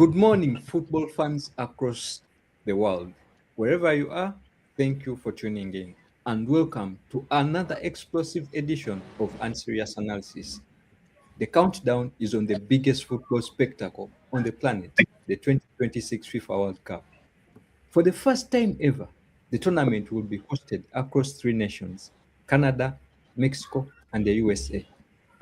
Good morning, football fans across the world. Wherever you are, thank you for tuning in and welcome to another explosive edition of Unserious Analysis. The countdown is on the biggest football spectacle on the planet, the 2026 FIFA World Cup. For the first time ever, the tournament will be hosted across three nations: Canada, Mexico, and the USA.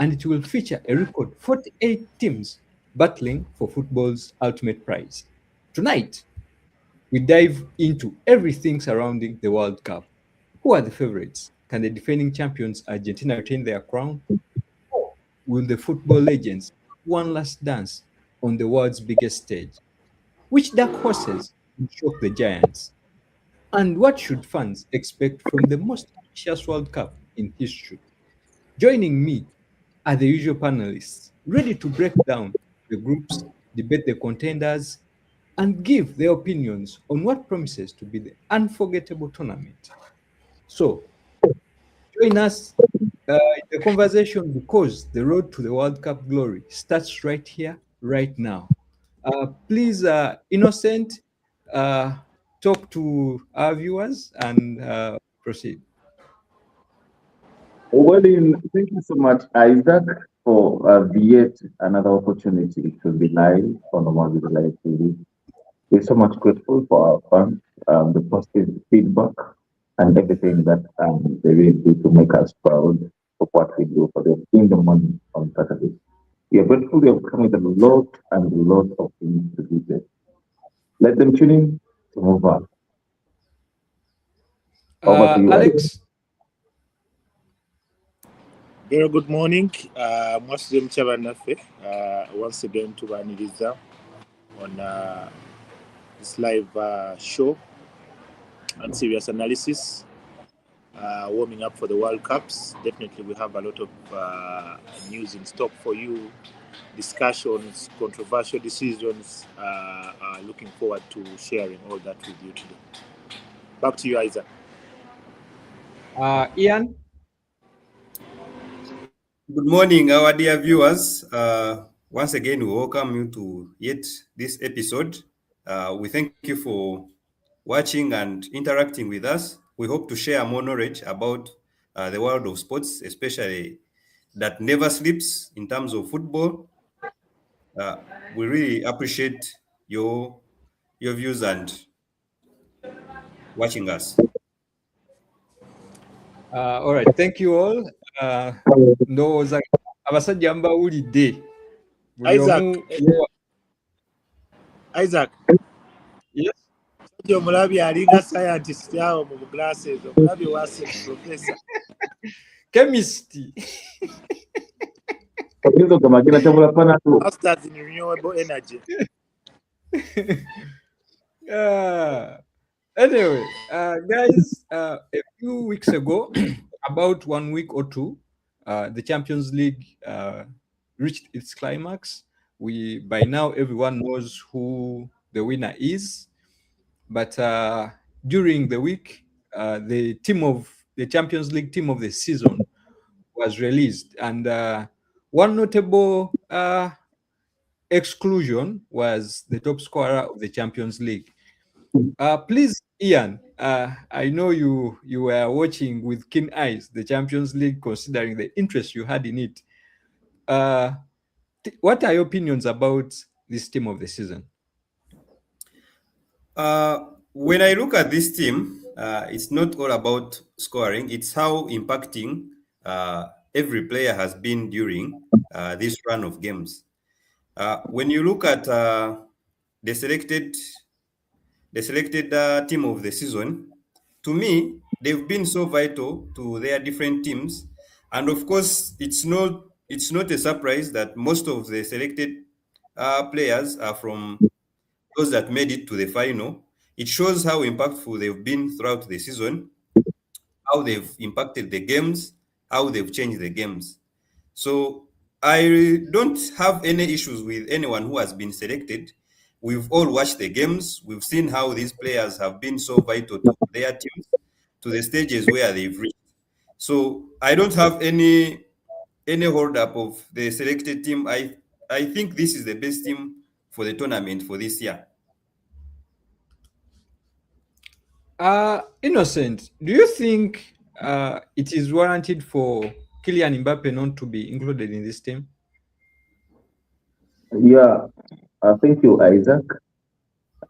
And it will feature a record 48 teams battling for football's ultimate prize. Tonight, we dive into everything surrounding the World Cup. Who are the favorites? Can the defending champions Argentina retain their crown? Or will the football legends have one last dance on the world's biggest stage? Which dark horses will shock the giants? And what should fans expect from the most ambitious World Cup in history? Joining me are the usual panelists, ready to break down the groups, debate the contenders, and give their opinions on what promises to be the unforgettable tournament. So, join us in the conversation because the road to the World Cup glory starts right here, right now. Please, Innocent, uh, talk to our viewers and proceed. Thank you so much, Isaac, for yet another opportunity to be live on the Mobile Live TV. We're so much grateful for our fans, the positive feedback, and everything that they really do to make us proud of what we do for them in the morning on Saturday. We are grateful we have come with a lot and a lot of things to do there. Let them tune in to move on. Over to you, Alex. Very good morning. Mwasije mchaba naffe once again tubaniriza on this live show and serious analysis, warming up for the World Cups. Definitely we have a lot of news in stock for you, discussions, controversial decisions. Looking forward to sharing all that with you today. Back to you, Isaac. Ian. Good morning, our dear viewers. Once again, we welcome you to yet this episode. We thank you for watching and interacting with us. We hope to share more knowledge about the world of sports, especially that never sleeps in terms of football. We really appreciate your views and watching us. All right, thank you all. Ndowooza abasajja mbawulidde. Isaac. Yes. Omulabi alinga scientist awo mu glasses. Omulabi wase professor. Chemist. Masters in renewable energy. Anyway, guys, a few weeks ago, about 1 week or two, the Champions League reached its climax. By now, everyone knows who the winner is. But during the week, the Champions League team of the season was released. And one notable exclusion was the top scorer of the Champions League. Please, Ian, I know you were watching with keen eyes the Champions League, considering the interest you had in it. What are your opinions about this team of the season? When I look at this team, it's not all about scoring. It's how impacting every player has been during this run of games. When you look at the selected team of the season, to me, they've been so vital to their different teams. And of course, it's not a surprise that most of the selected players are from those that made it to the final. It shows how impactful they've been throughout the season, how they've impacted the games, how they've changed the games. So I don't have any issues with anyone who has been selected. We've all watched the games. We've seen how these players have been so vital to their teams, to the stages where they've reached. So I don't have any hold up of the selected team. I think this is the best team for the tournament for this year? Innocent, do you think it is warranted for Kylian Mbappe not to be included in this team? Yeah, thank you, Isaac.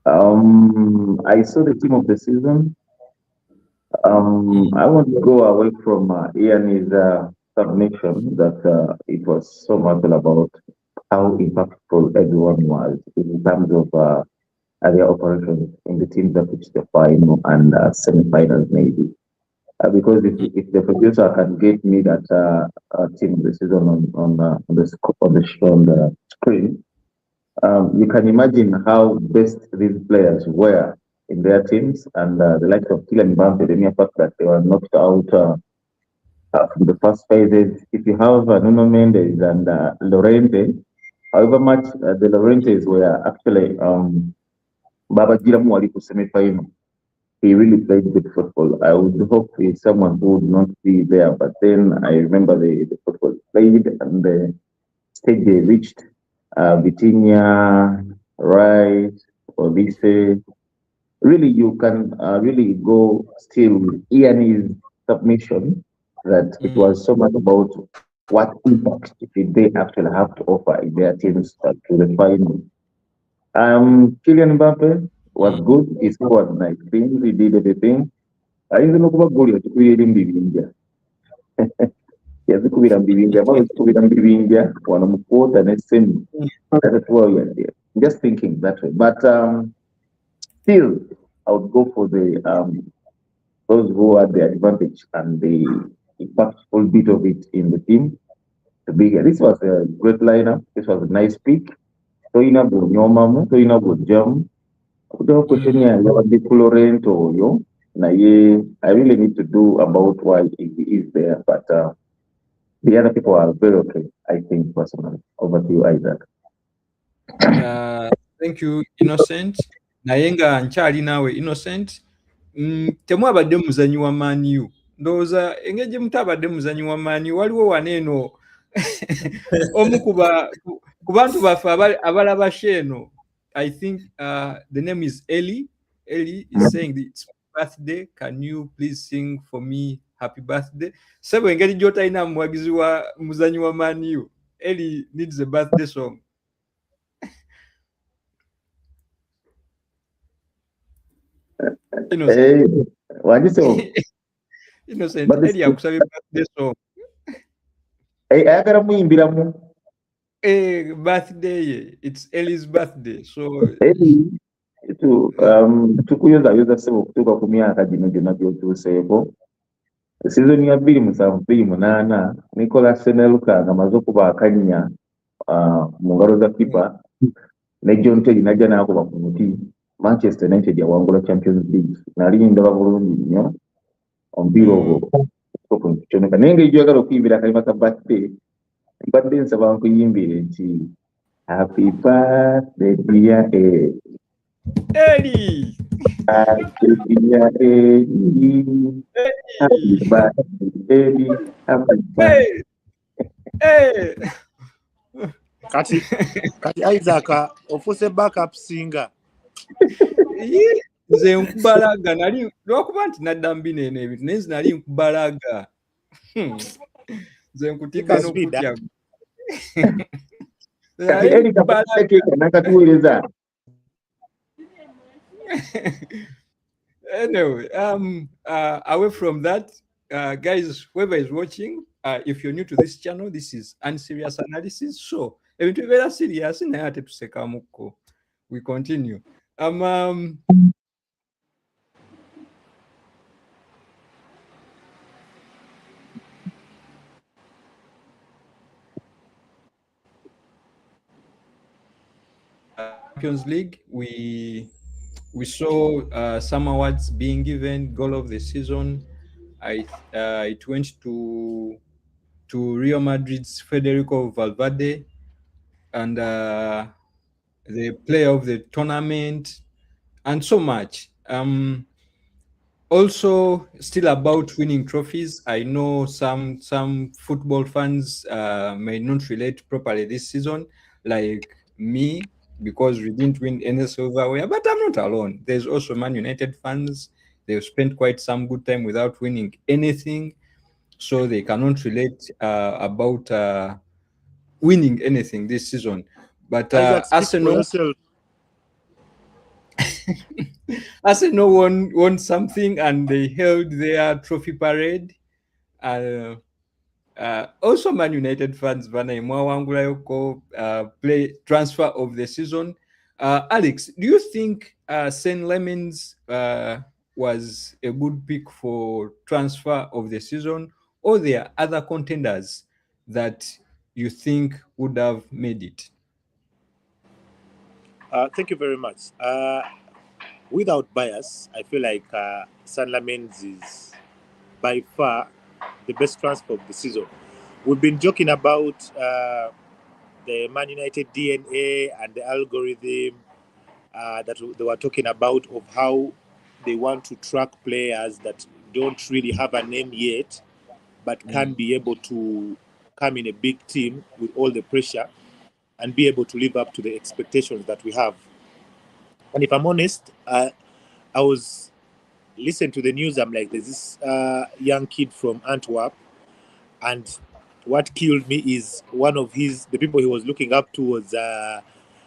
I saw the team of the season. I want to go away from Ian's submission that it was so much about how impactful everyone was in terms of their operations in the teams that reached the final and semi-finals, maybe. Because if the producer can get me that team of the season on the screen, you can imagine how best these players were in their teams, and the likes of Kylian Mbappe, the mere fact that they were knocked out from the first phases. If you have Nuno Mendes and Llorente, however much the Llorentes were actually Baba Giramu semi-final, he really played good football. I would hope he's someone who would not be there, but then I remember the football played and the stage they reached. Vitinha, Rice, Olise. Really, you can really go still with Ian's submission that it was so much about what impact did they actually have to offer in their teams to the final. Kylian Mbappe was good. He scored nice things. He did everything. I didn't know about goal. Yazikubira mbibinja bazikubira mbibinja wanamukwota n'esemi. That's what we are there. Just thinking that way, but still I would go for the those who had the advantage and the impactful bit of it in the team. This was a great lineup. This was a nice pick. Toina Bunyomamu, Toina Bujam, Kudo Kushenia, Yawadi Florent or yo. I really need to do about why he is there, but the other people are very okay, I think, personally. Over to you, Isaac. Thank you, Innocent. Nayenga nchali nawe Innocent. Temwabadde muzanyi wa Man U. Ndowooza engeri gye mutabadde muzanyi wa Man U waliwo waneeno omu ku bantu baffe abalaba sheeno. I think the name is Eli. Eli is saying it's my birthday. Can you please sing for me happy birthday? Sebo engeri gy'otalina muwagizi wa muzanyi wa Man U. Eli needs a birthday song. Innocent. Innocent. Eli akusabye birthday song. Ayagala muyimbiramu. Birthday. It's Eli's birthday. So Eli tukuyozayoza sebo okutuuka ku myaka gino gyonna gy'otuuseeko. Season ya 2007-2008 Nicolas Seneluka nga amaze okuba akannya mu ngalo za kipa ne John Terry najja n'akuba ku muti. Manchester United yawangula Champions League. Nali ndaba bulungi nnyo omupiira ogwo kyoneka naye engeri gy'oyagala okuyimbira akalima ka birthday mbadde nsaba nkuyimbire nti happy birthday dear Eli. Happy birthday Eli. Happy birthday Eli. Happy birthday. Hey. Kati Isaac ofuse backup singer. Nze nkubalaga nali lwakuba nti nadda mbinene ebintu naye nze nali nkubalaga. Nze nkutika n'okutya. Eli kapateke nakatuweereza. Anyway, away from that, guys, whoever is watching, if you're new to this channel, this is Unserious Analysis. So, ebintu ebera serious naye ate tusekamuko. We continue. Champions League, we saw some awards being given. Goal of the season, it went to Real Madrid's Federico Valverde, and the player of the tournament, and so much. Also, still about winning trophies. I know some football fans may not relate properly this season, like me. because we didn't win any silverware. But I'm not alone. There's also Man United fans. They've spent quite some good time without winning anything, so they cannot relate about winning anything this season. But Isaac, speak for Arsenal, yourself. Arsenal won something, and they held their trophy parade. Also, Man United fans, Vana Imwawangula play transfer of the season. Alex, do you think St. Lemons was a good pick for transfer of the season, or there are other contenders that you think would have made it? Thank you very much. Without bias, I feel like St. Lemons is by far the best transfer of the season. We've been joking about the Man United DNA and the algorithm that they were talking about, of how they want to track players that don't really have a name yet, but can be able to come in a big team with all the pressure and be able to live up to the expectations that we have. And if I'm honest, I was listening to the news. I'm like, there's this young kid from Antwerp, and what killed me is one of the people he was looking up to was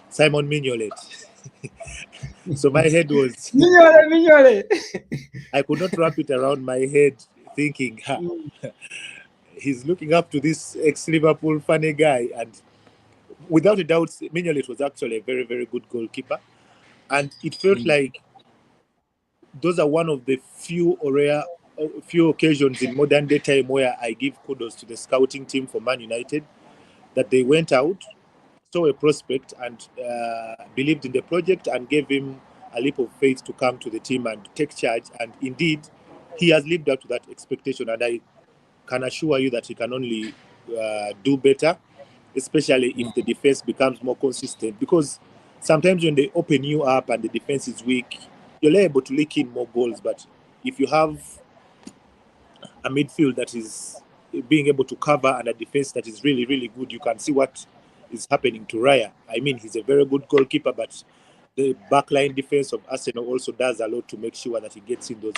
Simon Mignolet. So my head was Mignolet. I could not wrap it around my head, thinking he's looking up to this ex-Liverpool funny guy. And without a doubt, Mignolet was actually a very, very good goalkeeper. And it felt like those are one of the few occasions in modern day time where I give kudos to the scouting team for Man United, that they went out, saw a prospect, and believed in the project and gave him a leap of faith to come to the team and take charge. And indeed, he has lived up to that expectation. And I can assure you that he can only do better, especially if the defense becomes more consistent. Because sometimes when they open you up and the defense is weak, you're able to leak in more goals. But if you have a midfield that is being able to cover and a defense that is really, really good, you can see what is happening to Raya. I mean, he's a very good goalkeeper, but the backline defense of Arsenal also does a lot to make sure that he gets in those.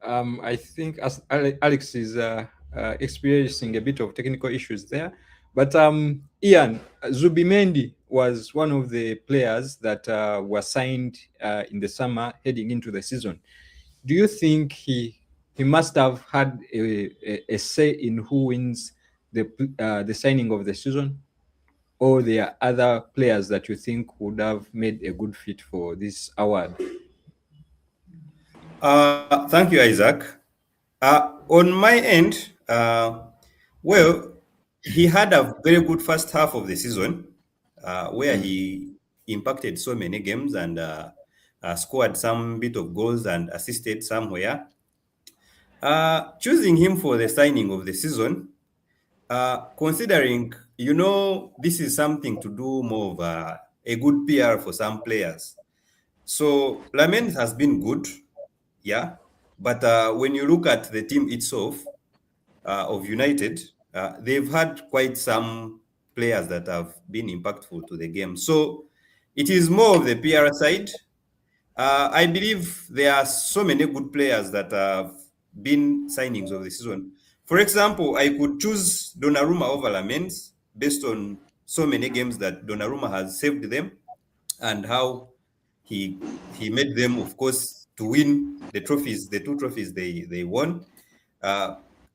I think as Alex is experiencing a bit of technical issues there, but Ian, Zubimendi was one of the players that were signed in the summer heading into the season. Do you think he must have had a say in who wins the signing of the season, or there are other players that you think would have made a good fit for this award? Thank you, Isaac. On my end, well, he had a very good first half of the season where he impacted so many games and scored some bit of goals and assisted somewhere. Choosing him for the signing of the season, considering, this is something to do more of a good PR for some players. So Lamens has been good, yeah. But when you look at the team itself of United, they've had quite some players that have been impactful to the game. So it is more of the PR side. I believe there are so many good players that have been signings of the season. For example, I could choose Donnarumma over Lamens based on so many games that Donnarumma has saved them and how he made them, of course, to win the trophies, the two trophies they won.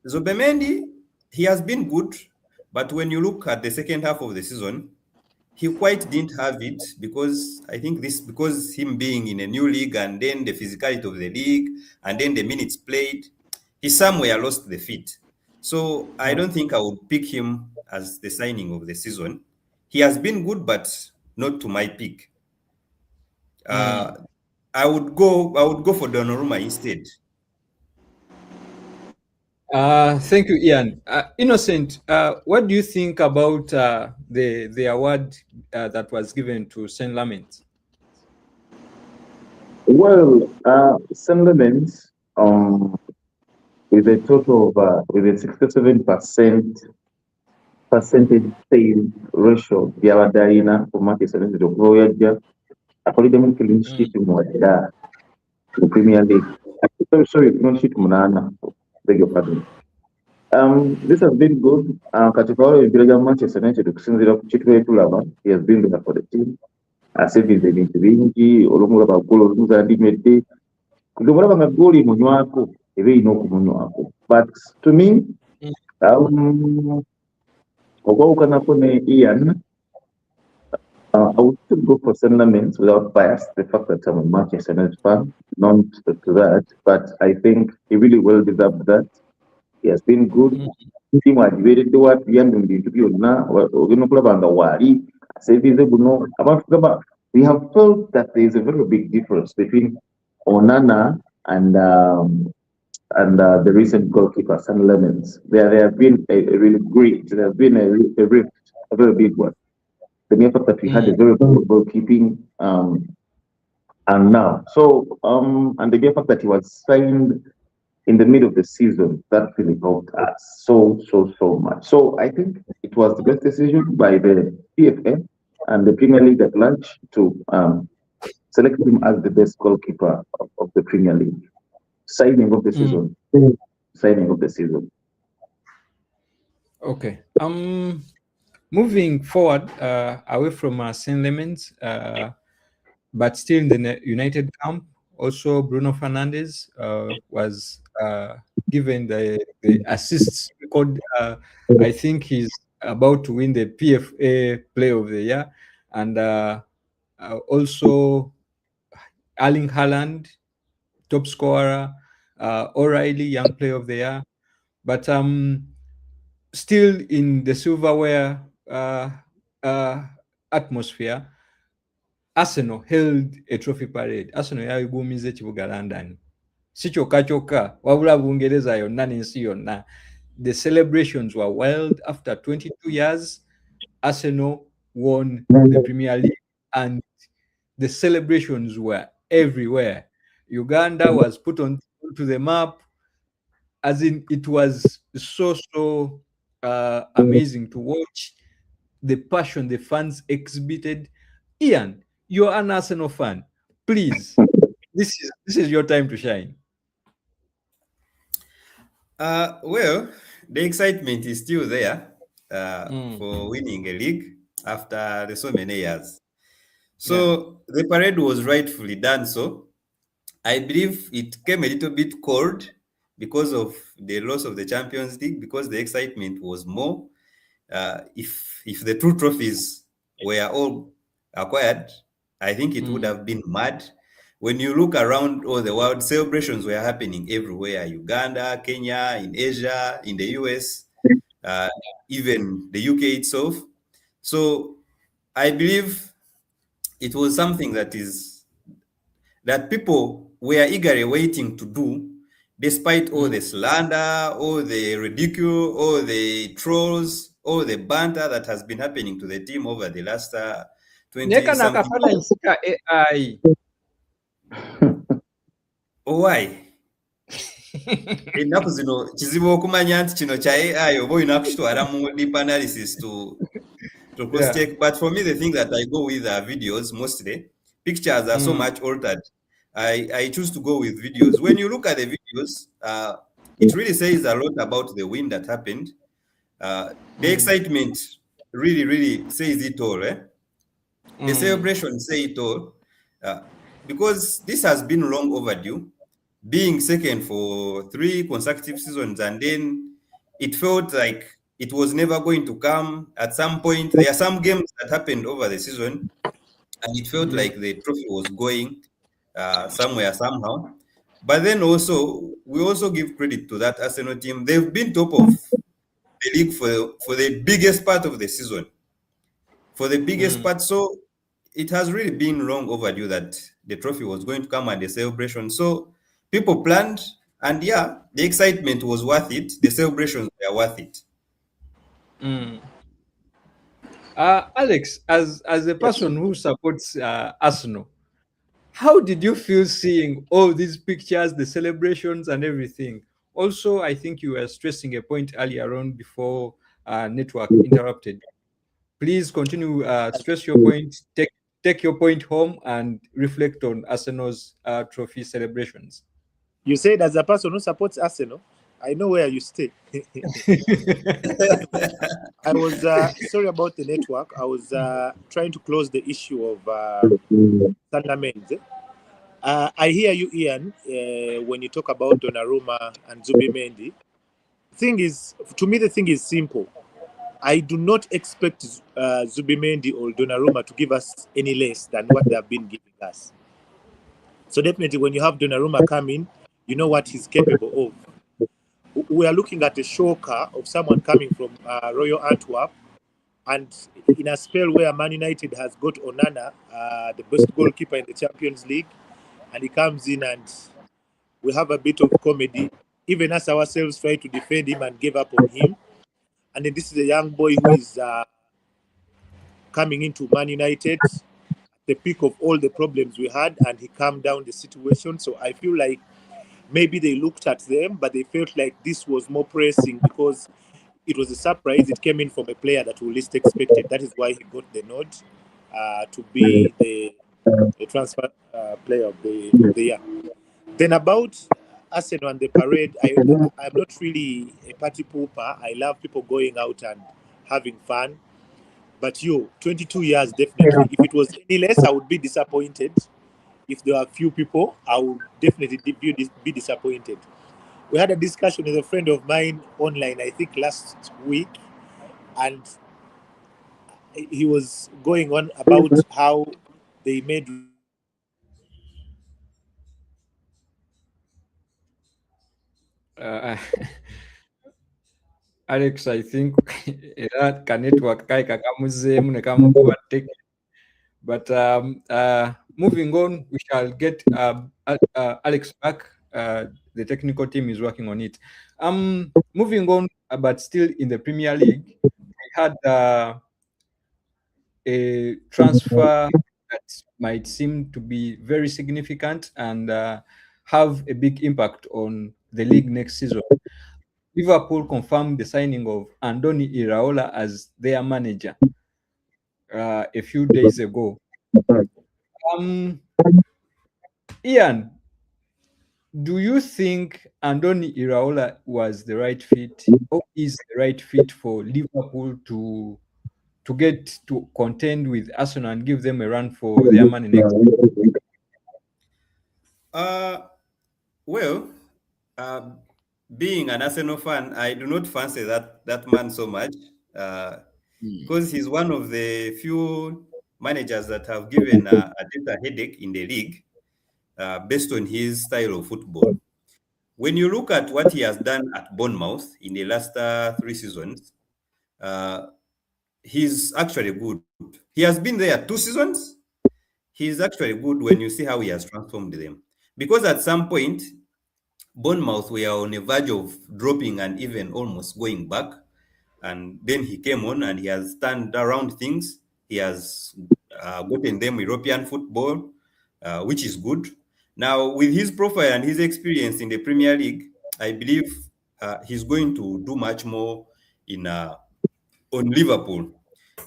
Zubimendi, he has been good, but when you look at the second half of the season, he quite didn't have it because I think because him being in a new league and then the physicality of the league and then the minutes played, he somewhere lost the fit. So I don't think I would pick him as the signing of the season. He has been good, but not to my pick. I would go for Donnarumma instead. Thank you, Ian. Innocent, what do you think about the award that was given to St. Lamens? Well, St. Lamens, with a total of with a 67% percentage sale ratio byabadde alina ku Manchester United okuva we yajja akoleddemu clean sheet mwenda mu Premier League. Sorry, clean sheet munaana. Beg your pardon. This has been good. Kati kwa wale mpira gya Manchester United okusinziira ku kitwe tulaba, he has been there for the team. Asevinze ebintu bingi, olwomulaba ggoolo olumu zandimedde. Gwe mulaba nga ggooli munywako eba erina okumunywako. But to me, okwawukanako ne Ian, I would still go for St. Lamens without bias. The fact that I'm a Manchester United fan, not to that, but I think he really well deserved that. He has been good. Team agiberedde watuyambe mu bintu byonna ogenda okulaba nga waali asevize guno abantu gaba. We have felt that there is a very big difference between Onana and the recent goalkeeper, St. Lamens. There have been a really great. There has been a rift, a very big one. The mere fact that we had a very good goalkeeping, and now, so and the mere fact that he was signed in the middle of the season, that really helped us so much. So I think it was the best decision by the PFA and the Premier League at large to select him as the best goalkeeper of the Premier League. Signing of the season. Signing of the season. Okay. Moving forward, away from St. Lemens, but still in the United camp, also Bruno Fernandes was given the assists record. I think he's about to win the PFA Player of the Year, and also Erling Haaland, top scorer, O'Reilly, Young Player of the Year, but still in the silverware atmosphere, Arsenal held a trophy parade. Arsenal yayigumiza ekibuga London. Si kyokka kyokka, wabula Bungereza yonna n'ensi yonna. The celebrations were wild. After 22 years, Arsenal won the Premier League and the celebrations were everywhere. Uganda was put onto the map, as in it was so amazing to watch the passion the fans exhibited. Ian, you're an Arsenal fan. Please, this is your time to shine. Well, the excitement is still there for winning a league after so many years. So the parade was rightfully done. So I believe it came a little bit cold because of the loss of the Champions League, because the excitement was more. If the two trophies were all acquired, I think it would have been mad. When you look around all the world, celebrations were happening everywhere: Uganda, Kenya, in Asia, in the US, even the UK itself. So I believe it was something that people were eagerly waiting to do, despite all the slander, all the ridicule, all the trolls, all the banter that has been happening to the team over the last 20-something years. AI. Why? Ennaku zino kizibu okumanya nti kino kya AI oba olina kukitwala mu deep analysis to cross check. But for me, the thing that I go with are videos mostly. Pictures are so much altered. I choose to go with videos. When you look at the videos, it really says a lot about the win that happened. The excitement really says it all. The celebration say it all. Because this has been long overdue, being second for 3 consecutive seasons, and then it felt like it was never going to come. At some point, there are some games that happened over the season, and it felt like the trophy was going somewhere, somehow. But then also, we also give credit to that Arsenal team. They've been top of the league for the biggest part of the season. For the biggest part, so it has really been long overdue that the trophy was going to come and the celebration. So people planned, and the excitement was worth it. The celebrations were worth it. Alex, as a person who supports Arsenal, how did you feel seeing all these pictures, the celebrations and everything? Also, I think you were stressing a point earlier on before network interrupted. Please continue. Stress your point. Take your point home and reflect on Arsenal's trophy celebrations. You said as a person who supports Arsenal, I know where you stay. I was sorry about the network. I was trying to close the issue of Sander Mendes. I hear you, Ian, when you talk about Donnarumma and Zubimendi. To me, the thing is simple. I do not expect Zubimendi or Donnarumma to give us any less than what they have been giving us. So definitely, when you have Donnarumma coming, you know what he's capable of. We are looking at a shocker of someone coming from Royal Antwerp, and in a spell where Man United has got Onana, the best goalkeeper in the Champions League, and he comes in and we have a bit of comedy. Even us ourselves try to defend him and give up on him. And then this is a young boy who is coming into Man United at the peak of all the problems we had, and he calmed down the situation. So I feel like maybe they looked at them, but they felt like this was more pressing because it was a surprise. It came in from a player that we least expected. That is why he got the nod to be the transfer player of the year. Then about Arsenal and the parade, I'm not really a party pooper. I love people going out and having fun. But 22 years, definitely. If it was any less, I would be disappointed. If there are few people, I would definitely be disappointed. We had a discussion with a friend of mine online, I think last week, and he was going on about how they made Alex, I think that ka network kai kakamuzemu ne kamukubatte. But moving on, we shall get Alex back. The technical team is working on it. Moving on, but still in the Premier League, we had a transfer that might seem to be very significant and have a big impact on the league next season. Liverpool confirmed the signing of Andoni Iraola as their manager a few days ago. Ian, do you think Andoni Iraola was the right fit, or is the right fit for Liverpool to get to contend with Arsenal and give them a run for their money next? Well, being an Arsenal fan, I do not fancy that man so much because he's one of the few managers that have given a headache in the league based on his style of football. When you look at what he has done at Bournemouth in the last 3 seasons, he's actually good. He has been there 2 seasons. He's actually good when you see how he has transformed them. Because at some point, Bournemouth were on a verge of dropping and even almost going back. And then he came on and he has turned around things. He has gotten them European football, which is good. Now, with his profile and his experience in the Premier League, I believe he's going to do much more in on Liverpool.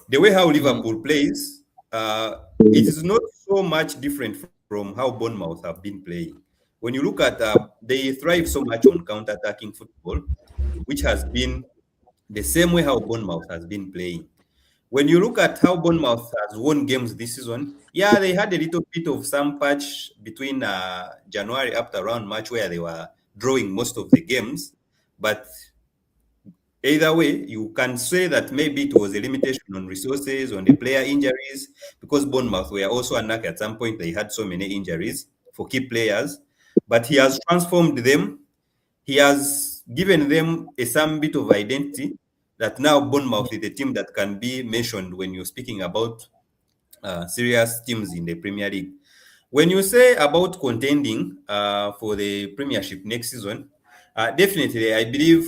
The way how Liverpool plays, it is not so much different from how Bournemouth have been playing. When you look at, they thrive so much on counter-attacking football, which has been the same way how Bournemouth has been playing. When you look at how Bournemouth has won games this season, yeah, they had a little bit of some patch between January up to around March where they were drawing most of the games. But either way, you can say that maybe it was a limitation on resources, on the player injuries, because Bournemouth were also unlucky at some point. They had so many injuries for key players. But he has transformed them. He has given them some bit of identity that now Bournemouth is a team that can be mentioned when you're speaking about serious teams in the Premier League. When you say about contending for the Premiership next season, definitely I believe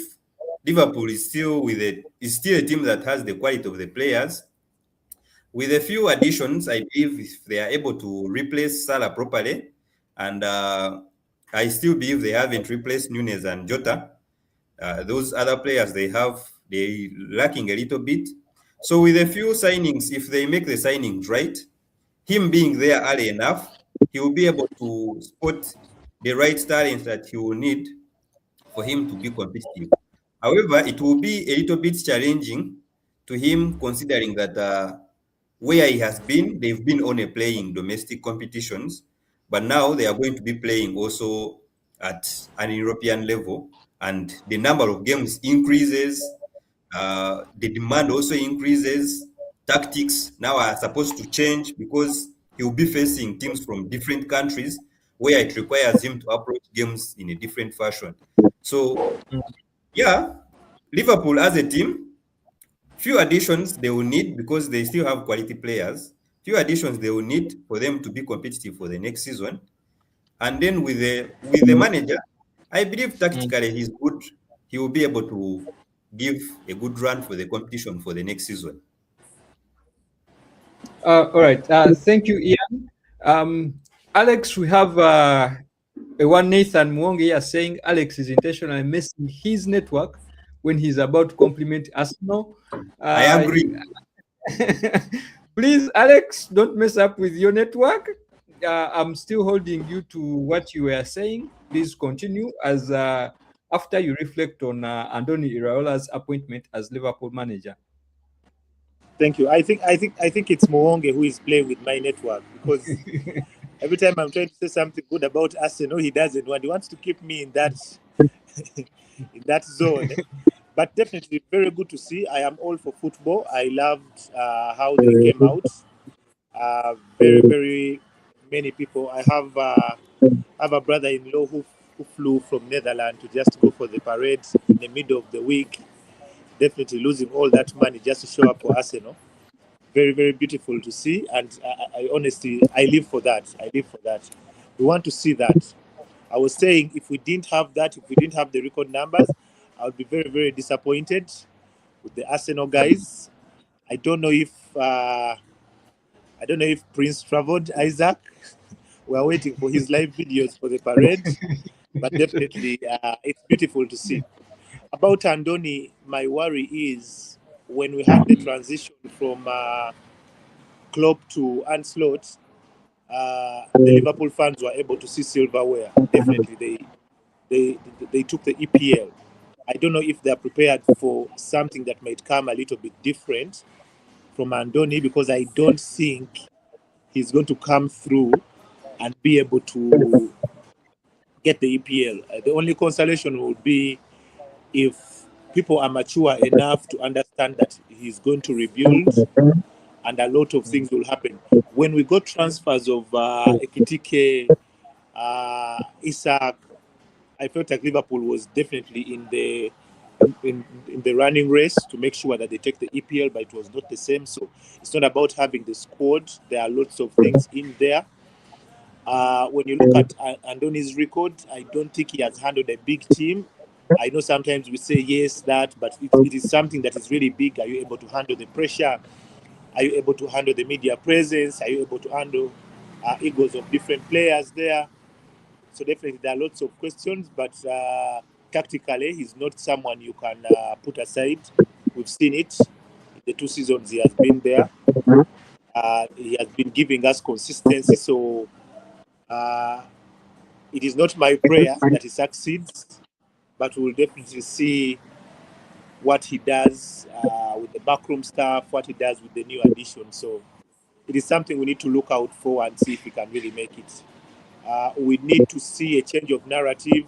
Liverpool is still a team that has the quality of the players. With a few additions, I believe if they are able to replace Salah properly, and I still believe they haven't replaced Nunez and Jota. Those other players they have they're lacking a little bit. So with a few signings, if they make the signings right, him being there early enough, he will be able to spot the right talent that he will need for him to be competitive. However, it will be a little bit challenging to him considering that where he has been, they've been only playing domestic competitions, but now they are going to be playing also at an European level, and the number of games increases, the demand also increases, tactics now are supposed to change because he will be facing teams from different countries where it requires him to approach games in a different fashion. So, yeah, Liverpool as a team, few additions they will need because they still have quality players. Few additions they will need for them to be competitive for the next season. And then with the manager, I believe tactically he's good. He will be able to give a good run for the competition for the next season. All right. Thank you, Ian. Alex, we have one Nathan Mwonge here saying Alex is intentionally messing his network when he's about to compliment Arsenal. I agree. Please, Alex, don't mess up with your network. I'm still holding you to what you were saying. Please continue as after you reflect on Andoni Iraola's appointment as Liverpool manager. Thank you. I think it's Mwonge who is playing with my network, because every time I'm trying to say something good about Arsenal, he doesn't want. He wants to keep me in that in that zone. But definitely very good to see. I am all for football. I loved how they came out. Very, very many people. I have a brother-in-law who flew from Netherlands to just go for the parade in the middle of the week. Definitely losing all that money just to show up for Arsenal. Very, very beautiful to see. And I honestly, I live for that. I live for that. We want to see that. I was saying, if we didn't have that, if we didn't have the record numbers, I would be very, very disappointed with the Arsenal guys. I don't know if Prince traveled, Isaac. We are waiting for his live videos for the parade, but definitely it's beautiful to see. About Andoni, my worry is when we had the transition from Klopp to Ancelotti, the Liverpool fans were able to see silverware. Definitely, they took the EPL. I don't know if they're prepared for something that might come a little bit different from Andoni, because I don't think he's going to come through and be able to get the EPL. The only consolation would be if people are mature enough to understand that he's going to rebuild and a lot of things will happen. When we got transfers of Ekitike, Isak, I felt like Liverpool was definitely in the running race to make sure that they take the EPL, but it was not the same. So it's not about having the squad. There are lots of things in there. When you look at Andoni's record, I don't think he has handled a big team. I know sometimes we say yes, that, but it is something that is really big. Are you able to handle the pressure? Are you able to handle the media presence? Are you able to handle egos of different players there? So definitely there are lots of questions, but tactically he's not someone you can put aside. We've seen it. The 2 seasons he has been there. He has been giving us consistency. So it is not my prayer that he succeeds, but we'll definitely see what he does with the backroom staff, what he does with the new addition. So it is something we need to look out for and see if he can really make it. We need to see a change of narrative.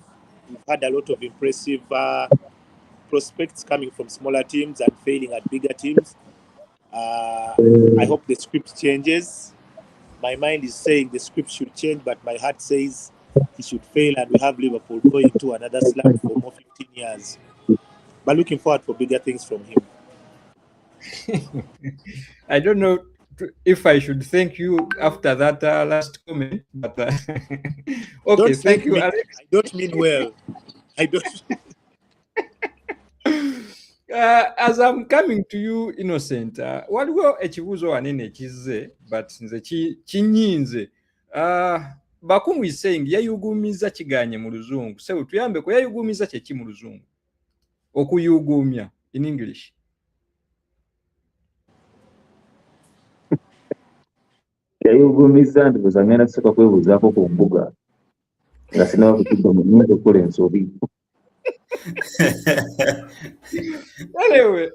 We've had a lot of impressive prospects coming from smaller teams and failing at bigger teams. I hope the script changes. My mind is saying the script should change, but my heart says he should fail and we have Liverpool going to another slump for more 15 years. But looking forward for bigger things from him. I don't know if I should thank you after that last comment, but okay, thank you, Alex. I don't mean well. I don't. As I'm coming to you, Innocent, waliwo ekibuuzo wanene kizze, but nze kinyinze. Bakumu is saying yayugumiza kiganye mu luzungu. So tuyambe ko yayugumiza kyeki mu luzungu. Okuyugumya in English? Yayogumiza ndowooza ngenda kusooka kwebuuzaako ku mbuga nga sinaba kukidda mu nnyinza okukola ensobi. Anyway,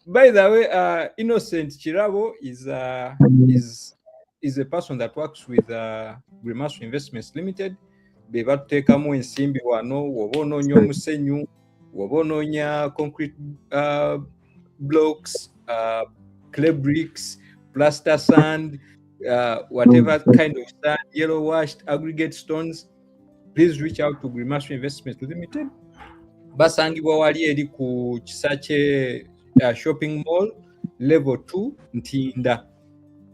by the way, Innocent Chirabo is a person that works with Grimasu Investments Limited. Be batteekamu ensimbi wano woba onoonya omusenyu, woba onoonya concrete blocks, clay bricks, plaster sand, whatever kind of sand, yellow washed aggregate stones, please reach out to Grimasu Investments Limited. Basangibwa wali eri ku Kisache shopping mall level 2 Ntinda.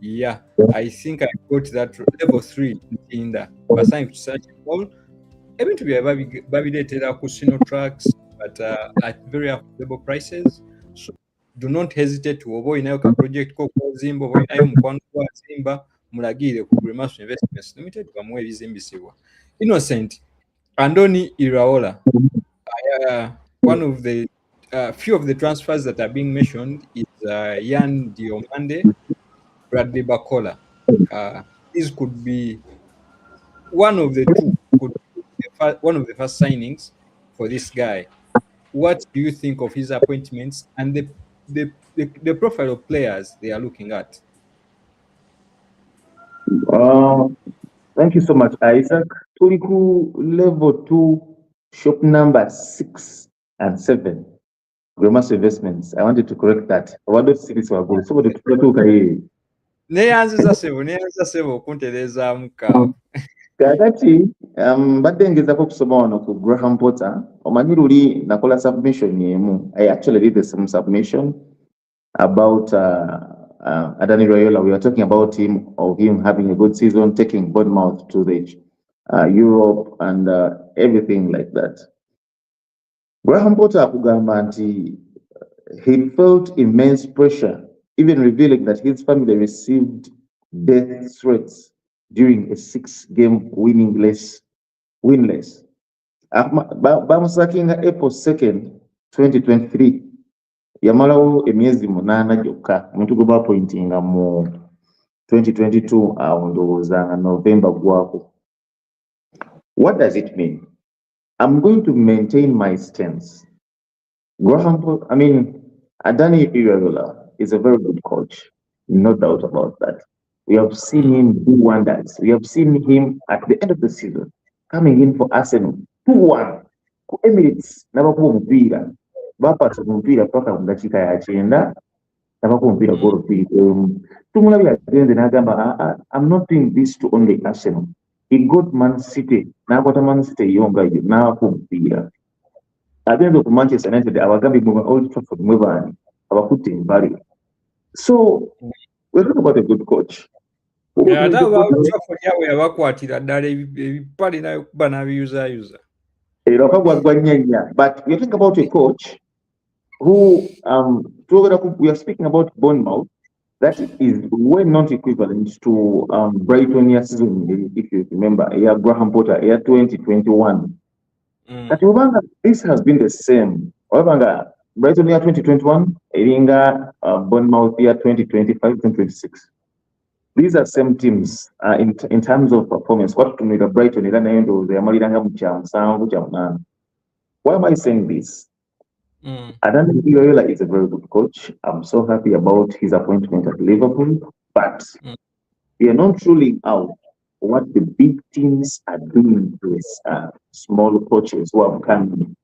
Yeah, I think I got that level 3 Ntinda. Basangi ku Kisache mall. Ebintu bya babireetera ku Sino Trucks, but at very affordable prices. So do not hesitate to oba inayo ka project ko zimba oba inayo mukwano kwa zimba mulagire ku Grimasu Investments Limited bamuwe ebizimbisibwa. Innocent Andoni Iraola. One of the few of the transfers that are being mentioned is Yan Diomande, Bradley Bakola. This could be one of the two, one of the first signings for this guy. What do you think of his appointments and the profile of players they are looking at? Thank you so much, Isaac. Tuliku level 2. Shop number 6 and 7, Grimasu Investments. I wanted to correct that. What do cities were good? So the two kai. Neyanziza sebo kuntereza muka. Kakati badde ngezako kusoma wano ku Graham Potter. Omanyi luli nakola submission yemu. I actually did some submission about Adani Raiola. We were talking about him having a good season, taking Bournemouth to the Europe and everything like that. Graham Potter akugamba nti he felt immense pressure, even revealing that his family received death threats during a 6-game winless. Bamusakinga April 2nd, 2023. Yamalawo emyezi 8 gyokka. Omuntu gwe bapointinga mu 2022 awo ndowooza nga November gwako. What does it mean? I'm going to maintain my stance. Adani Iraola is a very good coach, no doubt about that. We have seen him do wonders. We have seen him at the end of the season coming in for Arsenal 2-1 ku Emirates n'abakuba omupiira bapasa omupiira paka mu dakiika ya 9 n'abakuba omupiira golo 2 tumulabye agenze n'agamba I'm not doing this to only Arsenal. He got Man City. N'akwata Man City yonga yo n'abakuba omupiira. Agenze ku Manchester United abagambi mu Old Trafford mwebani abakutte embali. So we're talking about a good coach. Yeah, that was for yawe abakwatira ddala ebipale nayo kuba n'abiyuzaayuza. But we're talking about a coach who we are speaking about Bournemouth. That is well not equivalent to Brighton year season, if you remember, year Graham Potter, year 2021. This has been the same. Brighton year 2021, Iringa, Bournemouth year 2025, 2026. These are same teams in terms of performance. What to make a Brighton? Why am I saying this? Adani Iraola is a very good coach. I'm so happy about his appointment at Liverpool, but we are not ruling out what the big teams are doing with small coaches who have come.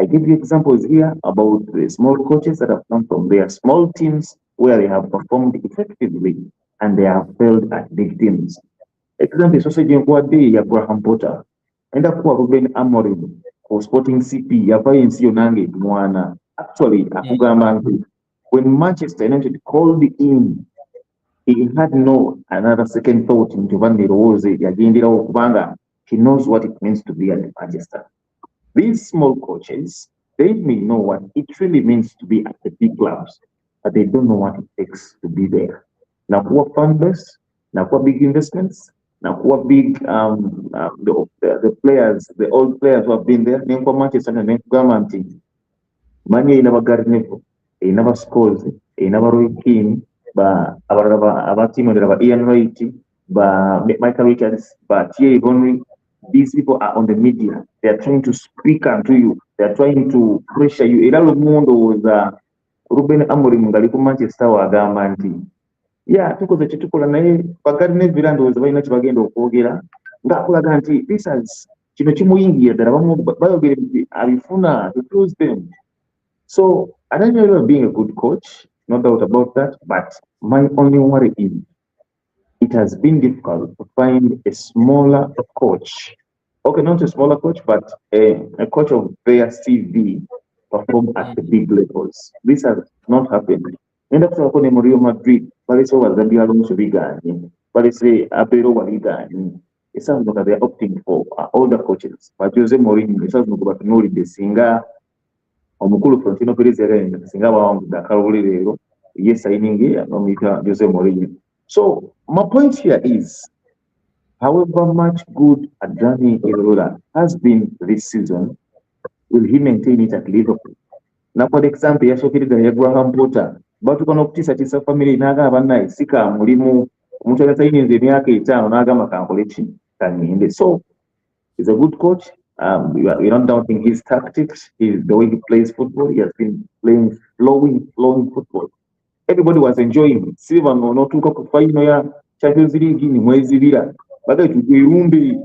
I give you examples here about the small coaches that have come from their small teams where they have performed effectively and they have failed at big teams. Example, Sausage Nkwade ya Graham Potter. Enda kuwa Ruben Amorim for Sporting CP ya Vayensi Yonange Mwana. Actually, akugamba when Manchester United called in, he had no another second thought into Van der Rose yagendera okubanga he knows what it means to be at Manchester. These small coaches, they may know what it really means to be at the big clubs, but they don't know what it takes to be there. Now, what fund base, now what big investments, now what big the players, the old players who have been there, name for Manchester and name government team. Money in our garden. erina scores, erina Roy Keane, aba team endala Ian Wright, Michael Richards, Thierry Henry. These people are on the media. They are trying to speak unto you. They are trying to pressure you. Era lumundu was Ruben Amorim ngali ku Manchester wagamba nti tukoze kyetukola naye bagali Neville ndowooza balina kye bagenda okwogera ng'akulaga nti kino kimuyingira ddala bayogere nti abifuna to close them. So I don't know being a good coach, no doubt about that, but my only worry is it has been difficult to find a smaller coach. Okay, not a smaller coach, but a coach of their CV perform at the big levels. This has not happened. And that's why when Real Madrid, Paris was the Alonso Vigani, Paris Abero Waligani. It sounds like they're opting for older coaches. But Jose Mourinho, it sounds like Nori the singer, Omukulu Florentino Perez, the singer of the Carolero, yes, signing here, Jose Mourinho. So my point here is, however much good Adani Irola has been this season, will he maintain it at Liverpool? Now, for example, yashokiriza Graham Potter, batukana okutiisatiisa family n'agamba naye sika mulimu omuntu ayinza emyaka 5 n'agamba kankole ki kangende. So he's a good coach. We're not doubting his tactics, the way he plays football. He has been playing flowing football. Everybody was enjoying it. Silver notuuka ku final ya Champions League ni mwezi bira bagai tugirumbi.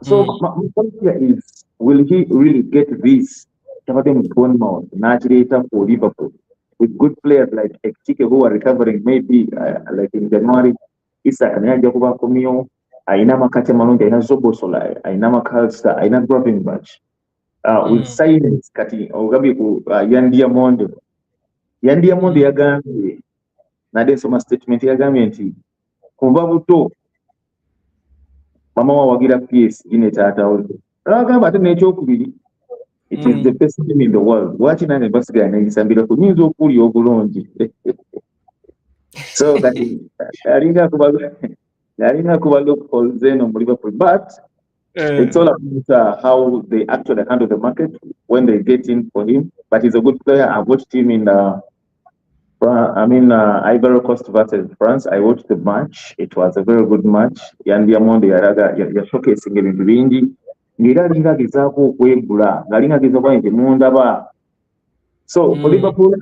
So my point here is, will he really get this with Bournemouth, Nigeria for Liverpool, with good players like Ekitike who are recovering maybe like in January, Isa Kanyanja kuba komio, aina Makate Malonga, aina Zobosola, aina Makalsta, aina Gravenberch, with silence kati ogabi ku Yandi Amondo yagambye nadesoma statement yagambye nti kuva buto mama wawagira PS gine taata we agamba ate n'ekyokubiri, it is the best team in the world. Lwaki nange basigala negisambira ku nyinza okuli obulungi. So kati alinga kuba loopholes zeno mu Liverpool, but it's all about how they actually handle the market when they get in for him. But he's a good player. I've watched him in Ivory Coast versus France. I watched the match. It was a very good match. Yandi Amondo yashowcasing ebintu bingi ng'era alinga agezaako okwegula ng'alinga agezaako nti mundaba. So for Liverpool,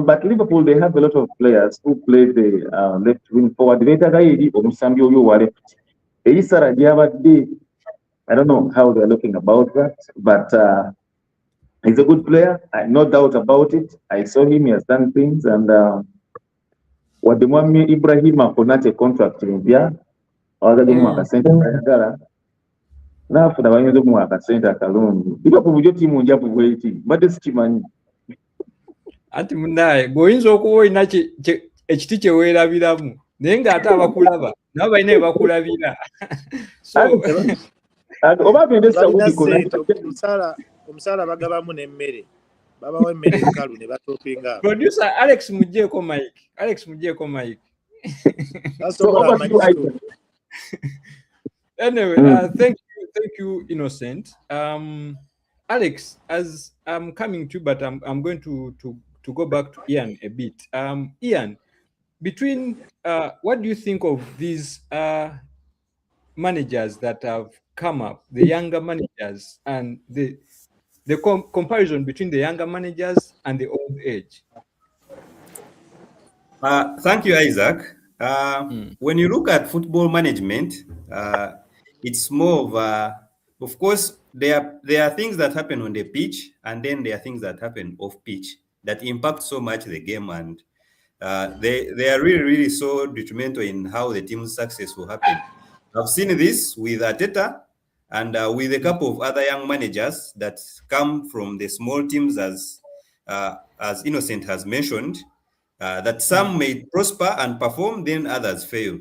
but Liverpool, they have a lot of players who play the left wing forward. Beetaaga eri omusambi oli owa left eyisara gyabadde. I don't know how they're looking about that, but he's a good player, no doubt about it. I saw him, he has done things, and what the Mwami Ibrahima for not a contract in India, other than Mwaka Center, now for the one of Mwaka Center alone. Liverpool your team on waiting, but this team ati munaye goyinza okuba olina ekiti kye weerabiramu naye ng'ate abakulaba nabo balina bye bakulabira. Omusaala bagabamu n'emmere babawa emmere enkalu ne batopinga. Producer Alex mujjeeko Mike. Anyway, thank you Innocent. Alex, as I'm coming to, but I'm going to go back to Ian a bit. Ian, between what do you think of these managers that have come up, the younger managers, and the comparison between the younger managers and the old age? Thank you, Isaac. When you look at football management, it's more of course, there are things that happen on the pitch, and then there are things that happen off pitch that impact so much the game, and they are really so detrimental in how the team's success will happen. I've seen this with Arteta and with a couple of other young managers that come from the small teams, as Innocent has mentioned, that some may prosper and perform, then others fail.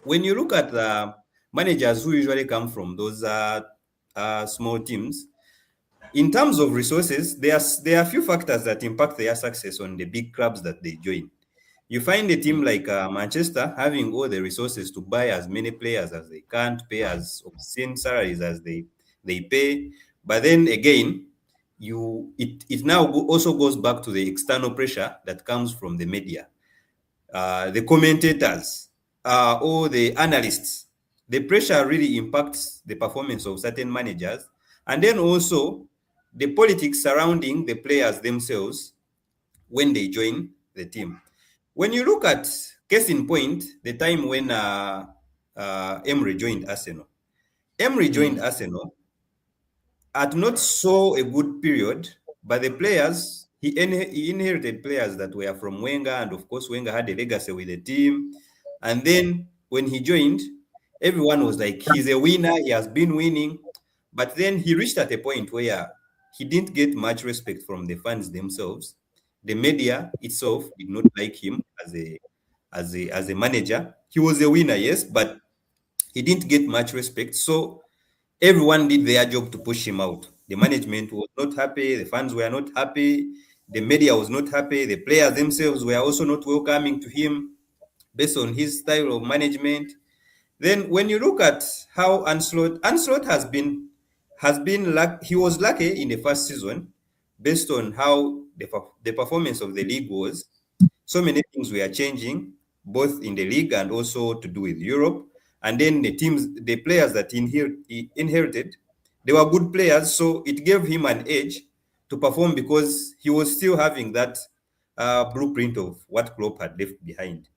When you look at the managers who usually come from those small teams, in terms of resources, there are a few factors that impact their success on the big clubs that they join. You find a team like Manchester having all the resources to buy as many players as they can, pay as obscene salaries as they pay. But then again, it now also goes back to the external pressure that comes from the media, the commentators, or the analysts. The pressure really impacts the performance of certain managers, and then also the politics surrounding the players themselves when they join the team. When you look at, case in point, the time when Emery joined Arsenal. Emery joined Arsenal at not so a good period, but the players, he inherited players that were from Wenger, and of course Wenger had a legacy with the team. And then when he joined, everyone was like, he's a winner, he has been winning. But then he reached at a point where he didn't get much respect from the fans themselves. The media itself did not like him as a manager. He was a winner, yes, but he didn't get much respect. So everyone did their job to push him out. The management was not happy, the fans were not happy, the media was not happy, the players themselves were also not welcoming to him based on his style of management. Then when you look at how Ancelotti has been he was lucky in the first season based on how the performance of the league was. So many things were changing, both in the league and also to do with Europe. And then the players that he inherited, they were good players, so it gave him an edge to perform because he was still having that blueprint of what Klopp had left behind.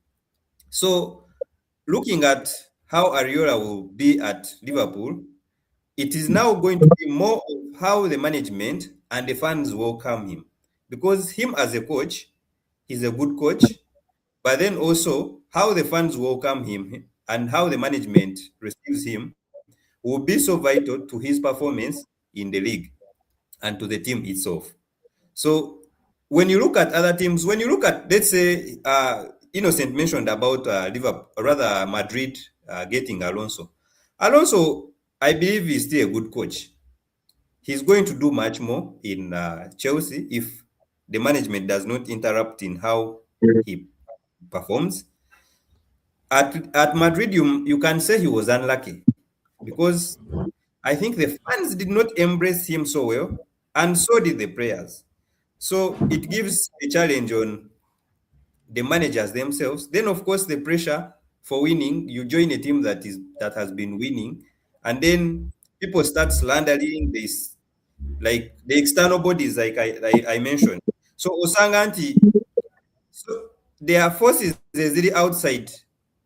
So looking at how Areola will be at Liverpool, it is now going to be more of how the management and the fans welcome him. Because him as a coach, he's a good coach, but then also how the fans welcome him and how the management receives him will be so vital to his performance in the league and to the team itself. So when you look at other teams, when you look at, let's say, Innocent mentioned about Liverpool, or rather Madrid getting Alonso. Alonso, I believe, is still a good coach. He's going to do much more in Chelsea if the management does not interrupt in how he performs. At Madrid, you can say he was unlucky because I think the fans did not embrace him so well, and so did the players. So it gives a challenge on the managers themselves. Then, of course, the pressure for winning. You join a team that has been winning, and then people start slandering this, like the external bodies, like I mentioned. So Osanganti, so there are forces really outside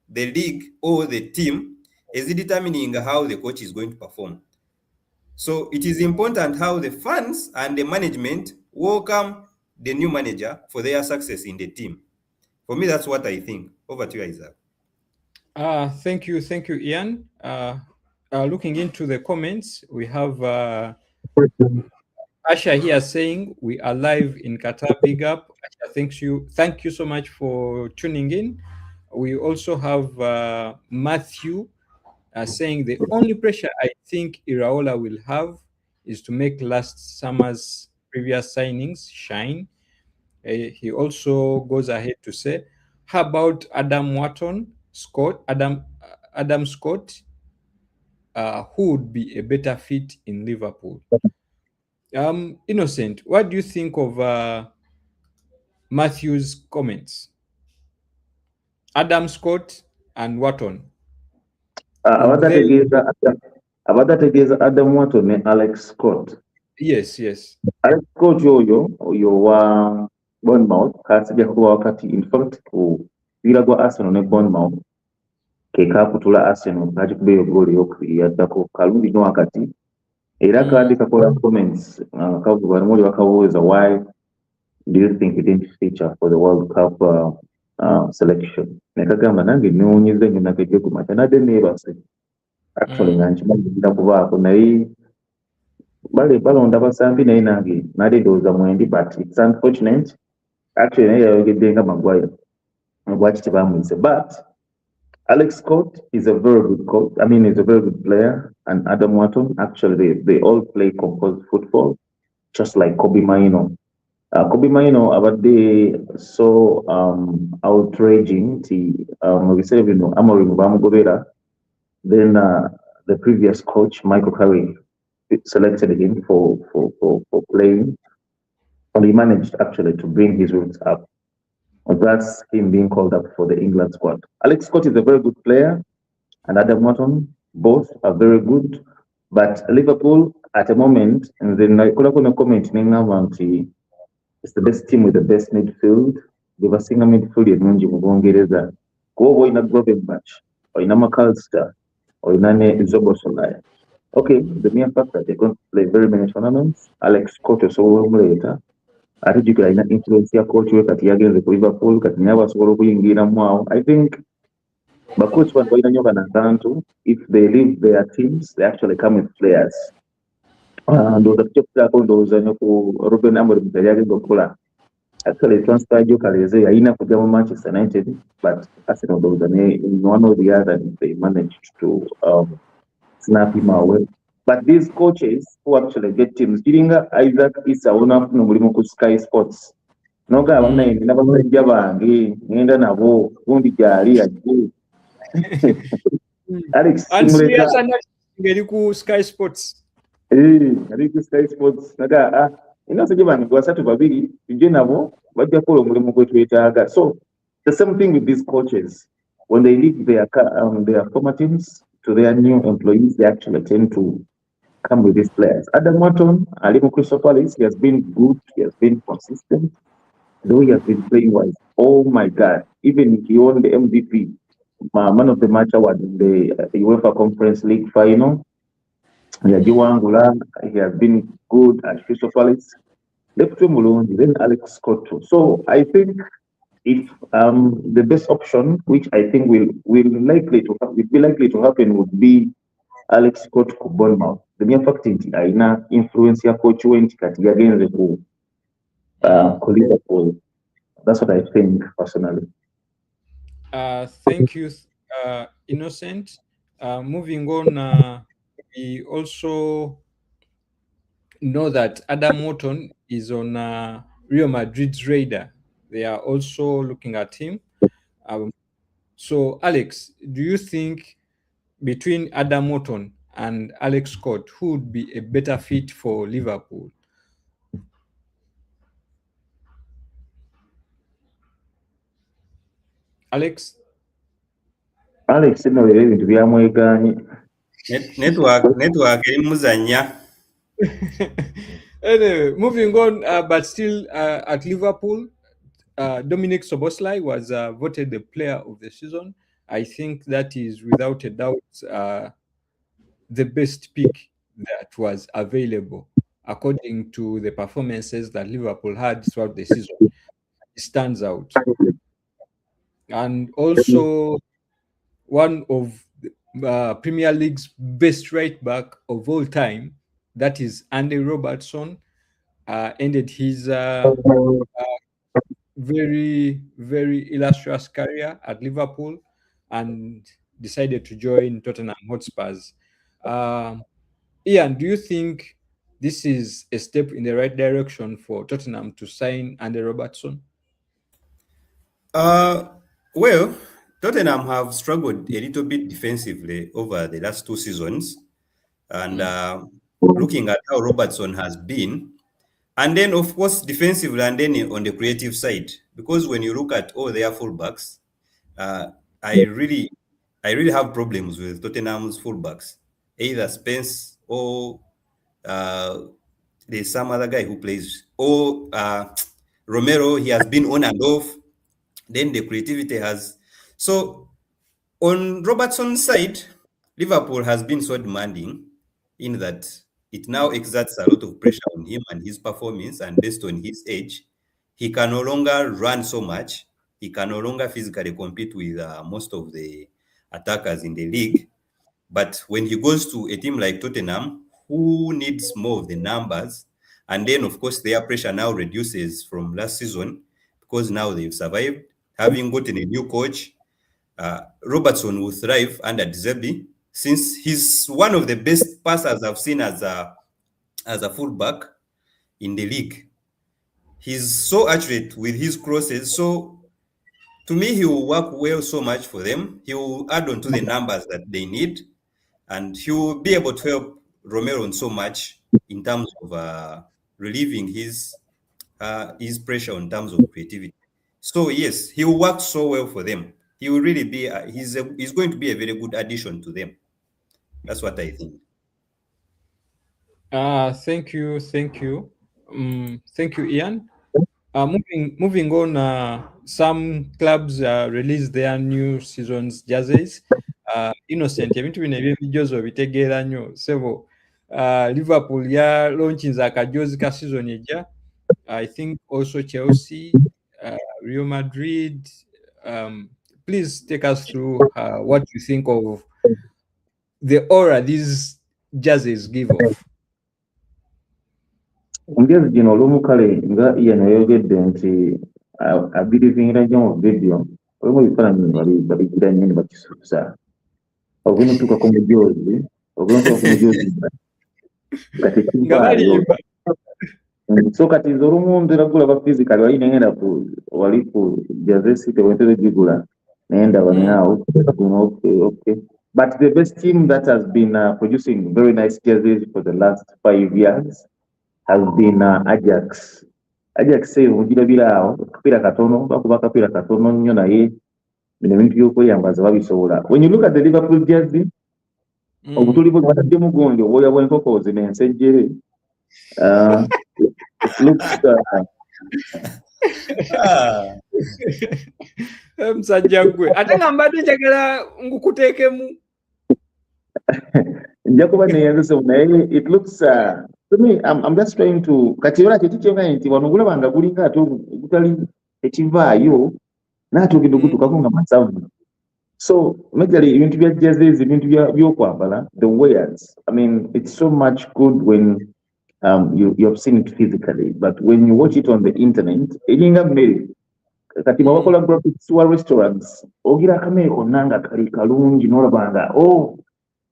the league or the team is determining how the coach is going to perform. So it is important how the fans and the management welcome the new manager for their success in the team. For me, that's what I think. Over to you, Isaac. Thank you, Ian. Looking into the comments, we have Asha here saying we are live in Qatar. Big up, Asha. Thank you so much for tuning in. We also have Matthew saying the only pressure I think Iraola will have is to make last summer's previous signings shine. He also goes ahead to say, how about Adam Scott, who would be a better fit in Liverpool? Innocent, what do you think of Matthew's comments? Adam Scott and Wharton. Abadategeeza Adam Wharton ne Alex Scott. Yes. Alex Scott oyo wa Bournemouth kasijja kuba wakati, in fact ku mpira gwa Arsenal ne Bournemouth ke kakutula Arsenal kagikuba eyo goal eyokubiri yaddako kalungi no wakati era kandi kakola comments kavuga bamuli bakabuuza why do you think he didn't feature for the World Cup selection. Nekagamba nange noonyize nnyo nakejje ku mata nadde neebase actually nga nkimanyiira kubaako naye balonda basambi naye nange nadendowooza mwendi, but it's unfortunate. Actually naye yayogedde nga Maguire lwaki tebamuyise, but Alex Scott is a very good coach. I mean, he's a very good player, and Adam Wharton, actually they all play composed football just like Kobe Maino. Kobe Maino abadde so outraging Amorim bamugobera. Then the previous coach Michael Carrick selected him for playing, and he managed actually to bring his roots up. And that's him being called up for the England squad. Alex Scott is a very good player, and Adam Morton, both are very good. But Liverpool at the moment, and then I could have comment it's the best team with the best midfield. They've a single midfield in Bungereza. Go in a Gravenberch, or in a McAllister, or in a Zobosolai. Okay, the mere fact that they're going to play very many tournaments, Alex Scott is so later. Ate jjukira alina influence ya coach we kati yagenze ku Liverpool kati naye basobola okuyingiramu awo. I think bacoach bano balina nnyo bano akantu, if they leave their teams they actually come with players. Ndowooza tukyokuzaako ndowooza nnyo ku Ruben Amorim yali agenze okukola actually transfer gyo kaleeze yalina kujja mu Manchester United, but Arsenal ndowooza in one or the other they managed to snap him away. But these coaches who actually get teams, Kiringa Isaac Issa onafuna omulimu ku Sky Sports. Noga abamnaye n'abamajja bange ngenda nabo gundi gyali ajje. Alex Simuleta ngeri ku Sky Sports. Ari ku Sky Sports naga inasije bange basatu babiri tujje nabo bajja kola omulimu gwe twetaaga. So the same thing with these coaches, when they leave their former teams to their new employees, they actually tend to come with these players. Adam Morton, Alimu Crystal Palace, he has been good, he has been consistent, though he has been playing wise. Oh my God, even he won the MVP, man of the match award in the UEFA Conference League final. He has been good at Crystal Palace. Left him alone, then Alex Scott too. So I think if the best option, which I think will be likely to happen, would be Alex Scott ku Bournemouth. The mere fact nti alina influence ya coach we nti kati yagenze ku Liverpool. That's what I think personally. Thank you, Innocent. Moving on, we also know that Adam Morton is on Real Madrid's radar. They are also looking at him. So, Alex, do you think between Adam Morton and Alex Scott, who would be a better fit for Liverpool? Alex, no ebintu byamwegaanye. Network erimuzanya. Anyway, moving on, but still at Liverpool, Dominic Szoboszlai was voted the player of the season. I think that is without a doubt the best pick that was available according to the performances that Liverpool had throughout the season. It stands out. And also one of the Premier League's best right back of all time, that is Andy Robertson, ended his very, very illustrious career at Liverpool and decided to join Tottenham Hotspurs. Ian, do you think this is a step in the right direction for Tottenham to sign Andy Robertson? Well, Tottenham have struggled a little bit defensively over the last 2 seasons. And looking at how Robertson has been, and then of course defensively, and then on the creative side, because when you look at all their fullbacks, I really have problems with Tottenham's fullbacks. Either Spence or there's some other guy who plays, or Romero. He has been on and off. Then the creativity has. So on Robertson's side, Liverpool has been so demanding in that it now exerts a lot of pressure on him and his performance, and based on his age, he can no longer run so much. He can no longer physically compete with most of the attackers in the league. But when he goes to a team like Tottenham, who needs more of the numbers, and then of course their pressure now reduces from last season because now they've survived, having gotten a new coach, Robertson will thrive under De Zerbi, since he's one of the best passers I've seen as a fullback in the league. He's so accurate with his crosses. So to me, he will work well so much for them. He will add on to the numbers that they need, and he will be able to help Romero on so much in terms of relieving his pressure in terms of creativity. So yes, he will work so well for them. He will really be he's going to be a very good addition to them. That's what I think. Thank you, thank you, thank you, Ian. Moving on, some clubs release their new season's jerseys. Innocent, ebintu bino eby'emijozo bitegeera nnyo sebo. Liverpool ya launchinze akajozi ka season ejja. I think also Chelsea, Real Madrid. Please take us through what you think of the aura these jerseys give off. Ngezi gino olumu kale nga Ian yayogedde nti abirivingira nnyo mu video olumu ebifaananyi babigira nnyo ne bakisuusa ogenda otuukako mujoozi nga tekivaayo so kati nze olumu nzira gulaba physical wali nengenda wali ku jersey city wentera gigula naye ndaba naawo okay. But the best team that has been producing very nice jerseys for the last 5 years has been Ajax. Ajax mugirabira awo akapiira katono bakuba akapiira katono nnyo naye bino ebintu by'okweyambaza babisobola. When you look at the Liverpool jersey, obutuli bwe bataddemu gundi obwoya bw'enkokoozi n'ensejjere it looks musajja gwe ate nga mbadde njagala ngukuteekemu nja kuba neyanzise naye it looks to me I'm just trying to kati ora kyekikyonga nti wano gulaba nga gulinga ate gutali ekivaayo naate ogenda ogutukako nga masavu. So majorly ibintu bya jerseys ibintu by'okwambala the wears, I mean it's so much good when you have seen it physically, but when you watch it on the internet elinga mmere kati bakola graphics wa restaurants ogira akamere konna nga kali kalungi n'olabanga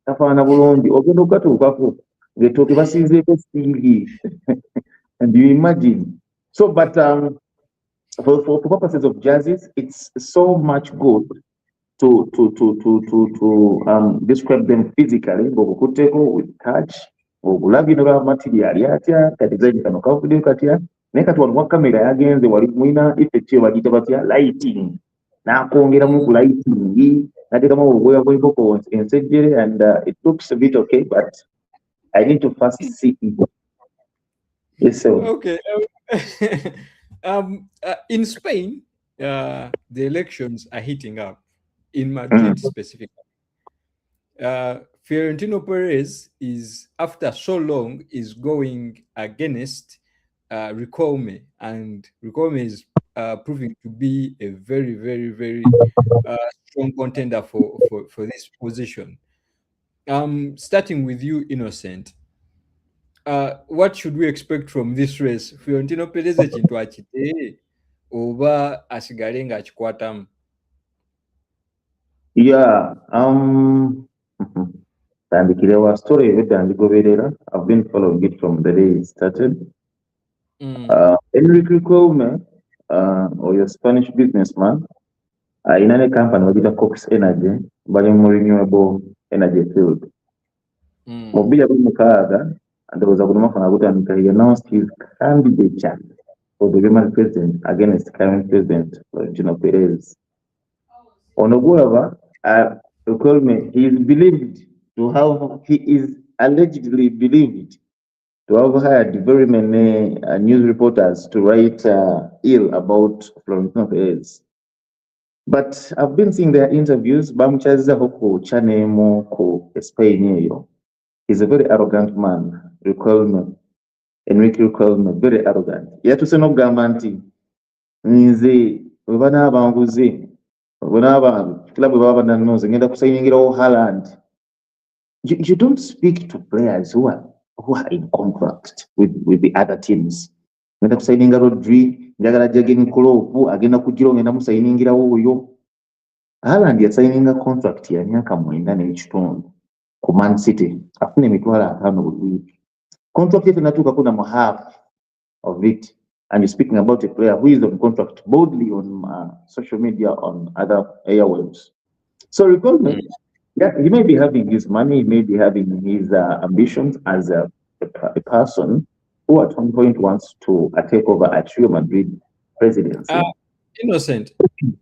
kafaana bulungi ogenda okukatuukako ng'ettooke basiizeeko siigi and you imagine. So but for purposes of jerseys it's so much good to describe them physically ng'okukutteko with touch ogulabye ne ba material yatya kati design kano kavuddeyo katya naye kati waliwo kamera yagenze wali mwina effect yo bagiyita batya lighting n'akwongeramu ku lighting n'ateekamu obwoya bw'enkoko ensejjere and it looks a bit okay but I need to first see it. Yes, sir. Okay. In Spain, the elections are heating up in Madrid specifically. Florentino Perez is, after so long, is going against Riquelme, and Riquelme is proving to be a very, very, very strong contender for this position. Starting with you, Innocent. What should we expect from this race? Florentino Perez ekintu akite oba asigale nga akikwatamu? Yeah, Tandikirewa story with Tandigoverera. I've been following it from the day it started. Enrique Riquelme, or your Spanish businessman, in any company with Cox Energy, by a more renewable energy field. Mobile Mukaga, and there was a good and he announced his candidature for the women president against current president Florentino Perez. On Oguava, Riquelme, he is allegedly believed to have hired very many news reporters to write ill about Florentino Perez. But I've been seeing their interviews. Bamchaza Hoko Chanemo Ko Spain. He's a very arrogant man. Enrique Riquelme, very arrogant. Yet to say no gamanti. Nze bana banguze. Bana club baba na noze ngenda kusayingira Haaland. You don't speak to players who are in contract with the other teams. Ngenda kusayingira Rodri, njagala Jurgen Klopp, agenda kujiro ngenda musayingira oyo. Haaland yasayininga contract ya myaka 9 ku Man City. Afune emitwalo 5 buli week. Contract yetu natuka kuna half of it. And you're speaking about a player who is on contract boldly on social media, on other airwaves. So Riquelme, Yeah, he may be having his money, he may be having his ambitions as a person who at one point wants to take over at Real Madrid presidency. Innocent,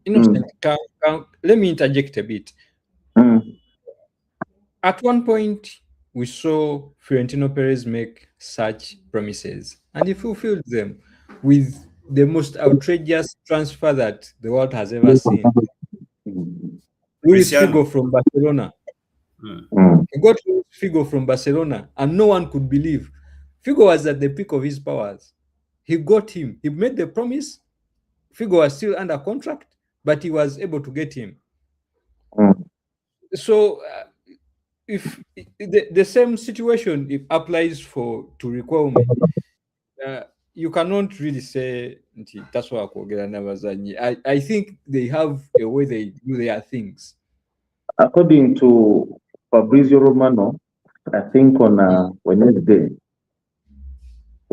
Mm, let me interject a bit. mm, At one point, we saw Fiorentino Perez make such promises, and he fulfilled them with the most outrageous transfer that the world has ever seen. mm, Luis Cristiano. Figo from Barcelona. Mm. mm, He got Luis Figo from Barcelona, and no one could believe. Figo was at the peak of his powers. He got him. He made the promise. Figo was still under contract, but he was able to get him. mm. So, if the same situation it applies to Riquelme, you cannot really say that's why I think they have a way they do their things. According to Fabrizio Romano, I think on Wednesday,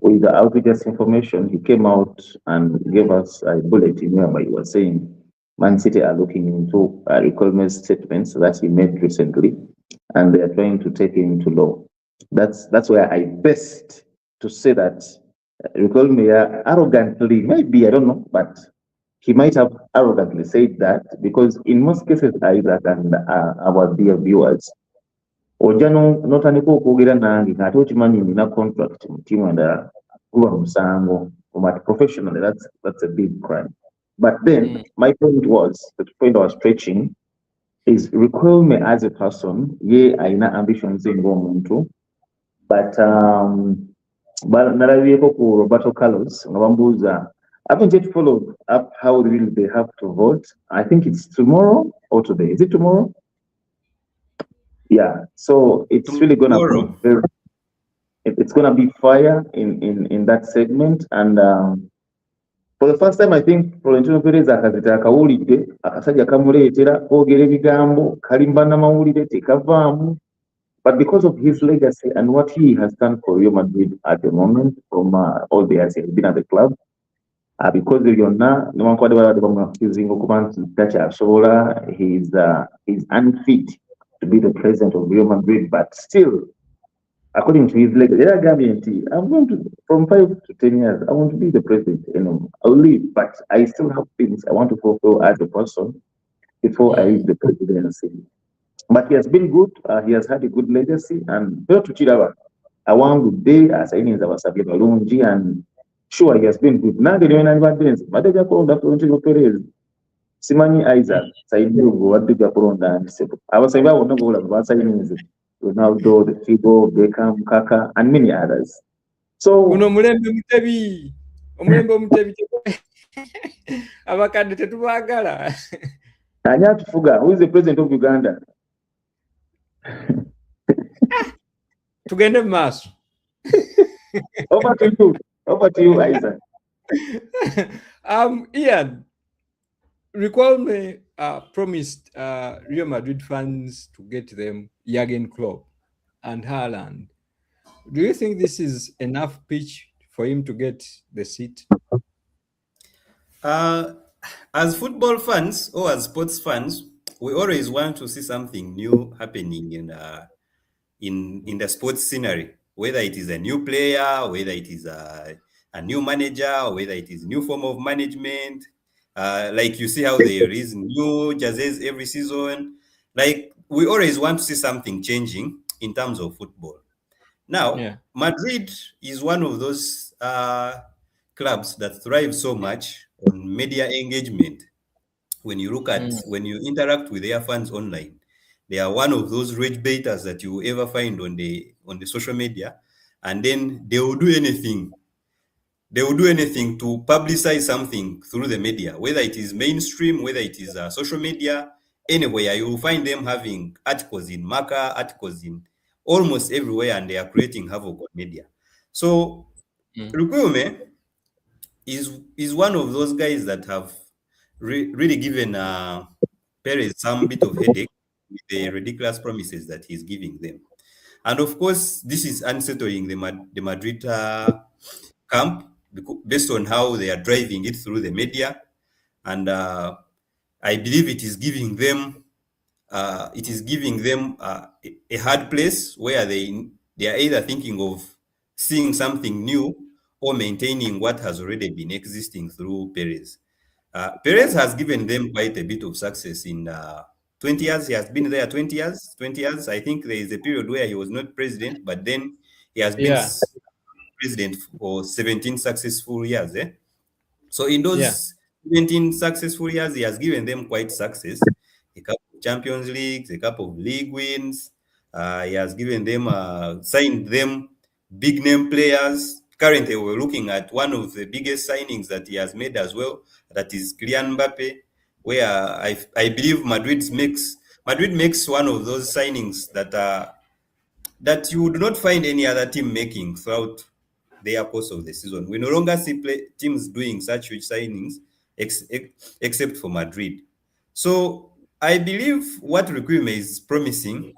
with the outrageous information, he came out and gave us a bulletin whereby he was saying Man City are looking into Riquelme's statements that he made recently, and they are trying to take it into law. That's where I best to say that Riquelme arrogantly, maybe I don't know, but he might have arrogantly said that because in most cases, Isaac and our dear viewers, ojja n'otandika okwogera nange ng'ate okimanyi nina contract mu ttiimu endala kuba musango professionally that's a big crime. But then my point was, the point I was stretching is Riquelme as a person, ye alina ambitions ng'omuntu, but nalabyeko ku Roberto Carlos nga bambuuza, I haven't yet followed up how really they have to vote. I think it's tomorrow or today. Is it tomorrow? Yeah, so it's really gonna be it's gonna be fire in that segment, and for the first time I think Florentino Perez akazita akawulidde akasajja kamuleetera kwogera ebigambo kalimba n'amawulire tekavaamu, but because of his legacy and what he has done for Real Madrid at the moment from all the years he has been at the club, because byonna newankubadde balabadde bamukizinga okuba nti takyasobola, he's unfit to be the president of Real Madrid, but still, according to his legacy, I'm going to, from 5 to 10 years, I want to be the president. I'll leave, but I still have things I want to fulfill as a person before I leave the presidency. But he has been good. He has had a good legacy, and to Chiraba, I want good day as I need abasabye balungi, and sure, he has been good. Nange niwe nali baddenze madde kulonda Florentino Perez. Simanyi Isaac Saidi wadde kulonda ndisebo. Abasabye abo bonna bola basayinize Ronaldo, the Figo, Beckham, Kaka, and many others. So uno mulembe omutebi abakadde tetubagala. Ani atufuga? Who is the president of Uganda? Tugende maaso. Over to you, Isaac. Ian, Riquelme promised Real Madrid fans to get them Jurgen Klopp and Haaland. Do you think this is enough pitch for him to get the seat? As football fans or as sports fans, we always want to see something new happening in the sports scenery, whether it is a new player, whether it is a new manager, whether it is new form of management. Like you see how there is new jerseys every season. Like we always want to see something changing in terms of football. Now, Madrid is one of those clubs that thrive so much on media engagement. When you look at, when you interact with their fans online, they are one of those rage baiters that you will ever find on the social media, and then they will do anything. They will do anything to publicize something through the media, whether it is mainstream, whether it is social media, anywhere. You will find them having articles in Marca, articles in almost everywhere, and they are creating havoc on media. So Riquelme is one of those guys that have really given Perez some bit of headache with the ridiculous promises that he's giving them. And of course, this is unsettling the Madrid camp based on how they are driving it through the media. And I believe it is giving them it is giving them a hard place where they are either thinking of seeing something new or maintaining what has already been existing through Perez. Perez has given them quite a bit of success in 20 years. He has been there 20 years. 20 years. I think there is a period where he was not president, but then he has been Yeah. president for 17 successful years. So in Yeah. those 17 successful years, he has given them quite success. A couple of Champions Leagues, a couple of league wins. He has given them, signed them big name players. Currently, we're looking at one of the biggest signings that he has made as well. That is Kylian Mbappe, where I believe Madrid makes one of those signings that you would not find any other team making throughout their course of the season. We no longer see teams doing such huge signings except for Madrid. So I believe what Riquelme is promising,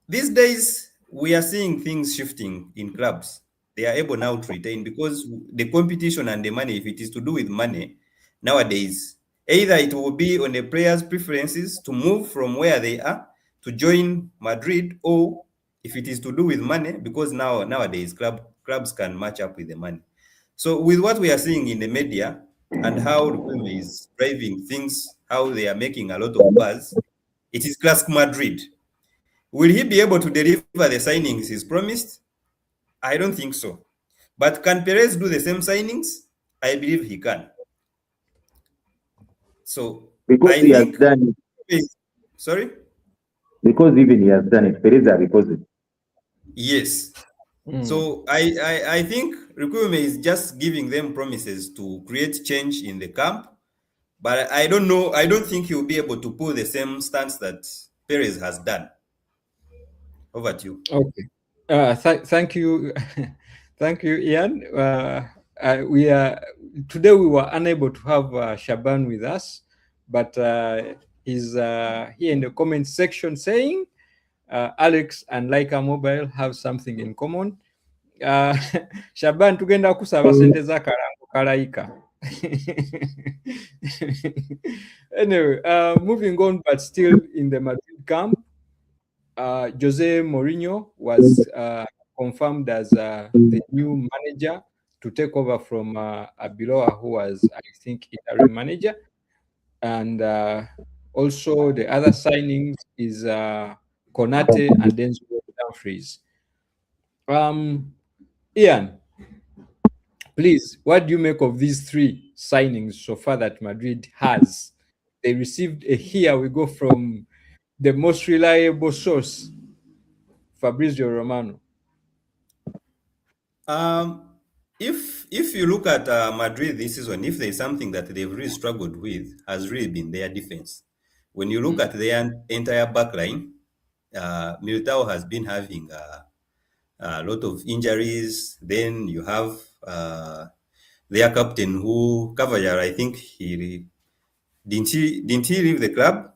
these days we are seeing things shifting in clubs. They are able now to retain because the competition and the money, if it is to do with money, nowadays, either it will be on the players' preferences to move from where they are to join Madrid, or if it is to do with money, because nowadays clubs can match up with the money. So with what we are seeing in the media and how Riquelme is driving things, how they are making a lot of buzz, it is classic Madrid. Will he be able to deliver the signings he's promised? I don't think so. But can Perez do the same signings? I believe he can. So Because I he has think done it. sorry? Because even he has done it. Pereza because it. Yes. So I think Riquelme is just giving them promises to create change in the camp. But I don't know. I don't think he'll be able to pull the same stance that Perez has done. Over to you. Okay. Thank you, thank you, Ian. We are today. We were unable to have Shaban with us, but he's here in the comment section saying Alex and Laika Mobile have something in common. Shaban, tugenda kusaba sente za karango kalaika. Anyway, moving on, but still in the Madrid camp. Jose Mourinho was confirmed as the new manager to take over from Abiloa, who was, I think, interim manager. And also the other signings is Konate and Denzel Dumfries. Ian, please, what do you make of these three signings so far that Madrid has? They received a here we go from the most reliable source, Fabrizio Romano. If you look at Madrid this season, if there's something that they've really struggled with, has really been their defense. When you look at their entire backline, Militao has been having a lot of injuries. Then you have their captain, who Cavalier, I think didn't he leave the club?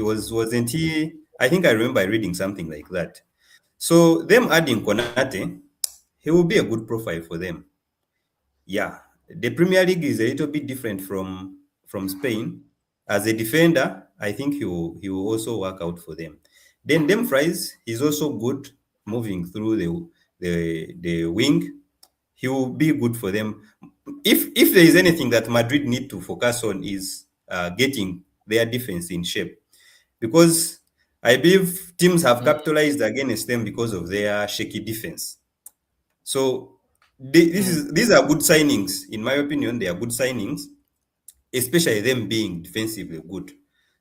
Wasn't he? I think I remember reading something like that. So them adding Konate, he will be a good profile for them. Yeah, the Premier League is a little bit different from Spain. As a defender, I think he will also work out for them. Then Dumfries is also good moving through the wing. He will be good for them. If there is anything that Madrid need to focus on is getting their defense in shape, because I believe teams have capitalized against them because of their shaky defense. So these are good signings, in my opinion. They are good signings, especially them being defensively good.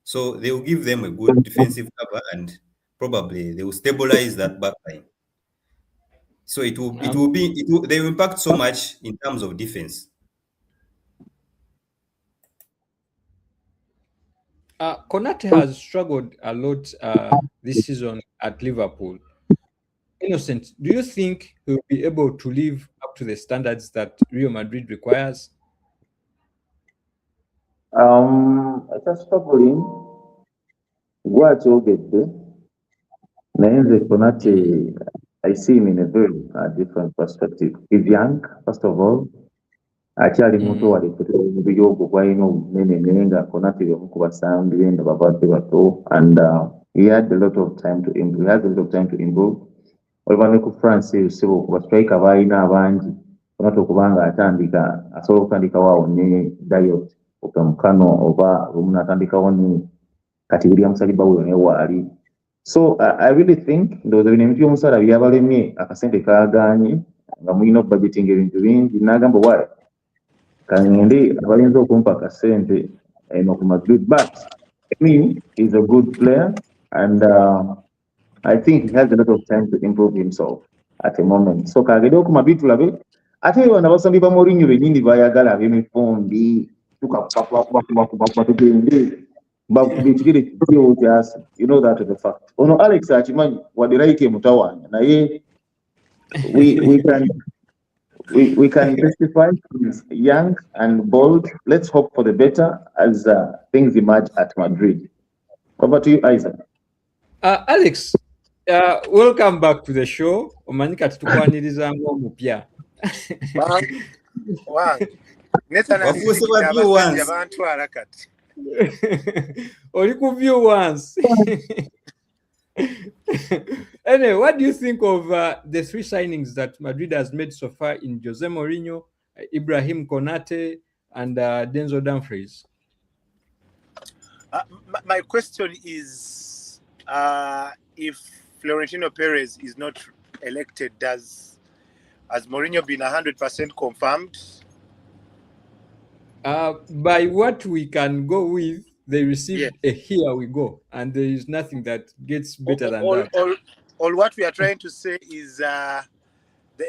So they will give them a good defensive cover, and probably they will stabilize that back line. So they will impact so much in terms of defense. Konate has struggled a lot this season at Liverpool. Innocent, do you think he'll be able to live up to the standards that Real Madrid requires? Just struggling. What will get there? Naenze Konate, I see him in a very different perspective. He's young, first of all. akyali muto waleketera omubiri ogwo gwalina obunene naye nga Konate y'omu ku basambi be nga babadde bato, and he had a lot of time to improve. He has a lot of time to improve. Olaba ne ku France osibo ku bastrika balina abangi Konate okubanga atandika asobola okutandikawo awo ne Dayot Upamecano oba lumu n'atandikawo ne kati William Saliba we naye waali. So I really think ndowooza bino ebintu by'omusaala byabalemye akasente kaagaanye nga mulina budgeting ebintu bingi n'agamba wa kangende abayinza okumpa akasente ku Madrid, but I mean he's a good player and I think he has a lot of time to improve himself at the moment. So kagende ku Madrid tulabe ate bano abasambi ba Mourinho bennyini bayagala ab'emifumbi tukakubakubakubakuba tugende bakubikigere kiyo kyasi, you know that is a fact. Ono Alex akimanyi wadde like mutawaanya naye we can testify he's young and bold. Let's hope for the better as things emerge at Madrid. Over to you, Isaac. Alex, welcome back to the show. Omanyi kati tukwaniriza ng'omupya. Oli ku view once. Anyway, what do you think of the three signings that Madrid has made so far in Jose Mourinho, Ibrahim Konate, and Denzel Dumfries? My question is, if Florentino Perez is not elected, has Mourinho been 100% confirmed? By what we can go with, they received a here we go, and there is nothing that gets better than that. All what we are trying to say is the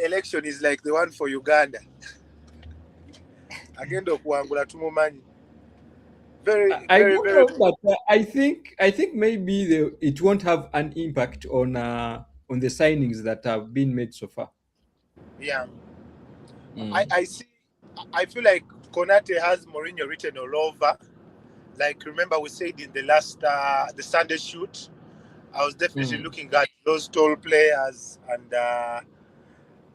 election is like the one for Uganda. Agenda okuwangula tumumanyi. Very, but I think maybe it won't have an impact on the signings that have been made so far. Yeah, I see. I feel like Konate has Mourinho written all over. Like, remember we said in the last the Sunday shoot, I was definitely looking at those tall players and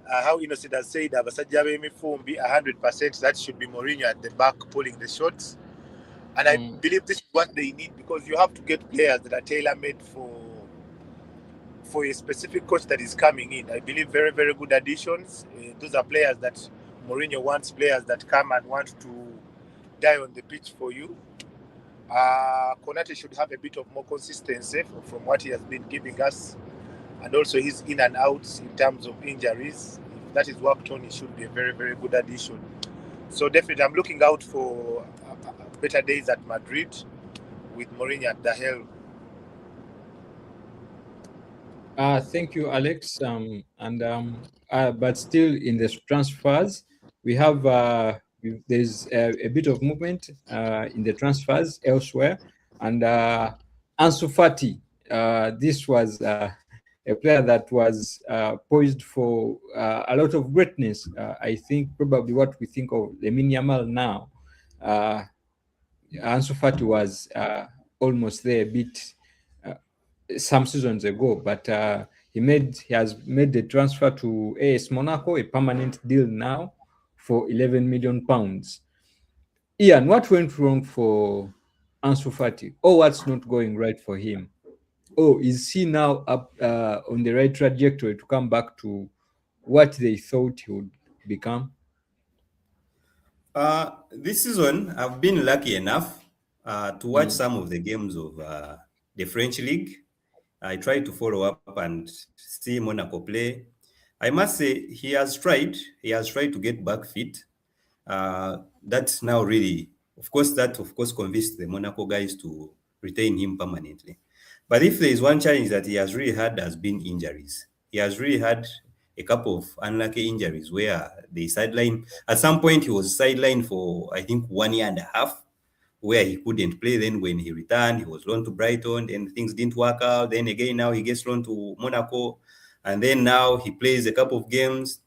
how Innocent has said Abasajabe Mifumbi 100%. That should be Mourinho at the back pulling the shots. And I believe this is what they need, because you have to get players that are tailor-made for a specific coach that is coming in. I believe very, very good additions. Those are players that Mourinho wants, players that come and want to die on the pitch for you. Konate should have a bit of more consistency from what he has been giving us, and also his in and outs in terms of injuries. If that is worked on, it should be a very, very good addition. So definitely I'm looking out for better days at Madrid with Mourinho at the helm. Thank you, Alex. But still in the transfers, we have there's a bit of movement in the transfers elsewhere, and Ansu Fati. This was a player that was poised for a lot of greatness. I think probably what we think of Lamine Yamal now, Ansu Fati was almost there a bit some seasons ago, but he has made the transfer to AS Monaco, a permanent deal now for £11 million. Ian, what went wrong for Ansu Fati? Or what's not going right for him? Oh, is he now up on the right trajectory to come back to what they thought he would become? This season, I've been lucky enough to watch some of the games of the French League. I tried to follow up and see Monaco play. I must say he has tried to get back fit. That's now really, of course, convinced the Monaco guys to retain him permanently. But if there is one challenge that he has really had, has been injuries. He has really had a couple of unlucky injuries where they sidelined. At some point, he was sidelined for, I think, 1.5 years, where he couldn't play. Then when he returned, he was loaned to Brighton, and things didn't work out. Then again, now he gets loaned to Monaco, and then now he plays a couple of games.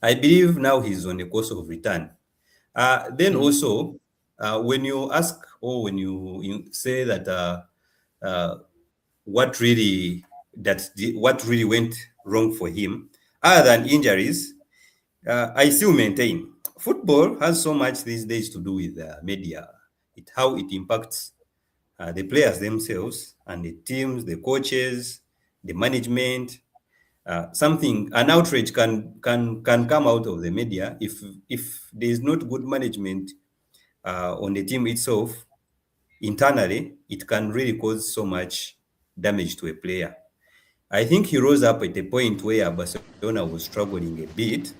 I believe now he's on the course of return. Then also, when you ask, or when you say that what really went wrong for him, other than injuries, I still maintain football has so much these days to do with media, how it impacts the players themselves and the teams, the coaches, the management. An outrage can come out of the media if there is not good management on the team itself. Internally, it can really cause so much damage to a player. I think he rose up at a point where Barcelona was struggling a bit.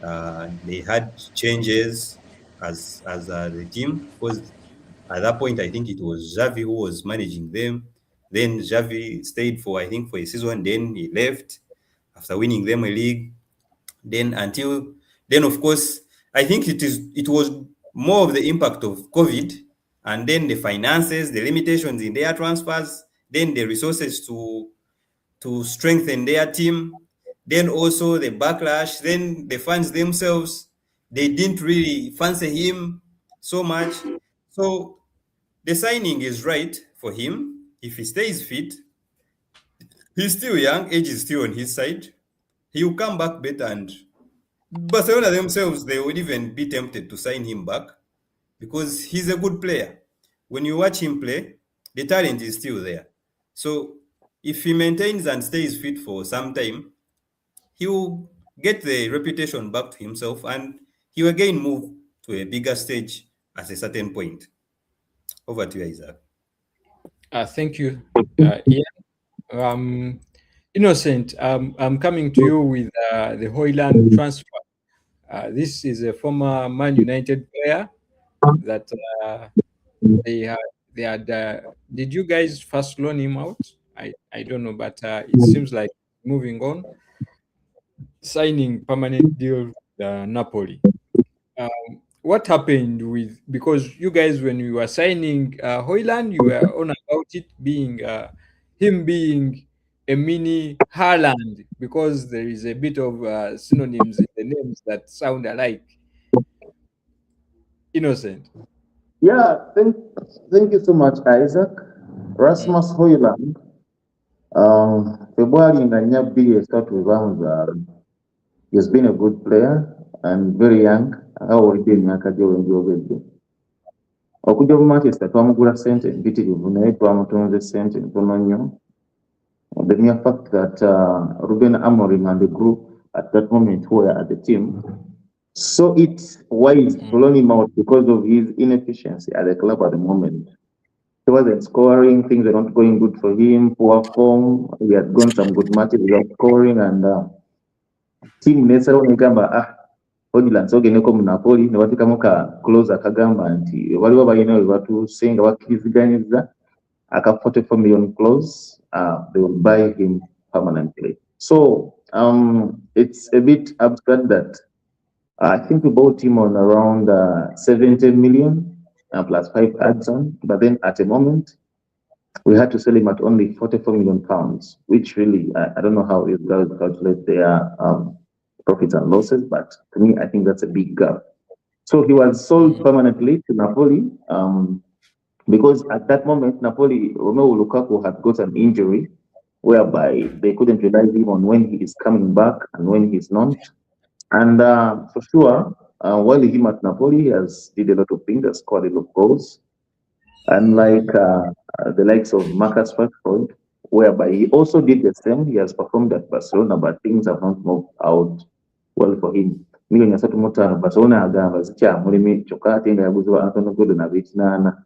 They had changes as the team, because at that point I think it was Xavi who was managing them. Then Xavi stayed for, I think, for a season. Then he left after winning them a league. Then of course I think it was more of the impact of COVID, and then the finances, the limitations in their transfers, then the resources to strengthen their team, then also the backlash, then the fans themselves, they didn't really fancy him so much. So the signing is right for him if he stays fit. He's still young, age is still on his side. He will come back better, and Barcelona themselves, they would even be tempted to sign him back because he's a good player. When you watch him play, the talent is still there. So if he maintains and stays fit for some time, he will get the reputation back to himself, and he will again move to a bigger stage at a certain point. Over to you, Isaac. Thank you, Ian. Innocent, I'm coming to you with the Hoyland transfer. This is a former Man United player that they had. Did you guys first loan him out? I don't know, but it seems like moving on, signing permanent deal with Napoli. What happened with, because you guys, when you were signing Hoyland, you were on about it being him being a mini Haaland, because there is a bit of synonyms in the names that sound alike. Innocent. Yeah, thank you so much, Isaac. Rasmus Hoyland, February nga 2023 he has been a good player and very young. Awulidde emyaka gye wengyogedde. Okujja mu Manchester twamugula ssente mpitirivu naye twamutonze ssente ntono nnyo. The mere fact that Ruben Amorim and the group at that moment were at the team saw it wise to loan him out because of his inefficiency at the club at the moment. He wasn't scoring, things were not going good for him, poor form. He had gone some good matches without scoring, and team nesero negamba Hoyland sogendeko mu Napoli ne batekamu ka close akagamba nti waliwo balina we batuusenga bakkiriziganyiza aka 44 million clause, they will buy him permanently. So it's a bit absurd that I think we bought him on around 70 million plus 5 add-on, but then at the moment we had to sell him at only 44 million pounds, which really I don't know how these guys calculate their profits and losses, but to me I think that's a big gap. So he was sold permanently to Napoli because at that moment Napoli, Romelu Lukaku had got an injury whereby they couldn't rely him on when he is coming back and when he's not. And for sure, while him at Napoli, he has did a lot of things, has scored a lot of goals. Unlike the likes of Marcus Rashford, whereby he also did the same. He has performed at Barcelona, but things have not moved out well for him. Million yasatu mutano Barcelona agamba zikyamulimi kyokka ate nga yaguzibwa Antonio Gordon ab'ekinaana.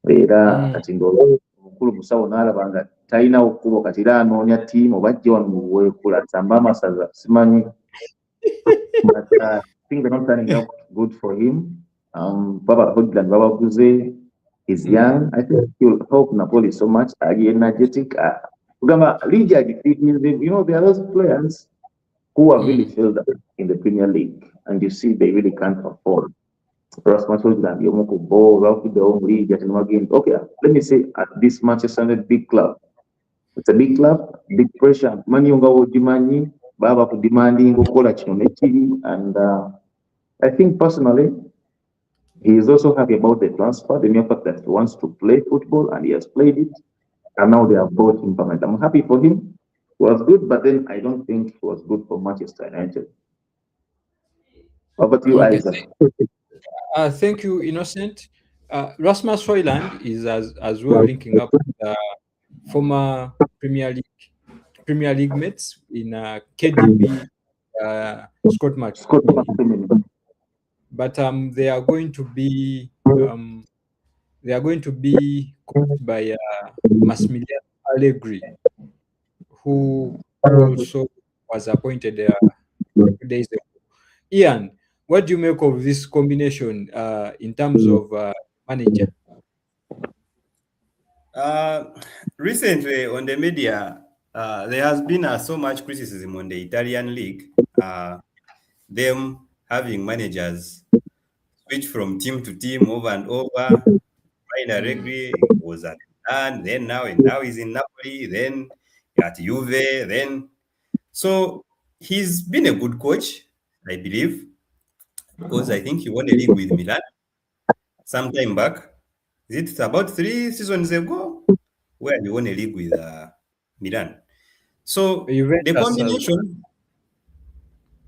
Era kati omukulu musawo n'alaba nga talinawo kkubo, kati era anoonya ttiimu bajje wano mu Buweekula Samba Amasaza simanyi. But things are not turning out good for him. Baba Hoyland babaguze, he's young. I think he'll help Napoli so much. Energetic. You know, there are those players who are really filled up in the Premier League, and you see they really can't afford. Rasmus Hoyland, okay, let me say at this Manchester United big club. It's a big club, big pressure. Money money. Baba demanding and I think personally he is also happy about the transfer, the mere fact that he wants to play football and he has played it, and now they have bought him permanent. I'm happy for him. It was good, but then I don't think it was good for Manchester United. Over to you, Okay. Isaac. Thank you, Innocent. Rasmus Højlund is as well linking up with former Premier League mates in KDB, Scott Scott McTominay. McTominay. But they are going to be coached by Massimiliano Allegri, who also was appointed 2 days ago. Ian, what do you make of this combination in terms of manager? Recently on the media, there has been so much criticism on the Italian league, them having managers switch from team to team over and over. Brian Allegri was at Milan, then now he's in Napoli, then at Juve, then so he's been a good coach, I believe, because I think he won a league with Milan some time back. Is it about 3 seasons ago where he won a league with Milan? So the Juventus as well. combination,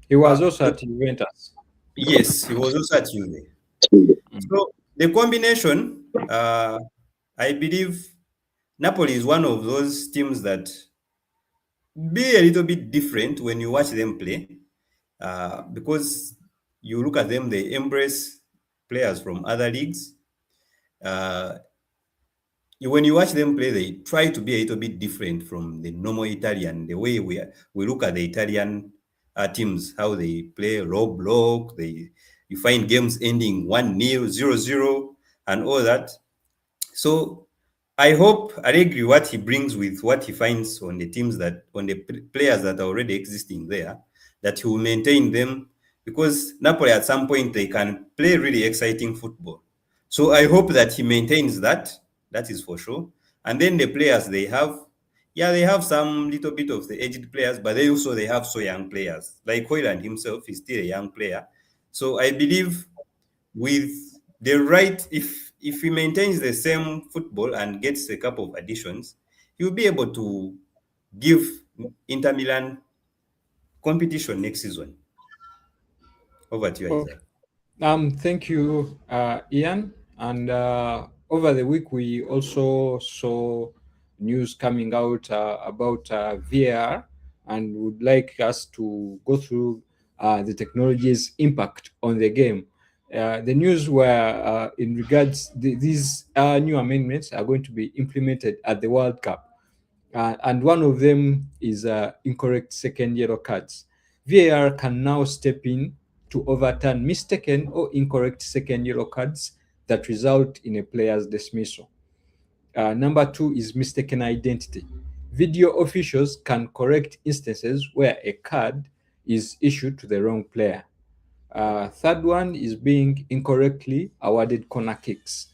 He was also at Juventus. yes, he was also at Juve. So the combination, I believe Napoli is one of those teams that be a little bit different when you watch them play, because you look at them, they embrace players from other leagues. When you watch them play, they try to be a little bit different from the normal Italian, the way we look at the Italian teams, how they play low block, you find games ending 1-0, 0-0, and all that. So I hope Allegri, what he brings with what he finds on the teams on the players that are already existing there, that he will maintain them, because Napoli at some point they can play really exciting football. So I hope that he maintains that. That is for sure. And then the players they have some little bit of the aged players, but they have so young players. Like Højlund himself is still a young player. So I believe with the right, if he maintains the same football and gets a couple of additions, he'll be able to give Inter Milan competition next season. Over to you, Isaac. Thank you, Ian. And over the week, we also saw news coming out about VAR, and would like us to go through the technology's impact on the game. The news were in regards these new amendments are going to be implemented at the World Cup, and one of them is incorrect second yellow cards. VAR can now step in to overturn mistaken or incorrect second yellow cards that result in a player's dismissal. Number 2 is mistaken identity. Video officials can correct instances where a card is issued to the wrong player. Third one is being incorrectly awarded corner kicks.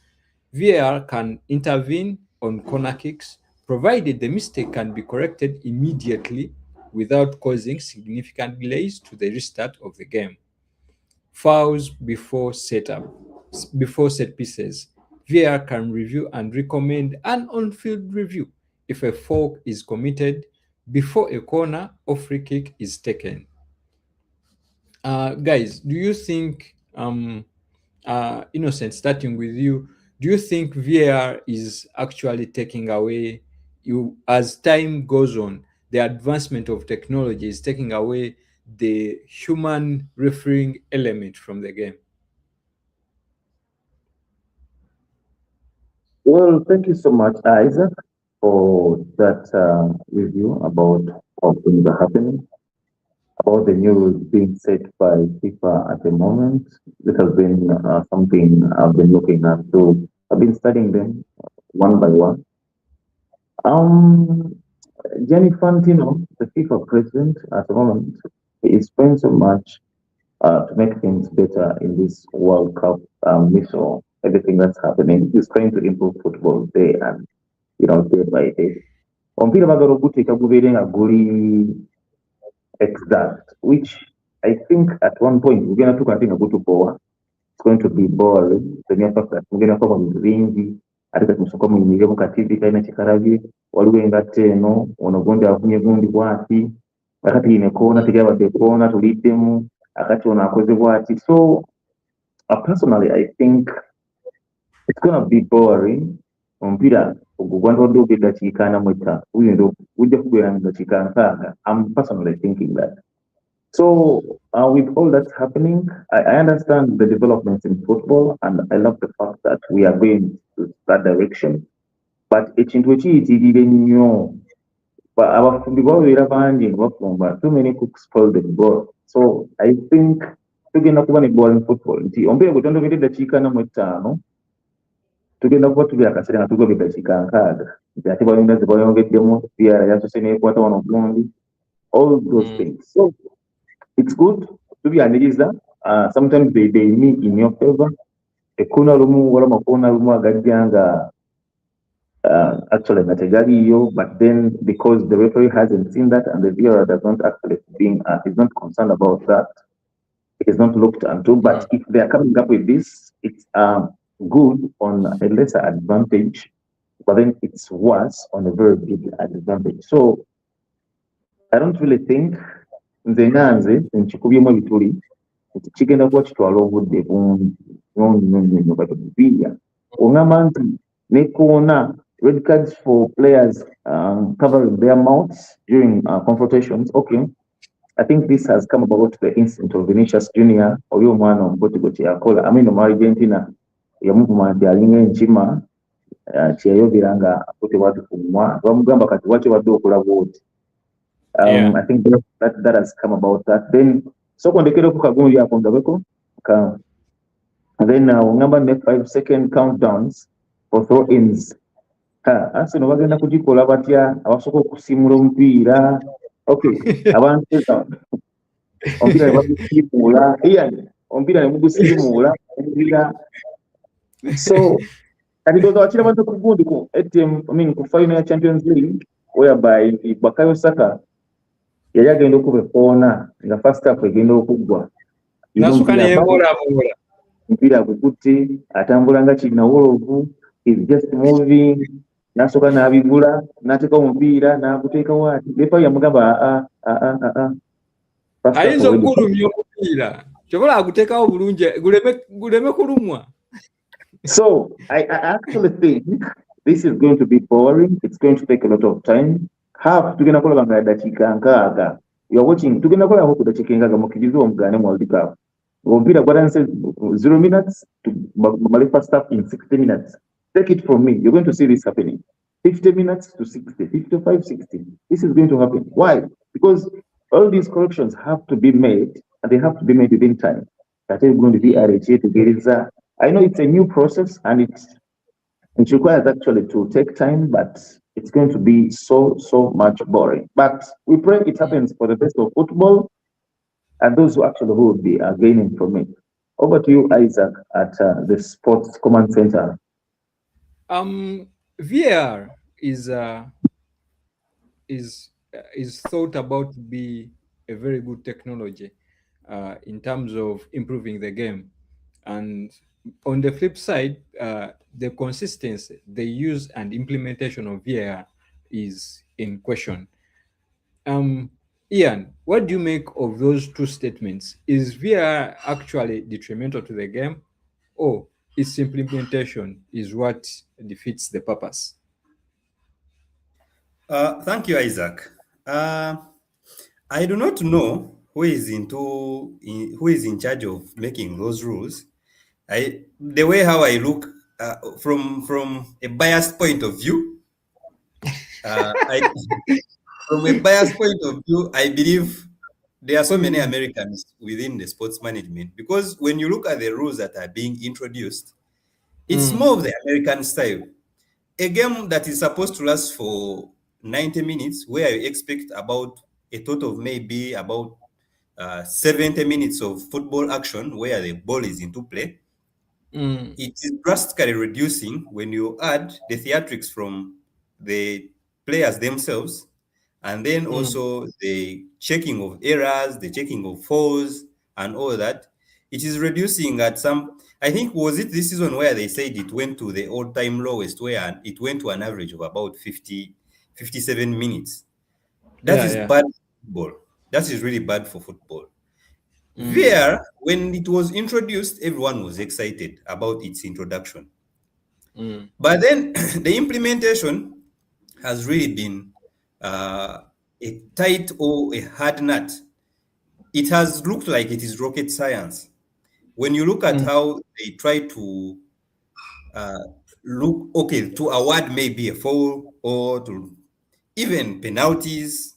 VAR can intervene on corner kicks provided the mistake can be corrected immediately without causing significant delays to the restart of the game. Fouls before set pieces. VAR can review and recommend an on-field review if a foul is committed before a corner or free kick is taken. Guys, do you think, Innocent, starting with you, do you think VAR is actually taking away, as time goes on, the advancement of technology is taking away the human refereeing element from the game? Well, thank you so much, Isaac, for that review about how things are happening, about the new rules being set by FIFA at the moment. This has been something I've been looking at, so I've been studying them one by one. Gianni Infantino, the FIFA president at the moment, is spending so much to make things better in this World Cup mission. Everything that's happening, he's trying to improve football day and day by day. Ompira bagarogutika guberenga guli exact, which I think at one point we're gonna talk about Boa. It's going to be boring. The mere fact that we're gonna talk about vingi, ariko tumusoko mu mirire mu kativi kaina chikaravye waliwenga teno onogonda akunye gundi kwati akati ine kona tiga bade kona tulitemu akati ono akoze bwati. So personally I think it's gonna be boring. Omupiira ogwandibadde ogw'eddakiika 45 gujja kubeera mu ddakiika 60. I'm personally thinking that. So with all that's happening, I understand the developments in football, and I love the fact that we are going to that direction. But ekintu ekiyitiririre nnyo abafumbi babeera bangi nga bafumba, too many cooks spoil the broth. So I think tugenda kuba ne boring football nti omupiira gwe tondogedde eddakiika 45 tugenda kuba tuli akaseera nga tugobye eddakiika 60 nti ate balina ze bayongeddemu VAR yasose neekwata wano gundi, all those things. So it's good to be analiza. Sometimes they meet in your favor. Ekuna lumu wala makona lumu agajja nga actually Nategaliyo, but then because the referee hasn't seen that and the VAR does not actually is not concerned about that, it is not looked into. But if they are coming up with this, it's good on a lesser advantage, but then it's worse on a very big advantage. So I don't really think nze nanze nkikubyemu ebituli nti kigenda kuba kitwala obudde bungi nnyo kati omupiira oŋŋamba nti nekoona red cards for players covering their mouths during confrontations. Okay, I think this has come about the incident of Vinicius Junior oli omwana omugotigo kye yakola. I mean omu Argentina yamuvuma nti alinga enkima kye yayogera nga akutebwa tukumwa bamugamba kati waki wadde okola bwoti. I think that has come about that. Then so kondekere ku kagundi ako ngabeko and then ngamba ne 5-second countdowns for throw-ins. Arsenal bagenda kugikola batya abasooka okusimula omupiira. Okay, abantu omupiira ne bagusiimuula, omupiira ne mugusiimuula omupiira. So kati doza wakira bantu ku gundi ku ku final ya Champions League whereby Bukayo Saka yali agenda okuba ekoona nga first half egenda okuggwa nasuka neyebola omupiira gukutte atambula nga kinawolovu, is just moving, nasooka n'abigula n'ateeka omupiira n'aguteekawo ati lefa yamugamba ayinza okugulumya omupiira kyobola aguteekawo bulungi guleme kulumwa. So I actually think this is going to be boring. It's going to take a lot of time. Half tugenda kulaba nga dakiika 60. You're watching tugenda kulaba ku dakiika 60 mukirizo omugane mu World Cup. Omupiira gwatanse 0 minutes to bamale first half in 60 minutes. Take it from me, you're going to see this happening. 50 minutes to 60, 55, 60. This is going to happen. Why? Because all these corrections have to be made, and they have to be made within time. That is going to be together. I know it's a new process, and it requires actually to take time, but it's going to be so much boring. But we pray it happens for the best of football, and those who actually will be gaining from it. Over to you, Isaac, at the Sports Command Center. VAR is thought about to be a very good technology in terms of improving the game, and on the flip side, the consistency, the use and implementation of VAR is in question. Ian, what do you make of those two statements? Is VAR actually detrimental to the game, or its implementation is what defeats the purpose? Thank you, Isaac. I do not know who is in charge of making those rules. The way how I look from a biased point of view, from a biased point of view, I believe there are so many Americans within the sports management, because when you look at the rules that are being introduced, it's more of the American style. A game that is supposed to last for 90 minutes, where you expect about a total of maybe about 70 minutes of football action where the ball is into play, it is drastically reducing when you add the theatrics from the players themselves, and then also the checking of errors, the checking of fouls, and all that. It is reducing at some, I think, was it this season where they said it went to the all-time lowest, where it went to an average of about 57 minutes. That is bad for football. That is really bad for football. VAR, when it was introduced, everyone was excited about its introduction. But then the implementation has really been a tight or a hard nut. It has looked like it is rocket science. When you look at how they try to to award maybe a foul or to even penalties.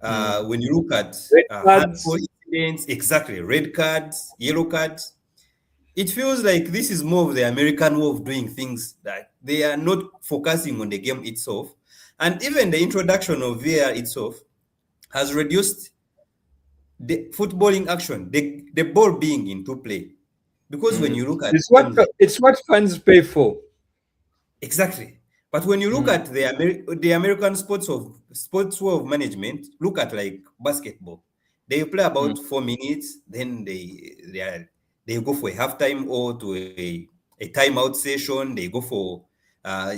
When you look at Red handball cards. incidents, exactly, red cards, yellow cards, it feels like this is more of the American way of doing things, that they are not focusing on the game itself. And even the introduction of VAR itself has reduced the footballing action, the ball being into play. Because when you look at games like It's what fans pay for. exactly. But when you look at the American sports way of management, look at like basketball. They play about 4 minutes, then they go for a halftime or to a timeout session. They go for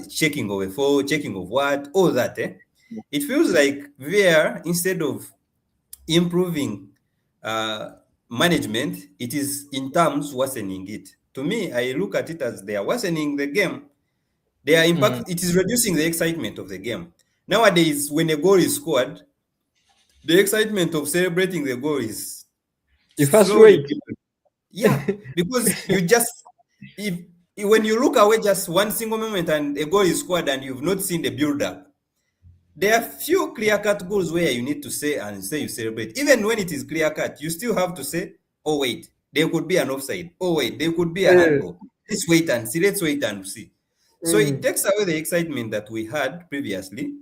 checking of a foul, checking of what, all that. It feels like VAR, instead of improving management, it is in terms worsening it. To me, I look at it as they are worsening the game. Their impact, it is reducing the excitement of the game. Nowadays, when a goal is scored, the excitement of celebrating the goal is You first slowly wait. different. Yeah, because you just if when you look away just one single moment and a goal is scored and you've not seen the build-up, there are few clear-cut goals where you need to say you celebrate. Even when it is clear-cut, you still have to say, oh wait, there could be an offside. Oh wait, there could be a handball. Let's wait and see. Let's wait and see. So it takes away the excitement that we had previously.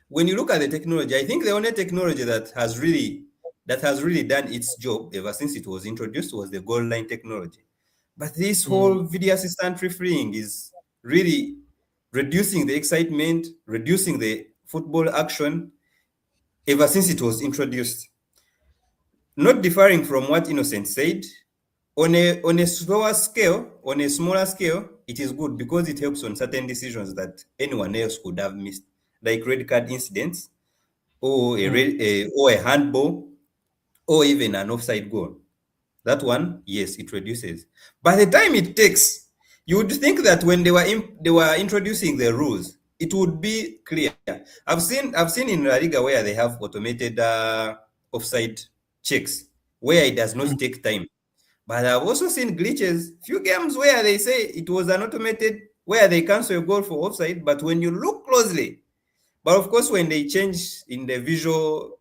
When you look at the technology, I think the only technology that has really done its job ever since it was introduced was the goal line technology. But this whole video assistant refereeing is really reducing the excitement, reducing the football action ever since it was introduced. Not differing from what Innocent said, on a smaller scale, it is good because it helps on certain decisions that anyone else could have missed, like red card incidents, or a handball, or even an offside goal. That one, yes, it reduces. By the time it takes, you would think that when they were introducing the rules, it would be clear. I've seen in La Liga where they have automated offside checks, where it does not take time. But I've also seen glitches, few games where they say it was an automated, where they cancel a goal for offside, but when you look closely, but of course when they change in the visual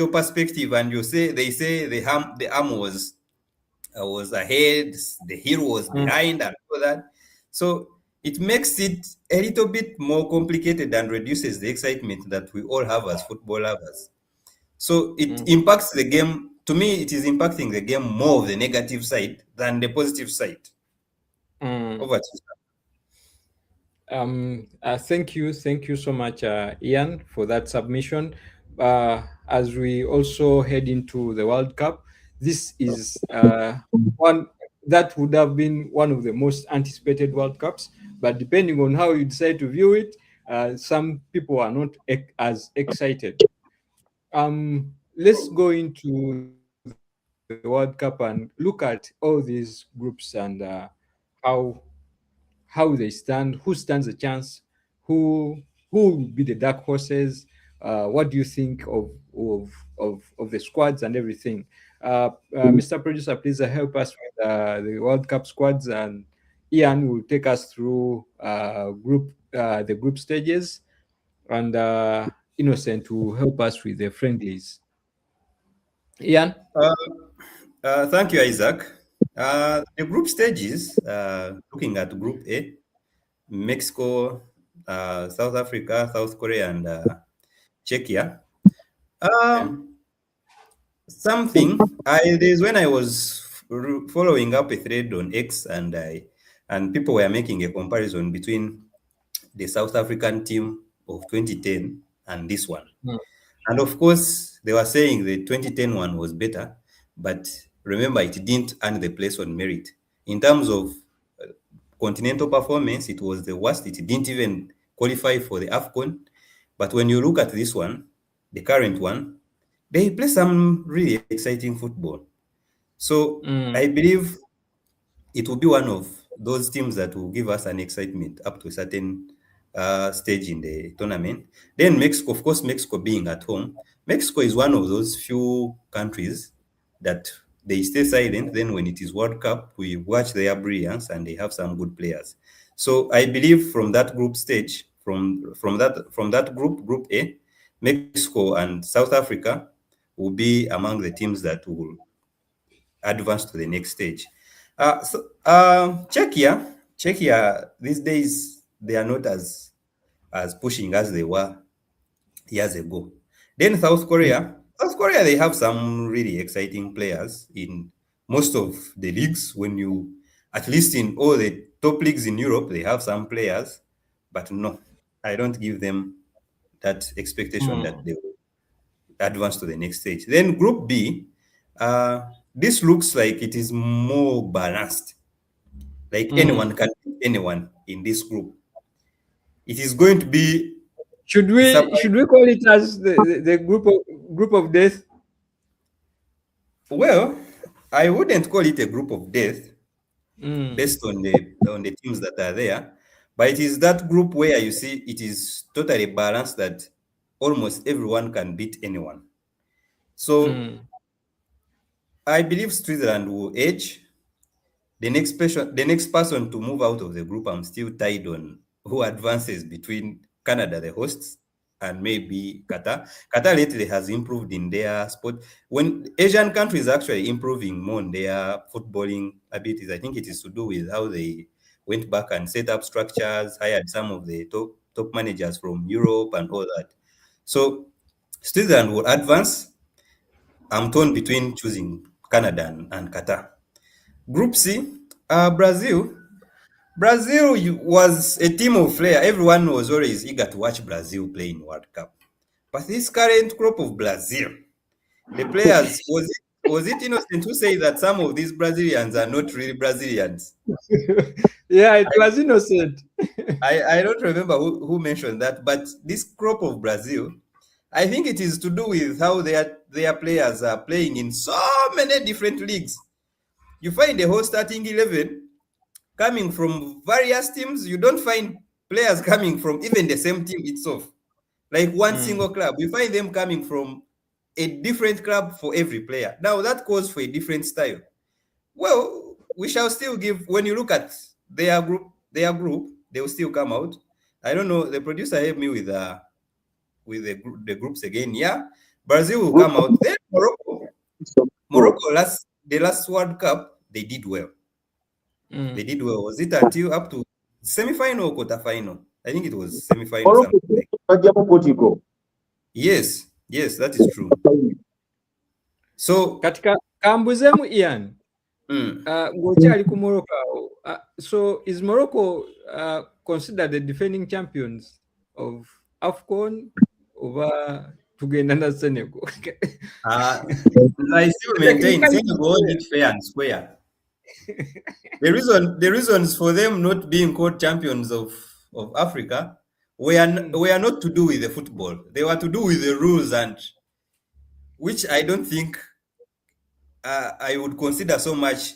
perspective and they say the arm was ahead, the heel was behind, and all that. So it makes it a little bit more complicated and reduces the excitement that we all have as football lovers. So it impacts the game. To me, it is impacting the game more of the negative side than the positive side. Over to you. Thank you so much, Ian, for that submission. As we also head into the World Cup, this is one that would have been one of the most anticipated World Cups. But depending on how you decide to view it, some people are not as excited. Let's go into the World Cup and look at all these groups and how they stand, who stands a chance, who will be the dark horses. What do you think of the squads and everything? Mr. Producer, please help us with the World Cup squads, and Ian will take us through the group stages, and Innocent will help us with the friendlies. Ian? Thank you, Isaac. The group stages, looking at Group A, Mexico, South Africa, South Korea, and Czechia. There's when I was following up a thread on X, and people were making a comparison between the South African team of 2010 and this one. And of course, they were saying the 2010 one was better, but remember, it didn't earn the place on merit. In terms of continental performance, it was the worst. It didn't even qualify for the AFCON. But when you look at this one, the current one, they play some really exciting football. So I believe it will be one of those teams that will give us an excitement up to a certain stage in the tournament. Then Mexico, of course, Mexico being at home, Mexico is one of those few countries that they stay silent. Then when it is World Cup, we watch their brilliance and they have some good players. So I believe from that group stage, from that group A, Mexico and South Africa will be among the teams that will advance to the next stage. Czechia these days they are not as pushing as they were years ago. Then South Korea they have some really exciting players in most of the leagues. When you, at least in all the top leagues in Europe, they have some players, but no, I don't give them that expectation that they will advance to the next stage. Then Group B, this looks like it is more balanced. Like anyone can beat anyone in this group. It is going to be Should we call it as the group of death? well, I wouldn't call it a group of death based on the teams that are there, but it is that group where you see it is totally balanced that almost everyone can beat anyone. So I believe Switzerland will edge. The next person to move out of the group, I'm still tied on who advances between Canada, the hosts, and maybe Qatar. Qatar lately has improved in their sport. When Asian countries actually improving more on their footballing abilities, I think it is to do with how they went back and set up structures, hired some of the top managers from Europe and all that. So Switzerland will advance. I'm torn between choosing Canada and Qatar. Group C, Brazil. Brazil was a team of flair. Everyone was always eager to watch Brazil play in World Cup. But this current crop of Brazil, the players, was it Innocent who said that some of these Brazilians are not really Brazilians? Yeah, it was Innocent. I don't remember who mentioned that, but this crop of Brazil, I think it is to do with how their players are playing in so many different leagues. You find the whole starting 11 coming from various teams. You don't find players coming from even the same team itself, like one single club. You find them coming from a different club for every player. Now that calls for a different style. Well, we shall still give, when you look at their group, they will still come out. I don't know. The producer helped me with the groups again. Yeah, Brazil will come out. Then Morocco the last World Cup, they did well. They did well. Was it until up to semi-final or quarter-final? I think it was semi-final. Portugal. Yes, that is true. So katika kambuzemu Ian, ngochali ku Morocco. So is Morocco considered the defending champions of AFCON over Tugenda Senegal? I still maintain Senegal did fair and square. The reasons for them not being called champions of Africa were not to do with the football. They were to do with the rules, and which I don't think I would consider so much.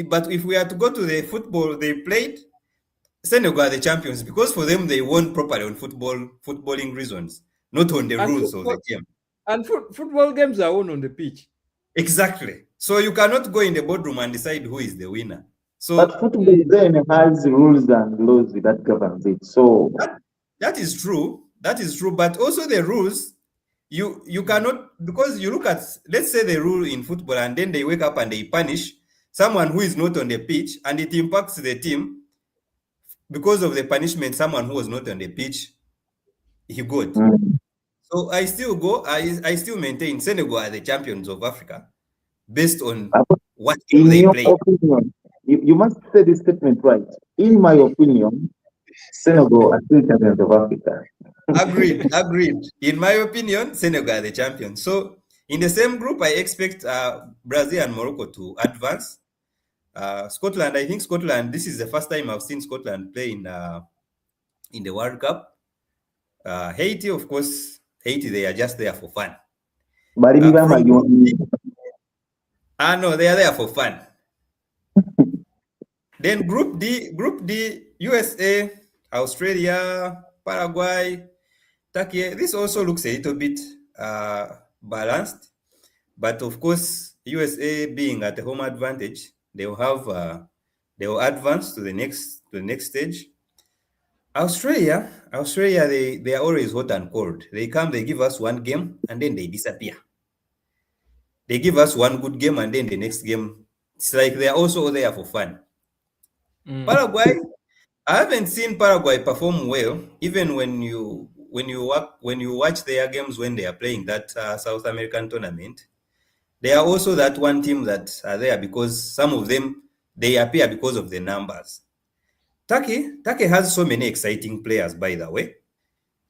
But if we are to go to the football they played, Senegal are the champions because for them they won properly on footballing reasons, not on the rules of the game. And football games are won on the pitch. Exactly. So you cannot go in the boardroom and decide who is the winner. So but football then has rules and laws that governs it. So that is true. That is true. But also the rules, you cannot, because you look at, let's say the rule in football, and then they wake up and they punish someone who is not on the pitch, and it impacts the team because of the punishment. Someone who was not on the pitch, he got. So I still maintain Senegal are the champions of Africa based on what game they play. Opinion, you must say this statement right. In my opinion, Senegal are still champions of Africa. Agreed. In my opinion, Senegal are the champions. So in the same group, I expect Brazil and Morocco to advance. Scotland, I think Scotland, this is the first time I've seen Scotland play in the World Cup. Haiti, of course, they are just there for fun. Bari from Group D. Mayoni. No, they are there for fun. Then Group D, USA, Australia, Paraguay, Turkey. This also looks a little bit balanced, but of course, USA being at the home advantage, they will advance to the next stage. Australia, they are always hot and cold. They come, they give us one game, and then they disappear. They give us one good game, and then the next game, it's like they are also there for fun. Paraguay, I haven't seen Paraguay perform well, even when you watch their games when they are playing that South American tournament. They are also that one team that are there because some of them, they appear because of the numbers. Turkey has so many exciting players, by the way.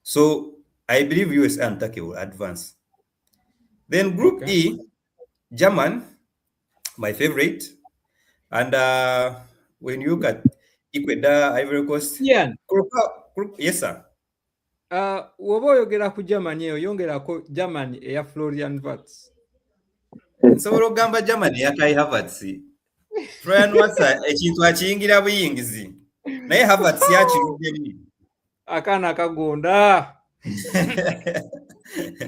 So I believe USA and Turkey will advance. Then Group E, German, my favorite. And when you look at Ecuador, Ivory Coast. Ian, Yes, sir. woba oyogera ku Germany eyo yongerako Germany eya Florian Wirtz. Nsobola okugamba Germany eya Kai Havertz. Florian Wirtz ekintu akiyingira buyingizi. Naye Havertz yakiruddemu. Akaana akagonda.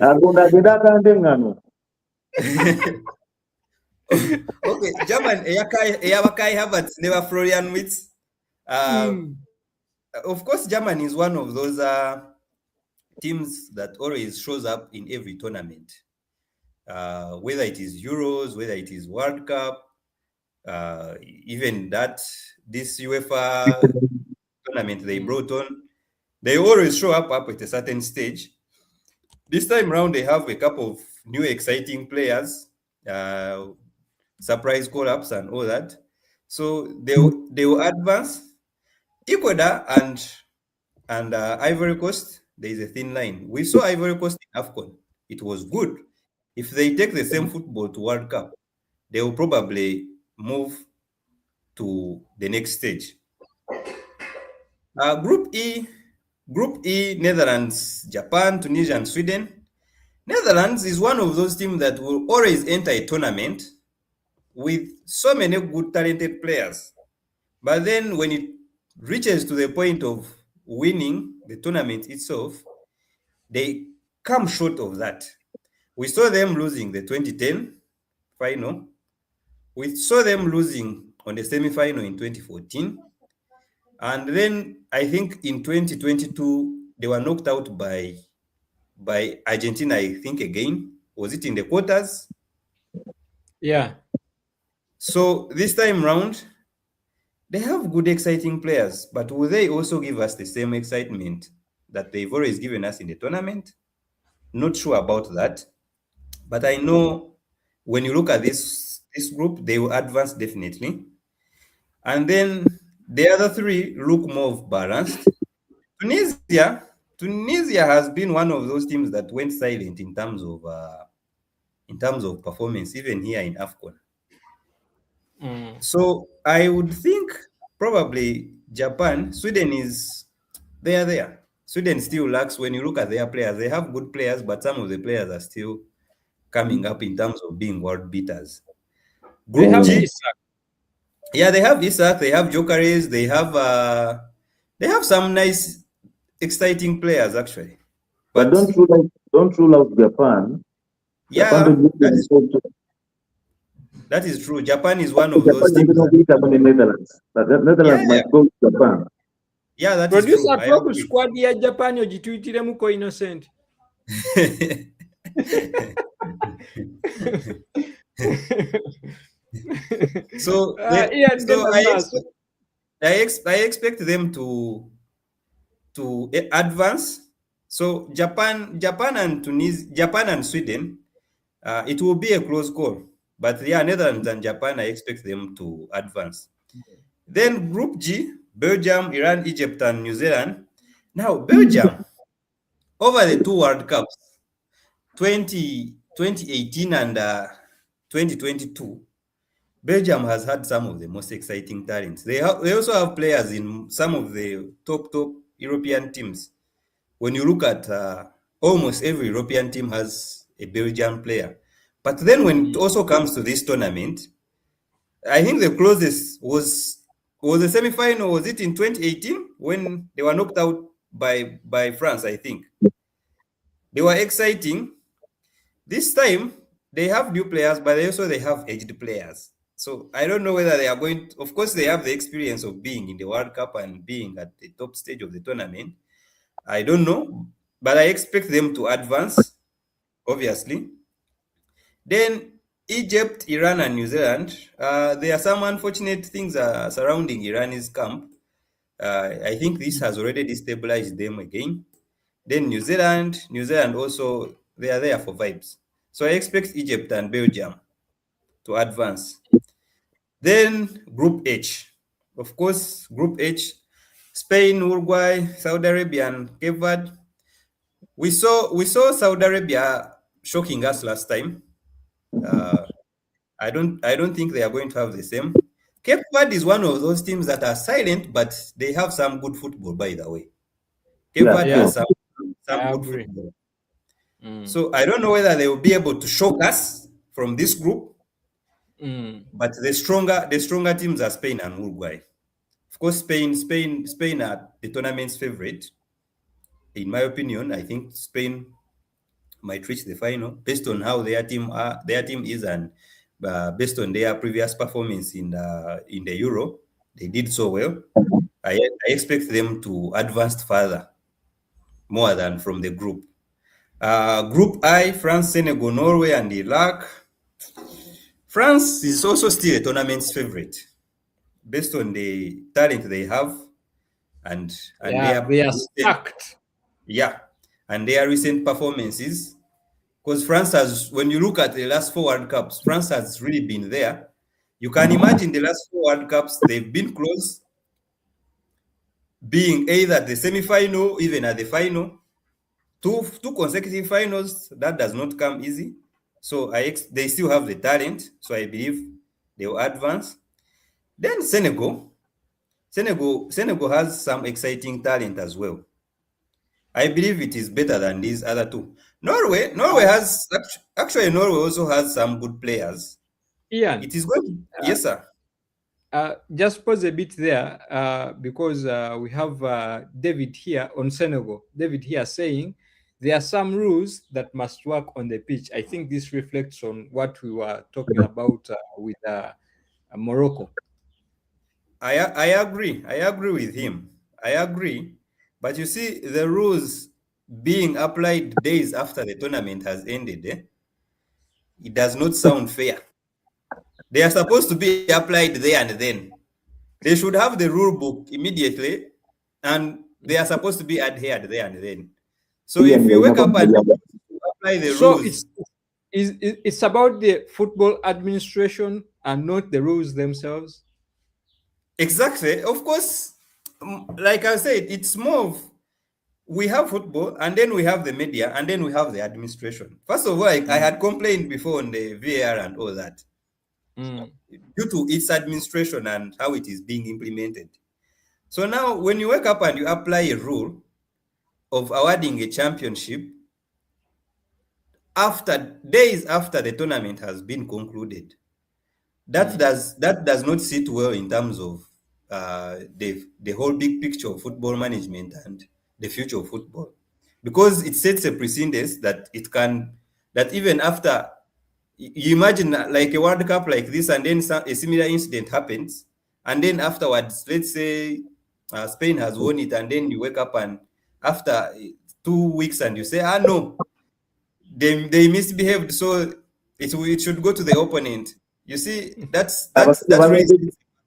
Agonda agenda akande ngano. Okay, German eya Kai Havertz never Florian Wirtz. Of course, Germany is one of those teams that always shows up in every tournament. Whether it is Euros, whether it is World Cup, even this UEFA tournament they brought on, they always show up at a certain stage. This time around, they have a couple of new exciting players, surprise call-ups and all that. So they will advance. Ecuador and Ivory Coast, there is a thin line. We saw Ivory Coast in AFCON. It was good. If they take the same football to World Cup, they will probably move to the next stage. Group E, Netherlands, Japan, Tunisia, and Sweden. Netherlands is one of those teams that will always enter a tournament with so many good, talented players. But then when it reaches to the point of winning the tournament itself, they come short of that. We saw them losing the 2010 final. We saw them losing on the semi-final in 2014. And then I think in 2022, they were knocked out by Argentina, I think again. Was it in the quarters? Yeah. So this time round, they have good, exciting players, but will they also give us the same excitement that they've always given us in the tournament? Not sure about that. But I know when you look at this group, they will advance definitely. And then the other three look more balanced. Tunisia has been one of those teams that went silent in terms of performance, even here in AFCON. So I would think probably Japan, Sweden is there. Sweden still lacks, when you look at their players, they have good players, but some of the players are still coming up in terms of being world beaters. Group G, yeah, they have Isak, they have Jokeres, they have some nice, exciting players actually. But don't rule out Japan. Yeah, that is true. Japan is one of those teams. Netherlands. But Netherlands might go to Japan. Yeah, that is true. Producer squad ya Japan ogituitiremu ko innocent. So I expect them to advance. So Japan and Sweden, it will be a close call. But yeah, Netherlands and Japan, I expect them to advance. Then Group G, Belgium, Iran, Egypt, and New Zealand. Now, Belgium, over the two World Cups, 2018 and 2022, Belgium has had some of the most exciting talents. They also have players in some of the top European teams. When you look at almost every European team has a Belgian player. But then when it also comes to this tournament, I think the closest was the semi-final. Was it in 2018 when they were knocked out by France? I think they were exciting. This time they have new players, but they have aged players. So I don't know whether they are going to, of course, they have the experience of being in the World Cup and being at the top stage of the tournament. I don't know, but I expect them to advance, obviously. Then Egypt, Iran, and New Zealand. There are some unfortunate things surrounding Iran's camp. I think this has already destabilized them again. Then New Zealand also, they are there for vibes. So I expect Egypt and Belgium to advance. Then Group H. Of course, Group H, Spain, Uruguay, Saudi Arabia, and Cape Verde. We saw Saudi Arabia shocking us last time. I don't think they are going to have the same. Cape Verde is one of those teams that are silent, but they have some good football, by the way. Cape Verde has some good football. So I don't know whether they will be able to shock us from this group. But the stronger teams are Spain and Uruguay. Of course, Spain are the tournament's favorite. In my opinion, I think Spain might reach the final based on how their team is, and based on their previous performance in the Euro. They did so well. I expect them to advance further, more than from the group. Group I, France, Senegal, Norway, and Iraq. France is also still a tournament's favorite, based on the talent they have, and they are stacked. Yeah, and their recent performances. Because France has, when you look at the last 4 World Cups, France has really been there. You can imagine the last 4 World Cups, they've been close, being either at the semi-final, even at the final. Two consecutive finals, that does not come easy. So they still have the talent, so I believe they will advance. Then Senegal has some exciting talent as well. I believe it is better than these other two. Norway also has some good players. Ian, it is good. Yes, sir. Just pause a bit there, because we have David here on Senegal. David here saying there are some rules that must work on the pitch. I think this reflects on what we were talking about with Morocco. I agree. I agree with him. I agree. But you see, the rules being applied days after the tournament has ended, it does not sound fair. They are supposed to be applied there and then. They should have the rule book immediately, and they are supposed to be adhered there and then. So if you wake up and apply the rules... It's about the football administration and not the rules themselves. Exactly. Of course, like I said, it's more of, we have football, and then we have the media, and then we have the administration. First of all, I had complained before on the VAR and all that, due to its administration and how it is being implemented. So now, when you wake up and you apply a rule of awarding a championship days after the tournament has been concluded, that does not sit well in terms of the whole big picture of football management and the future of football, because it sets a precedent that even after, you imagine like a World Cup like this, and then a similar incident happens, and then afterwards, let's say Spain has won it, and then you wake up and after 2 weeks and you say, no, they misbehaved, so it should go to the opponent. You see, that's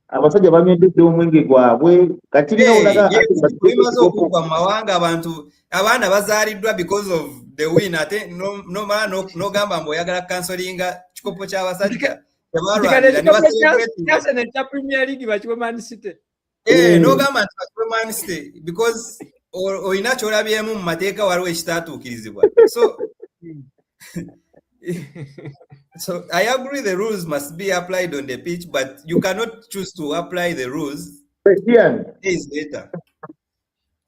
abasajja bamyeddedde omwenge gwabwe kati bimaze okugwa mu mawanga abantu abaana bazaaliddwa because of the win, ate nogamba mbu oyagala kansolinga kikopo ky'abasajja nogamba nti bakiwe Man City because olina kyolabyemu mu mateeka waliwo ekitaatuukirizibwa. So I agree the rules must be applied on the pitch, but you cannot choose to apply the rules days later.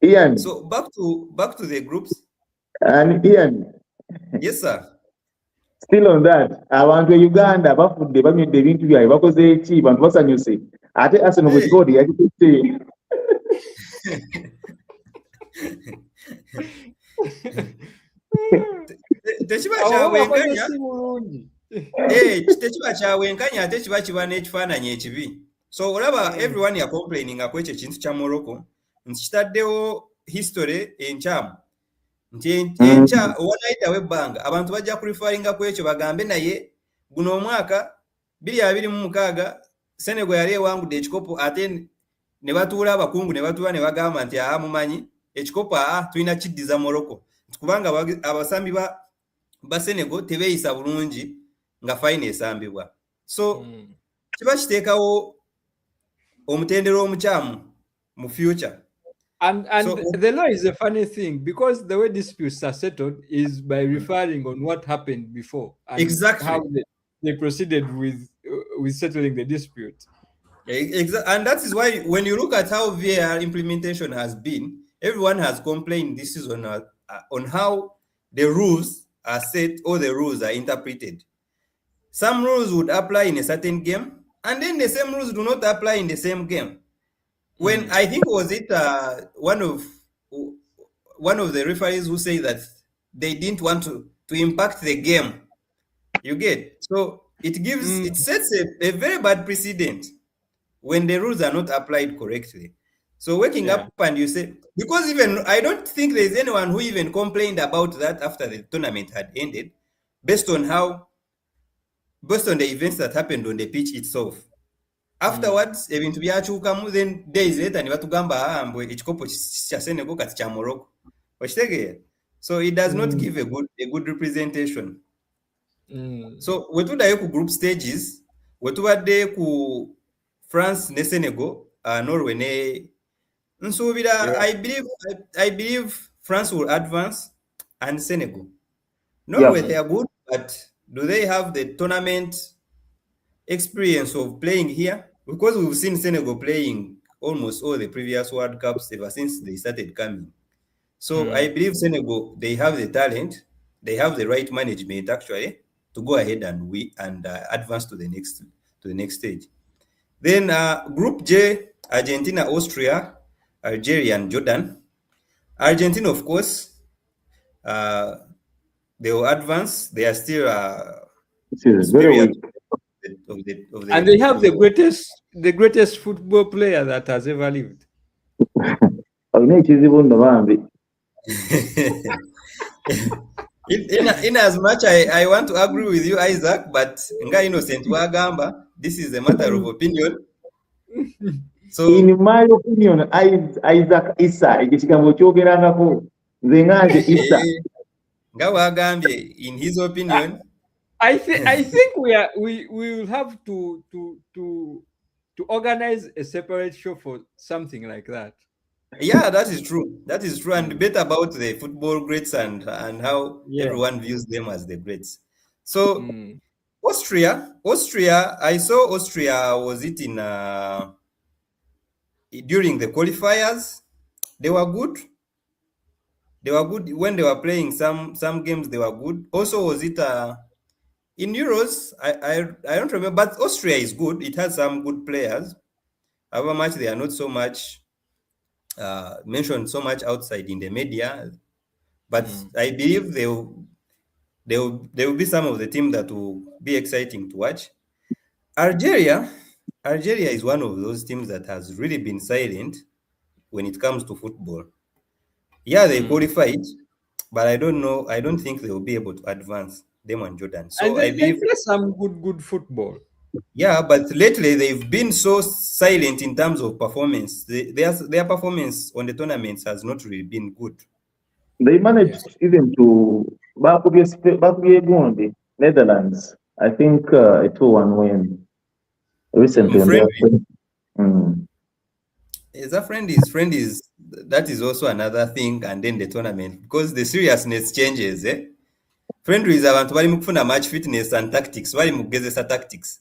Ian. So back to the groups. And Ian. Yes, sir. Still on that, abantu e Uganda bafudde banywedde ebintu byabwe bakoze eki bantu basanyuse ate Arsenal bwe scored yakitutte. Tekiba kyawenkanya tekiba kyawenkanya ate kiba kiba n'ekifaananyi ekibi. So olaba everyone ya complaining ku ekyo ekintu kya Morocco nti kitaddewo history enkyamu nti enkya owanaayitawo ebbanga abantu bajja kurifaringa ku ekyo bagambe naye guno omwaka 2026 Senegal yali ewangudde ekikopo ate ne batuula abakungu ne batuula ne bagamba nti mumanyi ekikopo tulina kiddiza Morocco kubanga abasambi ba Senegal tebeeyisa bulungi nga fine esambibwa. So kiba kiteekawo omutendero omukyamu mu future. And so, the law is a funny thing because the way disputes are settled is by referring on what happened before and exactly how they proceeded with settling the dispute. And that is why when you look at how VAR implementation has been, everyone has complained this season on how the rules are set or the rules are interpreted. Some rules would apply in a certain game, and then the same rules do not apply in the same game. When I think was it one of the referees who said that they didn't want to impact the game. You get? So it sets a very bad precedent when the rules are not applied correctly. So waking up and you say, because even I don't think there's anyone who even complained about that after the tournament had ended, based on the events that happened on the pitch itself. Afterwards, ebintu byakyukamu, then days later ne batugamba mbwe ekikopo kya Senegal kati kya Morocco. Okitegeera? So it does not give a good representation. So wetudayo ku group stages, wetubadde ku France ne Senegal, Norway ne nsuubira, I believe France will advance and Senegal. Norway they are good, but do they have the tournament experience of playing here? Because we've seen Senegal playing almost all the previous World Cups ever since they started coming. So I believe Senegal, they have the talent, they have the right management actually to go ahead and advance to the next stage. Then Group J, Argentina, Austria, Algeria, and Jordan. Argentina, of course, they will advance. They are still very weak. And they have the greatest football player that has ever lived. In as much I want to agree with you, Isaac, but nga innocent wagamba, this is a matter of opinion. So in my opinion, Isaac Issa ekigambo kyogerangako nze nganje Issa nga wagambye in his opinion. I think we will have to organize a separate show for something like that. Yeah, that is true. That is true, and debate about the football greats and how everyone views them as the greats. So Austria, I saw Austria was it in during the qualifiers. They were good. They were good when they were playing some games. They were good. Also, was it in Euros? I don't remember. But Austria is good. It has some good players. However much they are not so much mentioned so much outside in the media. But I believe there will be some of the team that will be exciting to watch. Algeria is one of those teams that has really been silent when it comes to football. Yeah, they qualified, but I don't know. I don't think they will be able to advance, them and Jordan. So and I believe play some good football. Yeah, but lately they've been so silent in terms of performance. Their performance on the tournaments has not really been good. They managed even to Bakuye Netherlands. I think a 2-1 win recently. Friend is that is also another thing, and then the tournament, because the seriousness changes. Friend is abantu bali mukufuna match fitness and tactics, bali mugezesa tactics.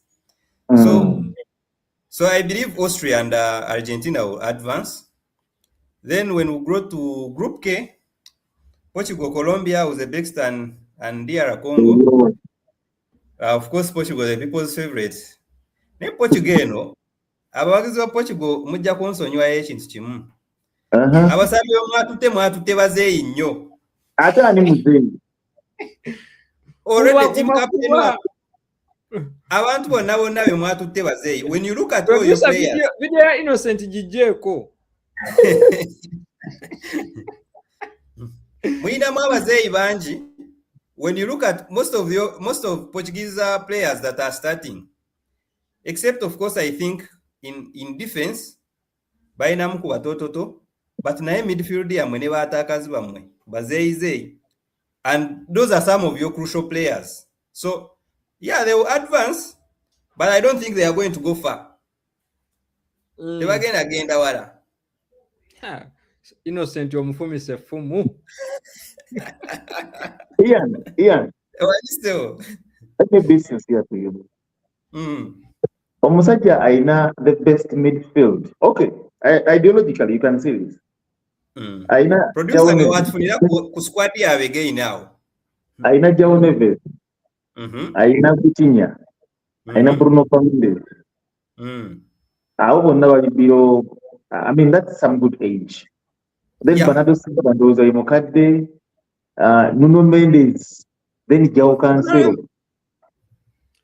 So I believe Austria and Argentina will advance. Then when we go to Group K, Portugal, Colombia, Uzbekistan, and DR Congo. Of course, Portugal, the people's favorites. Ne Portugal, no. Abawagizi ba Portugal mujja kunsonyiwayo ekintu kimu. Abasambi mwatutte bazeeyi nnyo. Ate ani muzeeyi? Already team captain wa abantu bonna be mwatutte bazeeyi. When you look at all your players. Video ya Innocent gijeeko. Muinamu abazeeyi bangi. When you look at most of Portuguese players that are starting, except of course I think in defense, bainamu ku batototo, but naye midfield yamwe ne baatakazi bamwe bazeeyizeeyi, and those are some of your crucial players. So yeah, they will advance, but I don't think they are going to go far. Tebagenda wala. Innocent omufumise effumu. Ian. Let me be sincere to you. Omusajja aina the best midfield. Okay, ideologically you can see this. Aina producer watfunira ku squad yawe again now. Aina João Neves. Aina Coutinho. Aina Bruno Fernandes. Abo bonna bali biro. I mean that's some good age. Then Bernardo Silva bandoza imukadde. Nuno Mendes. Then João Cancelo.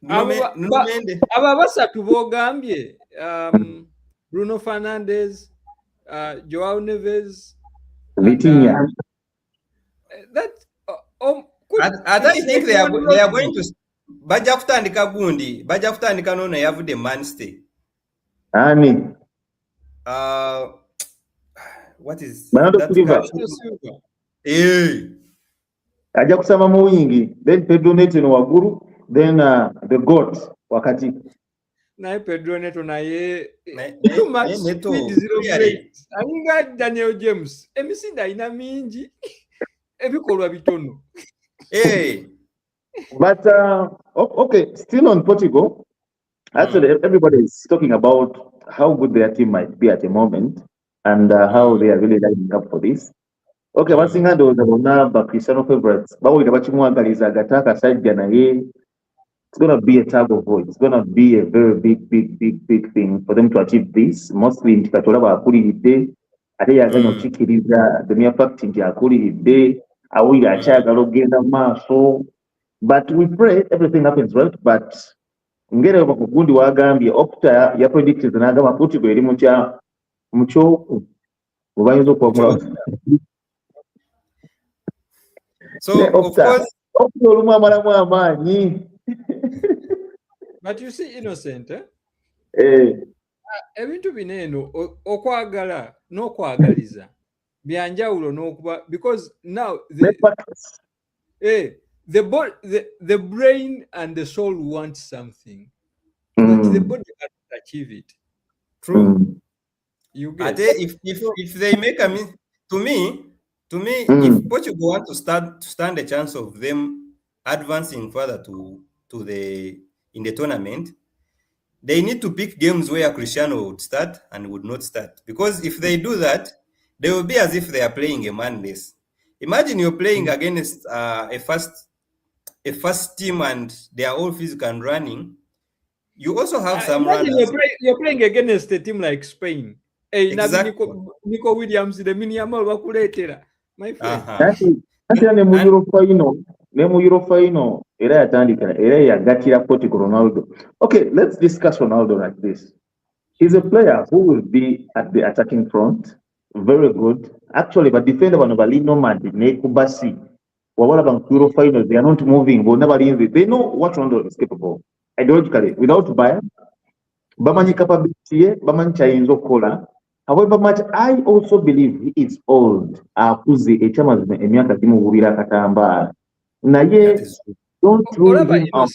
Aba basatu bogambye Bruno Fernandes, Joao Neves, Vitinha. I don't think they are going to baja kutandika gundi, baja kutandika nono yavude Manchester. Ani. What is Bernardo Silva? Aja kusama mu wingi, then Pedro Neto no waguru, then the goat wakati. Naye Pedro Neto naye too much speed, zero break. Aninga Daniel James emisinda ina mingi ebikolwa bitono. But okay, still on Portugal. Actually, everybody is talking about how good their team might be at the moment and how they are really lining up for this. Okay, basinga ndoza bonna ba Cristiano favorites. Bawulira bakimwagaliza agataka sajja naye. It's going to be a tug of war. It's going to be a very big thing for them to achieve this. Mostly in Katola bakuliridde ate yaganya okikiriza the mere fact nti akuliridde awulira akyagala okgenda mu maaso. But we pray everything happens right. But ngere ku gundi wagambye Opta ya predicted n'agamba Portugal eri mu kyoku obayinza okwamula. So of course Opta olumu amalamu amaanyi. But you see, Innocent, ebintu bineno okwagala n'okwagaliza byanjawulo n'okuba, because now the brain and the soul want something, but the body cannot achieve it. True. You get if they make to me, if Portugal want to stand a chance of them advancing further to the in the tournament, they need to pick games where Cristiano would start and would not start. Because if they do that, they will be as if they are playing a man less. Imagine you're playing against a first team and they are all physical and running. You also have some runners. You're playing against a team like Spain. Exactly. Nico Williams, the minimal wakuletera. My friend. Euro final era yatandika era yagatira Portugal Ronaldo. Okay, let's discuss Ronaldo like this. He's a player who will be at the attacking front, very good. Actually, but defender bano bali nomad ne kubasi. Wabala bang Euro final, they are not moving, they know what Ronaldo is capable. Ideologically, without bias, bamanyi capability, bamanyi chayinzo kola. However much I also believe he is old. Akuze echamazi emyaka kimubira katamba. Naye don't rule him out.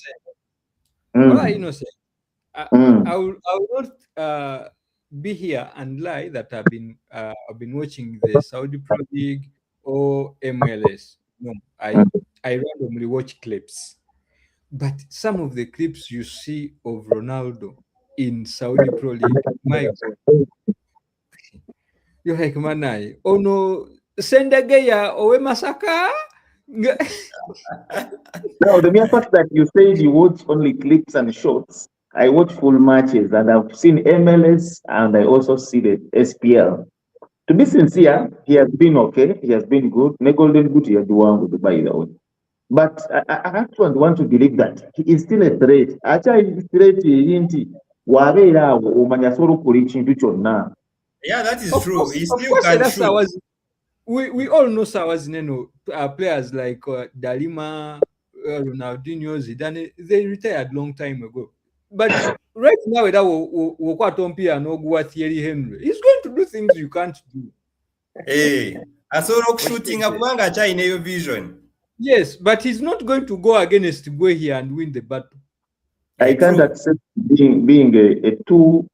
Innocent. I will not be here and lie that I've been watching the Saudi Pro League or MLS. No, I randomly watch clips. But some of the clips you see of Ronaldo in Saudi Pro League, my God, you're like, Manai, oh no, Sendegeya, Owe Masaka. Now, the mere fact that you said you watch only clips and shorts, I watch full matches and I've seen MLS and I also see the SPL. To be sincere, he has been okay. He has been good. Ne golden boot here do with by the way. But I actually want to believe that he is still a threat. Actually, threat inti wabera umanya soro kuri chintu chonna. Yeah, that is Of true. course, He of still course, can that's shoot. we all know Sawazineno, players like Dalima, Ronaldinho, Zidane, they retired long time ago. But right now, that Wokwatompi and Ogua Thierry Henry, he's going to do things you can't do. Hey, asobola shooting kubanga akyalina vision. Yes, but he's not going to go against Guehi and win the battle. I can't accept being a two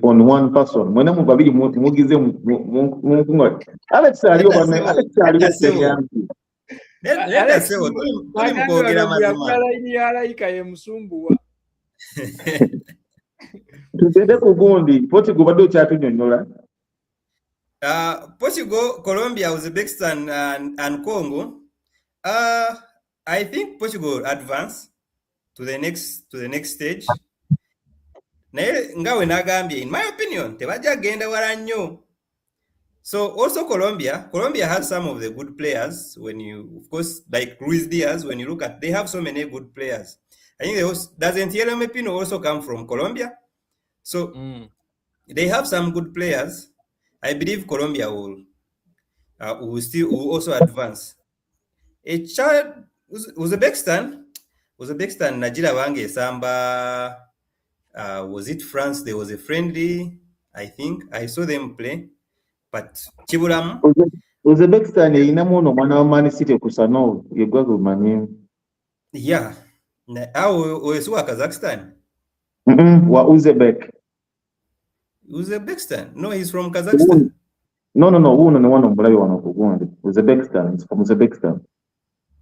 on one person. When I'm babiri mugize Alex aliyo bane Alex aliyo let us say tuli mkwogera mazima. Tugende ku gundi Portugal bado kyatunyonyola. Portugal, Colombia, Uzbekistan and Congo. I think Portugal advance to the next stage. Naye ngawe nagambye, in my opinion, tebajja genda wala nnyo. So also Colombia has some of the good players. When you, of course, like Luis Diaz, when you look at, they have so many good players. I think doesn't Yeremy Pino also come from Colombia? So they have some good players. I believe Colombia will also advance. Uzbekistan Najira Wange Samba, was it France? There was a friendly, I think. I saw them play. But Chiburam Uzbekistan inamu no mwana wa Man City kusano yegwa kumanye. Yeah. Owesuwa Kazakhstan. Wa Uzbekistan. No, he's from Kazakhstan. No. Uno ni one omulayi wano kugundi. Uzbekistan. It's from Uzbekistan.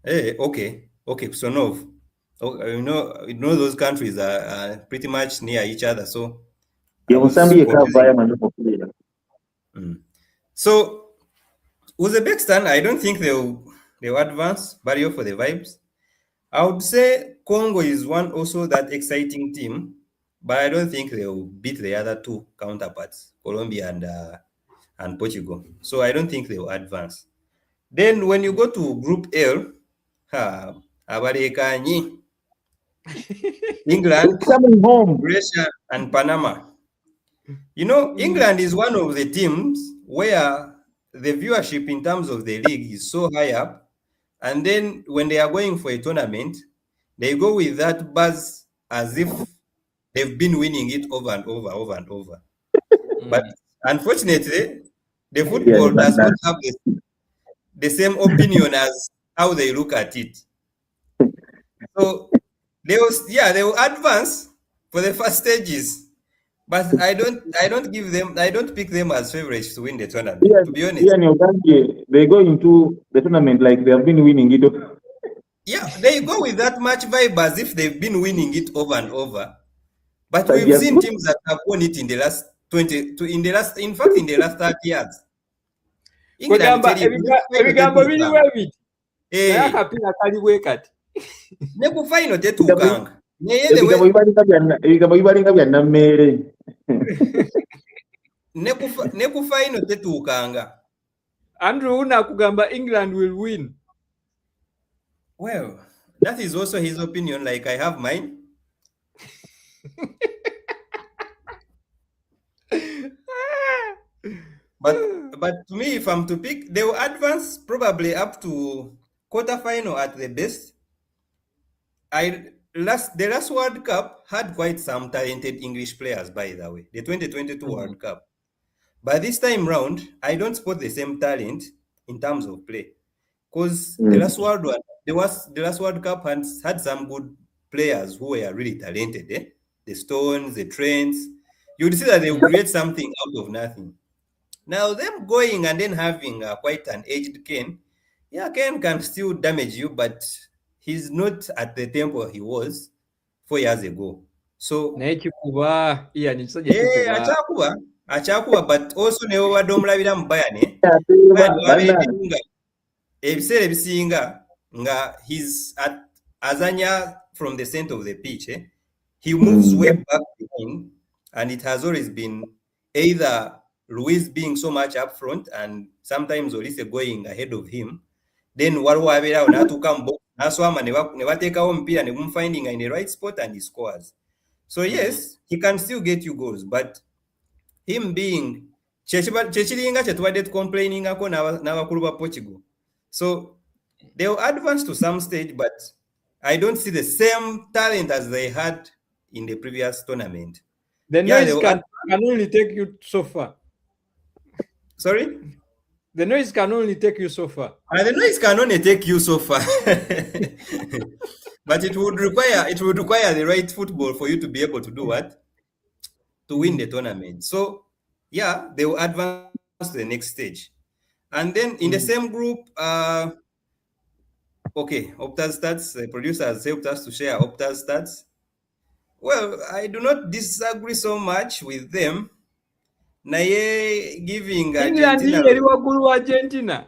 Hey, okay. So no. You know those countries are pretty much near each other. So So Uzbekistan, I don't think they'll advance, barrier for the vibes. I would say Congo is one also that exciting team, but I don't think they'll beat the other two counterparts, Colombia and Portugal. So I don't think they'll advance. Then when you go to Group L, England, coming home, Croatia, and Panama. You know, England is one of the teams where the viewership in terms of the league is so high up. And then when they are going for a tournament, they go with that buzz as if they've been winning it over and over. But unfortunately, the football does not have the same opinion as how they look at it. So they will advance for the first stages. But I don't pick them as favorites to win the tournament, to be honest. They go into the tournament like they have been winning it. Yeah, they go with that match vibe as if they've been winning it over and over. But we've seen teams that have won it in the last 30 years. Andrew Nakugamba, England will win. Well, that is also his opinion, like I have mine. But to me, if I'm to pick, they will advance probably up to quarterfinal at the best. The last World Cup had quite some talented English players, by the way, the 2022 World Cup. But this time round, I don't spot the same talent in terms of play. Because the last World Cup had some good players who were really talented. The Stones, the Trents. You would see that they would create something out of nothing. Now, them going and then having quite an aged Kane, Kane can still damage you, but he's not at the tempo he was 4 years ago. So, achakuba, but also newe wadde omulabira mu Bayern ebiseera ebisinga nga he's at Azanya from the center of the pitch. He moves way back behind, and it has always been either Luis being so much up front and sometimes Olise going ahead of him. Then waliwo abeerawo n'atuuka mu box n'aswama ne bateekawo omupiira ne mumfinding in the right spot and he scores. So yes, he can still get you goals, but him being kyekiringa kye tubadde tucomplainingako n'abakulu ba Portugal. So they will advance to some stage, but I don't see the same talent as they had in the previous tournament. The noise can only take you so far. Sorry? The noise can only take you so far. The noise can only take you so far. But it would require the right football for you to be able to do what? To win the tournament. So yeah, they will advance to the next stage. And then in the same group, okay, Opta's stats, the producer has helped us to share Opta's stats. Well, I do not disagree so much with them. Naye giving Argentina.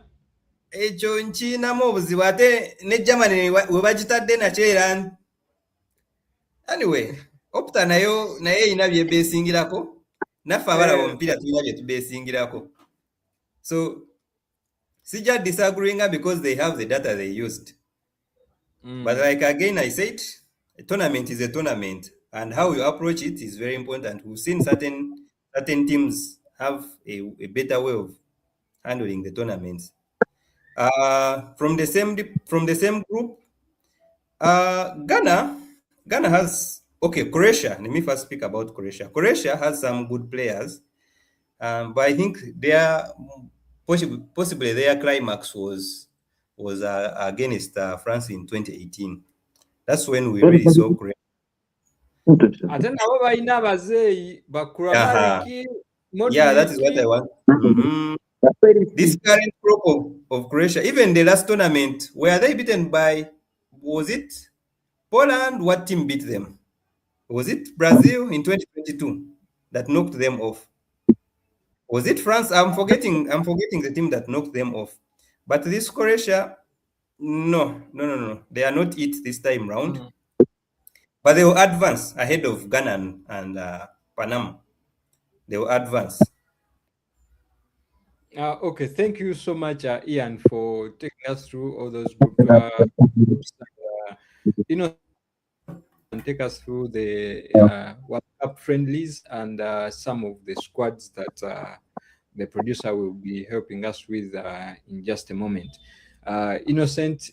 Ekyo nkiinamu obuzibu ate ne Germany we bagitadde nakyo era anyway Opta naye erina bye beesingirako naffe abalaba omupiira tulina bye tubeesingirako, so sija disagreeing because they have the data they used. But like again I said, a tournament is a tournament and how you approach it is very important. We've seen certain teams have a better way of handling the tournaments. From the same group, Ghana has, okay, Croatia. Let me first speak about Croatia. Croatia has some good players, but I think possibly their climax was against France in 2018. That's when we really saw Croatia. Yeah, that is what I want. This current group of Croatia, even the last tournament, were they beaten by, was it Poland? What team beat them? Was it Brazil in 2022 that knocked them off? Was it France? I'm forgetting the team that knocked them off. But this Croatia, no. They are not it this time round. But they will advance ahead of Ghana and Panama. They will advance. Okay, thank you so much, Ian, for taking us through all those groups. And take us through the World Cup friendlies and some of the squads that the producer will be helping us with in just a moment. Innocent,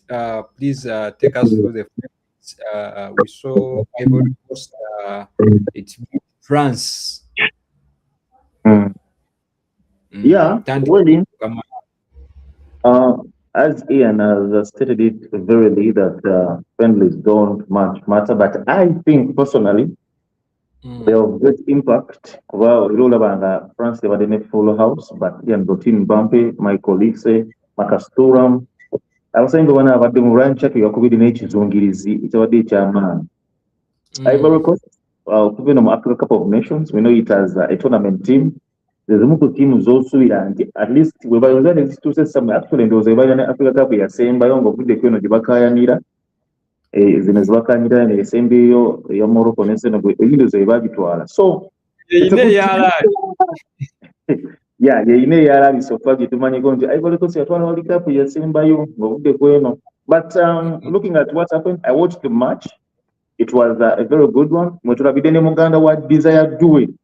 please take us through the friendlies. We saw Ivory Coast, it's France. Yeah, as Ian has stated it verily that friendlies don't much matter, but I think personally they have great impact. Well, France they were in a full house, but Ian Botin Bampe, Michael Lise, Marcus Thuram. I was saying the one about the Moran check you could be in Zungirizi, it's already German. Ivory Coast, Africa Cup of Nations, we know it as a tournament team. There's a multiple teams also, and at least we were to say some actually there was a Africa Cup we are saying by on the Queen of Jibakaya Nira, Zinezwaka Nira, and the same day your Morocco Nation of Windows a so yeah, is so far to money going to Ivory Coast at one World Cup, you're saying by you, but looking at what happened, I watched the match, it was a very good one. Moturabidene Muganda what desire doing.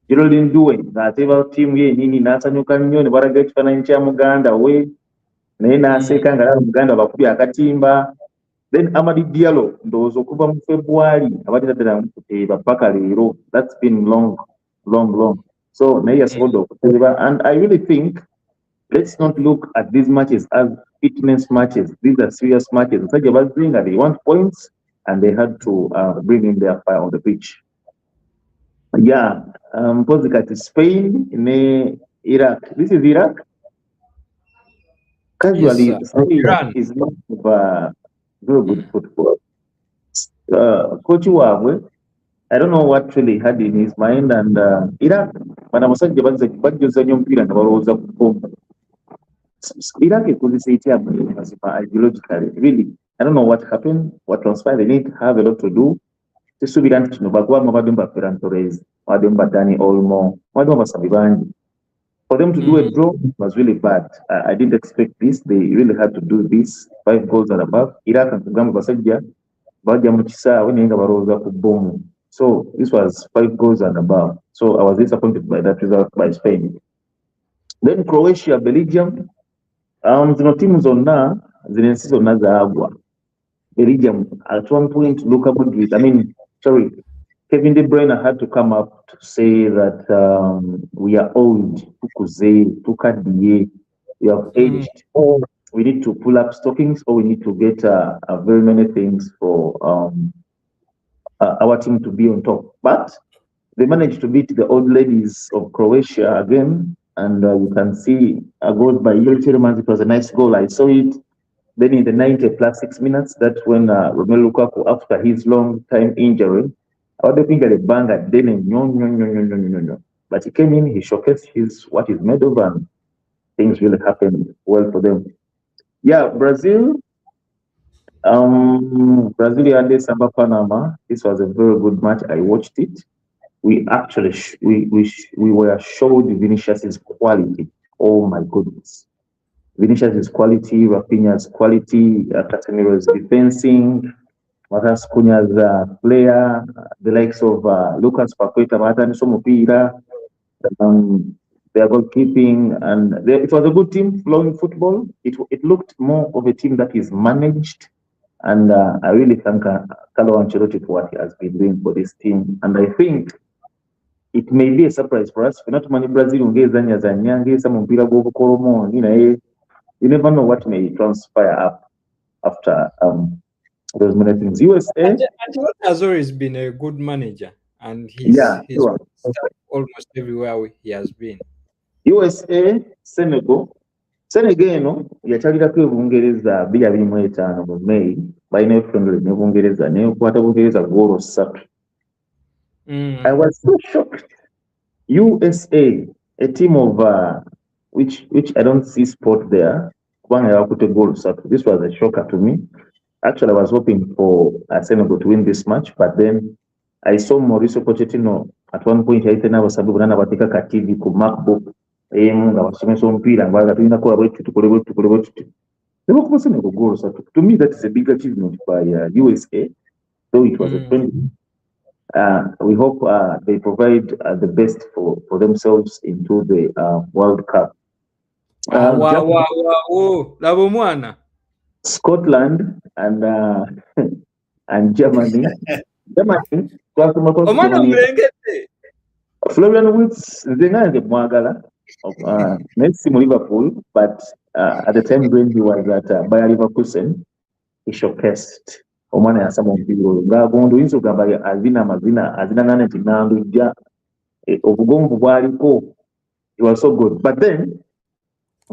Geraldine doing that every team ye nini nasanyuka nnyo ne baraga ekifaananyi kya Muganda we naye n'aseeka nga Muganda bakubye akatimba. Then Amadi Diallo ndowooza okuva mu February abadde ddala bapaka leero. That's been long. So naye yasobodde okuteeba, and I really think let's not look at these matches as fitness matches. These are serious matches. Basajja bazzinga, they want points and they had to bring in their fire on the pitch. Yeah, Pozikati Spain, Iraq. This is Iraq. Casually, Yes, Spain is not very good football. Coach Wabwe, I don't know what really had in his mind, and Iraq, Iraq could say it ideologically. Really, I don't know what happened, what transpired. They didn't have a lot to do. For them to do a draw was really bad. I didn't expect this. They really had to do this. 5 goals and above. Iraq and Kugamba Basajja, so this was 5 goals and above. So I was disappointed by that result by Spain. Then Croatia, Belgium. Zino team zonna zinensi zonna zaagwa. Belgium at one point Luka Modric, Kevin De Bruyne had to come up to say that we are old, we have aged, or we need to pull up stockings, or we need to get very many things for our team to be on top. But they managed to beat the old ladies of Croatia again, and you can see a goal by Yuri Tielemans. It was a nice goal. I saw it. Then in the 90 plus 6 minutes, that's when Romelu Lukaku, after his long time injury, I don't think a banger then no. But he came in, he showcased what he's made of, and things really happened well for them. Yeah, Brazil. Brazil had Samba Panama. This was a very good match. I watched it. We actually we were showed Vinicius's quality. Oh my goodness. Vinicius's quality, Rafinha's quality, Casemiro's defending, Matheus Cunha's player, the likes of Lucas Paqueta, Martin Somopira, their goalkeeping, and it was a good team flowing football. It looked more of a team that is managed, and I really thank Carlo Ancelotti for what he has been doing for this team. And I think it may be a surprise for us. We're not money Brazil, you never know what may transpire up after those many things. USA Ancelotti has always been a good manager, and he's almost everywhere he has been. USA, Senegal, yachalirako Bungereza 2025 mu May balina friendly ne Bungereza ne kwata Bungereza goal 3. I was so shocked. USA, a team of which I don't see sport there. This was a shocker to me. Actually, I was hoping for Senegal to win this match, but then I saw Mauricio Pochettino at one point. I think I was able to TV ku MacBook. They were Senegal goals. To me, that is a big achievement by USA. Though it was a friendly. We hope they provide the best for themselves into the World Cup. Scotland and Germany. Florian Wirtz, the Mwagala of Messi Liverpool, but at the time when he was at Bayer Leverkusen, he showcased. Omwana yasama mpiro ngabondo inzo gamba azina nane tinandu ja obugombo bwaliko. It was so good, but then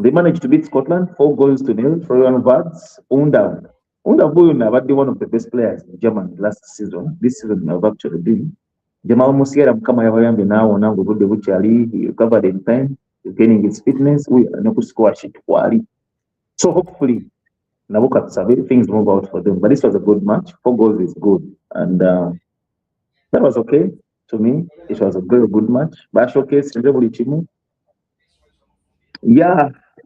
they managed to beat Scotland 4-0. Florian Wirtz, Undav Buyuna, one of the best players in Germany last season. This season I've actually been. Jamal Musiala kama yavayambe now good buchali, he recovered in time, he's gaining his fitness, we are score shit quality. So hopefully Nabuka things move out for them. But this was a good match. 4 goals is good. And that was okay to me. It was a very good match. But showcase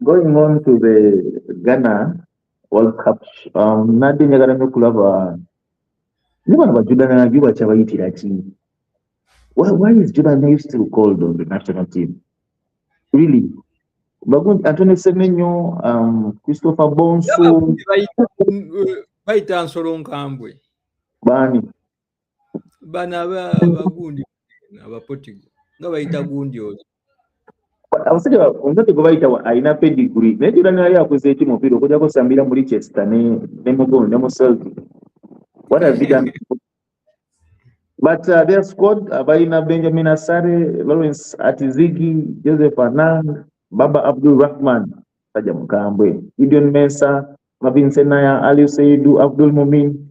going on to the Ghana World Cup. Nothing you're gonna why is Jordan still called on the national team? Really? Antonio Semenyo, Christopher Bonsu, Baita Nsolo Nkambwe. Bani. Bana bagundi abapotigo. Nga baita gundi oyo. Abasajja onzate gwe bayita alina pedigree. Naye Jordan yali akoze eki mupiira okujja kusambira mu Leicester ne Mugono ne mu Celtic. What have they done? But their squad, Baina Benjamin Asare, Lawrence Atizigi, Joseph Anang, Baba Abdul Rahman, Sajam Kambwe, Gideon Mensah, Mavin Senaya, Ali Seidu, Abdul Mumin,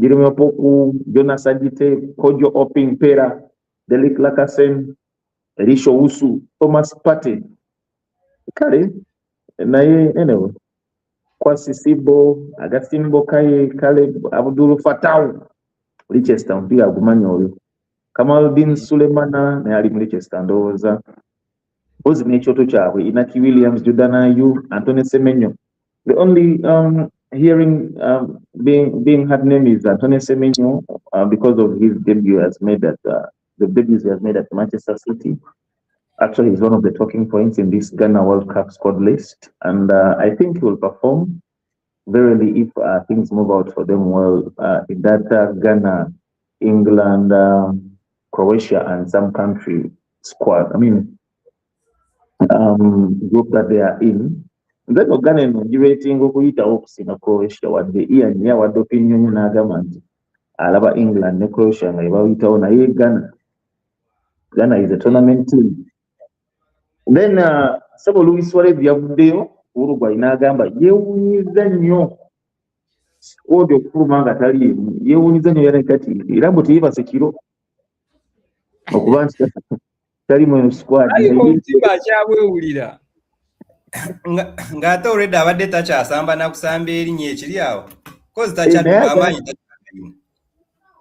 Jeremy Opoku, Jonas Ajite, Kojo Oping Pera, Delik Lakasen, Risho Usu, Thomas Partey. Kare, naye anyway Kwasi Sibo, Agasimbo Kaye, Caleb Abdul Fatau, Leicester mpira agumanyi oyo. Kamaldin Sulemana naye ali mu Leicester ndowooza. Mpozi n'ekyoto kyabwe Inaki Williams, Jordan Ayew, Anthony Semenyo. The only hearing being had name is Anthony Semenyo because of his debut has made at the debuts he has made at Manchester City. Actually, he's one of the talking points in this Ghana World Cup squad list, and I think he will perform verily if things move out for them well in that Ghana, England, Croatia, and some country squad. I mean, group that they are in. Then Ghana inaugurating okuyitawo okusinga Croatia wadde Ian yawadde opinion n'agamba nti alaba England ne Croatia nga bawitawo naye Ghana is a tournament team. Then Sabo Luis Suarez yavuddeyo Uruguay n'agamba yeewuunyiza nnyo odio okuluma nga taliimu yeewuunyiza nnyo yali kati era mbu teyeebase kiro okuba nti tali mu squad omutima akyabwewulira ng'ate olwedde abadde takyasamba nakusamba erinnya ekiri awo kozi takyamaanyi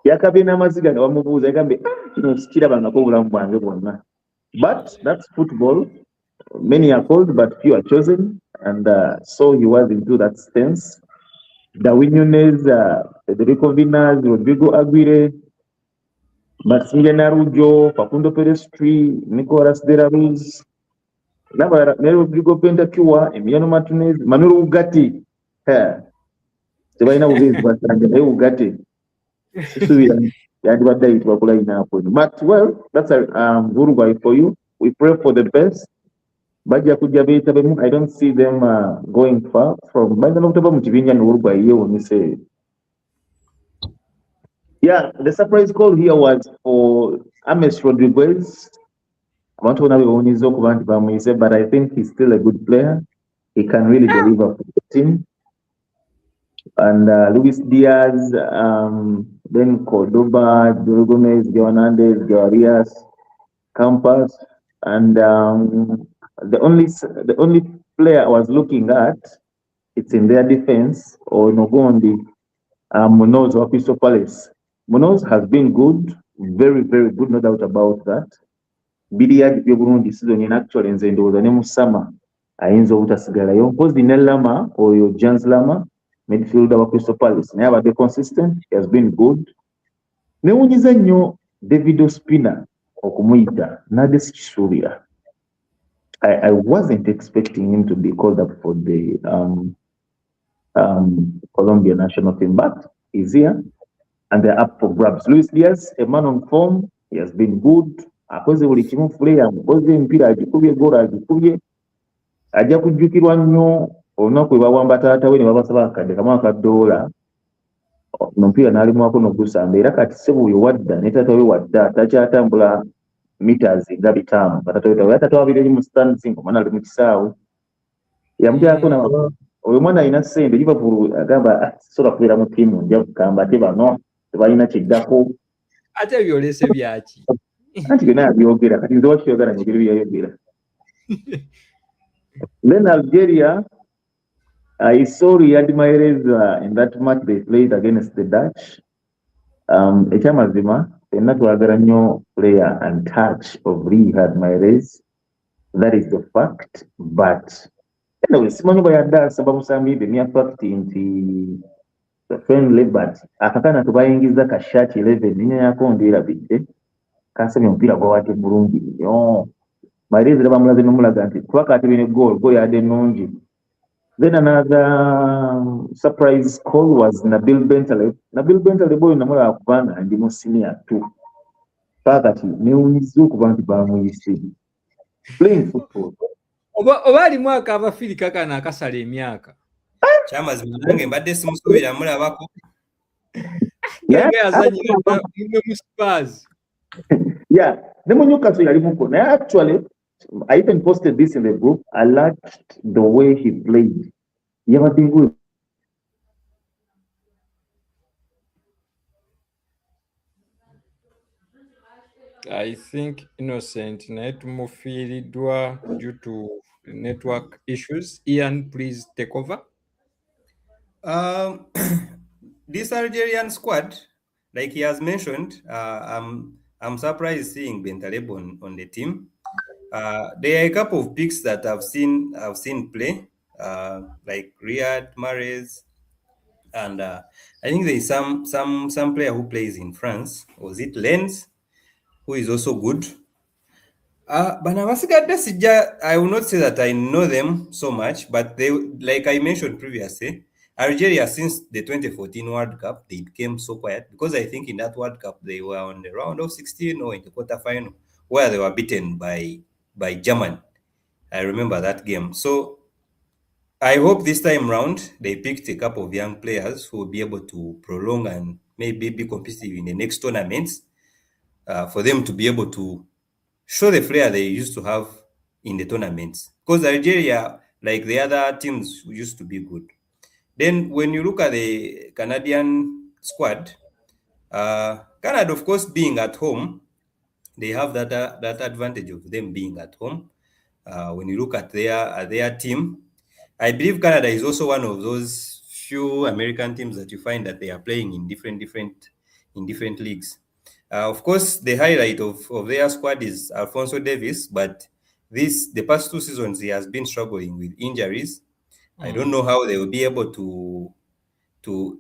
yakabye n'amaziga nga bamubuuza yagambe kino sikirabangako obulamu bwange bwonna. But that's football. Many are called, but few are chosen. And so he was into that stance. Darwin Núñez, Federico Vinas, Rodrigo Aguirre, Maximilian Arujo, Facundo Pérez-Tri, Nicolas de la Ruz, Rodrigo Pentakiwa, Emiliano Martinez, Manuel Ugarte. Sebaina Ugarte, Ugarte. But well, that's Uruguay for you. We pray for the best. I don't see them going far from Uruguay. Yeah, the surprise call here was for Ames Rodriguez. I want to know, but I think he's still a good player. He can really deliver for the team. And Luis Diaz, then Cordoba, Joe Gomez, Joe Hernandez, Joe Arias, Campos, and the only player I was looking at, it's in their defense, or Nogondi, Munoz of Crystal Palace. Munoz has been good, very, very good, no doubt about that. Bidia Burundi season in actually in Zendo, the name of Sama, Ainzo Utasigara, because the Lama or your Jans Lama, midfielder of Crystal Palace. Never be consistent, he has been good. Neunyiza nnyo David Ospina okumuita Nades Chisuria. I wasn't expecting him to be called up for the Colombia national team, but he's here and they're up for grabs. Luis Diaz, a man on form, he has been good. Akoze buli kimu player, akoze mpira agikubye goal agikubye. Ajja kujjukirwa nnyo olunaku lwe bawamba taata we ne babasaba akadde kamu $1 omupiira n'alimwako n'ogusamba era kati Ssebuuyo wadda ne taata we wadda takyatambula meters nga 5 taata wabiri eri mu stands omwana ali mu kisaawe yamugyako na oyo mwana alina ssente Liverpool agamba sola kubeera mu ttiimu nja kugamba ate bano tebalina kiddako ate byolese byaki anti byonna yabyogera kati nze wakiyogera nyegeri byayogera. Then Algeria, I saw Riyad Mahrez in that match they played against the Dutch. Ekyamazima fenna twagala nnyo player and touch of Riyad Mahrez. That is the fact. But anyway, simanyi bwe yadde asaba musambidde niya fact nti friendly, but akakana tubayingiza ka shati 11 ninya yako ndirabidde kasabye omupiira gwawadde bulungi nnyo. Mahrez era bamulaze n'omulaga nti kubaka atebine goal yadde nnungi. Then another surprise call was Nabil Bentaleb. Nabil Bentaleb oyo namulaba kubanga ndi mu senior 2. Pakati newunyiza okuba nti bamuyise. Playing football. Oba alimu akava firi kakana akasala emyaka. Kyamazima nange mbadde simusuubira mulabako. Ngenge yazanyira mu Spurs. Yeah, ne mu Newcastle yali muko. Naye actually I even posted this in the group. I liked the way he played. Yabadde good. I think Innocent naye tumufiiriddwa due to network issues. Ian, please take over. Um, this Algerian squad, like he has mentioned, I'm surprised seeing Bentaleb on the team. There are a couple of picks that I've seen play, like Riyad Mahrez, and I think there is some player who plays in France. Was it Lens, who is also good? Banabasigadde Sija, I will not say that I know them so much, but they, like I mentioned previously, Algeria since the 2014 World Cup, they became so quiet because I think in that World Cup they were on the round of 16 or in the quarterfinal where they were beaten by Germany. I remember that game. So I hope this time round they picked a couple of young players who will be able to prolong and maybe be competitive in the next tournaments, for them to be able to show the flair they used to have in the tournaments. Because Algeria, like the other teams, used to be good. Then when you look at the Canadian squad, Canada, of course, being at home, they have that advantage of them being at home. When you look at their team, I believe Canada is also one of those few American teams that you find that they are playing in different leagues. Of course, the highlight of their squad is Alfonso Davis, but the past 2 seasons he has been struggling with injuries. I don't know how they will be able to to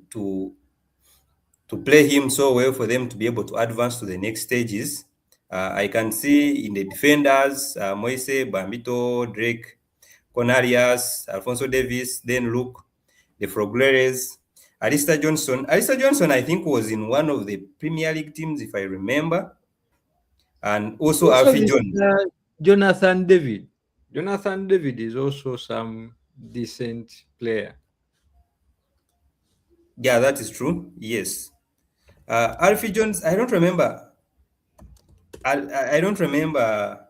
to play him so well for them to be able to advance to the next stages. I can see in the defenders, Moise, Bambito, Drake, Cornelius, Alfonso Davis, then Luke, the Frogleres, Alistair Johnson. Alistair Johnson, I think, was in one of the Premier League teams, if I remember. And also Also, Alfie this Jones. Jonathan David. Jonathan David is also some decent player. Yeah, that is true. Yes. Alfie Jones, I don't remember. I don't remember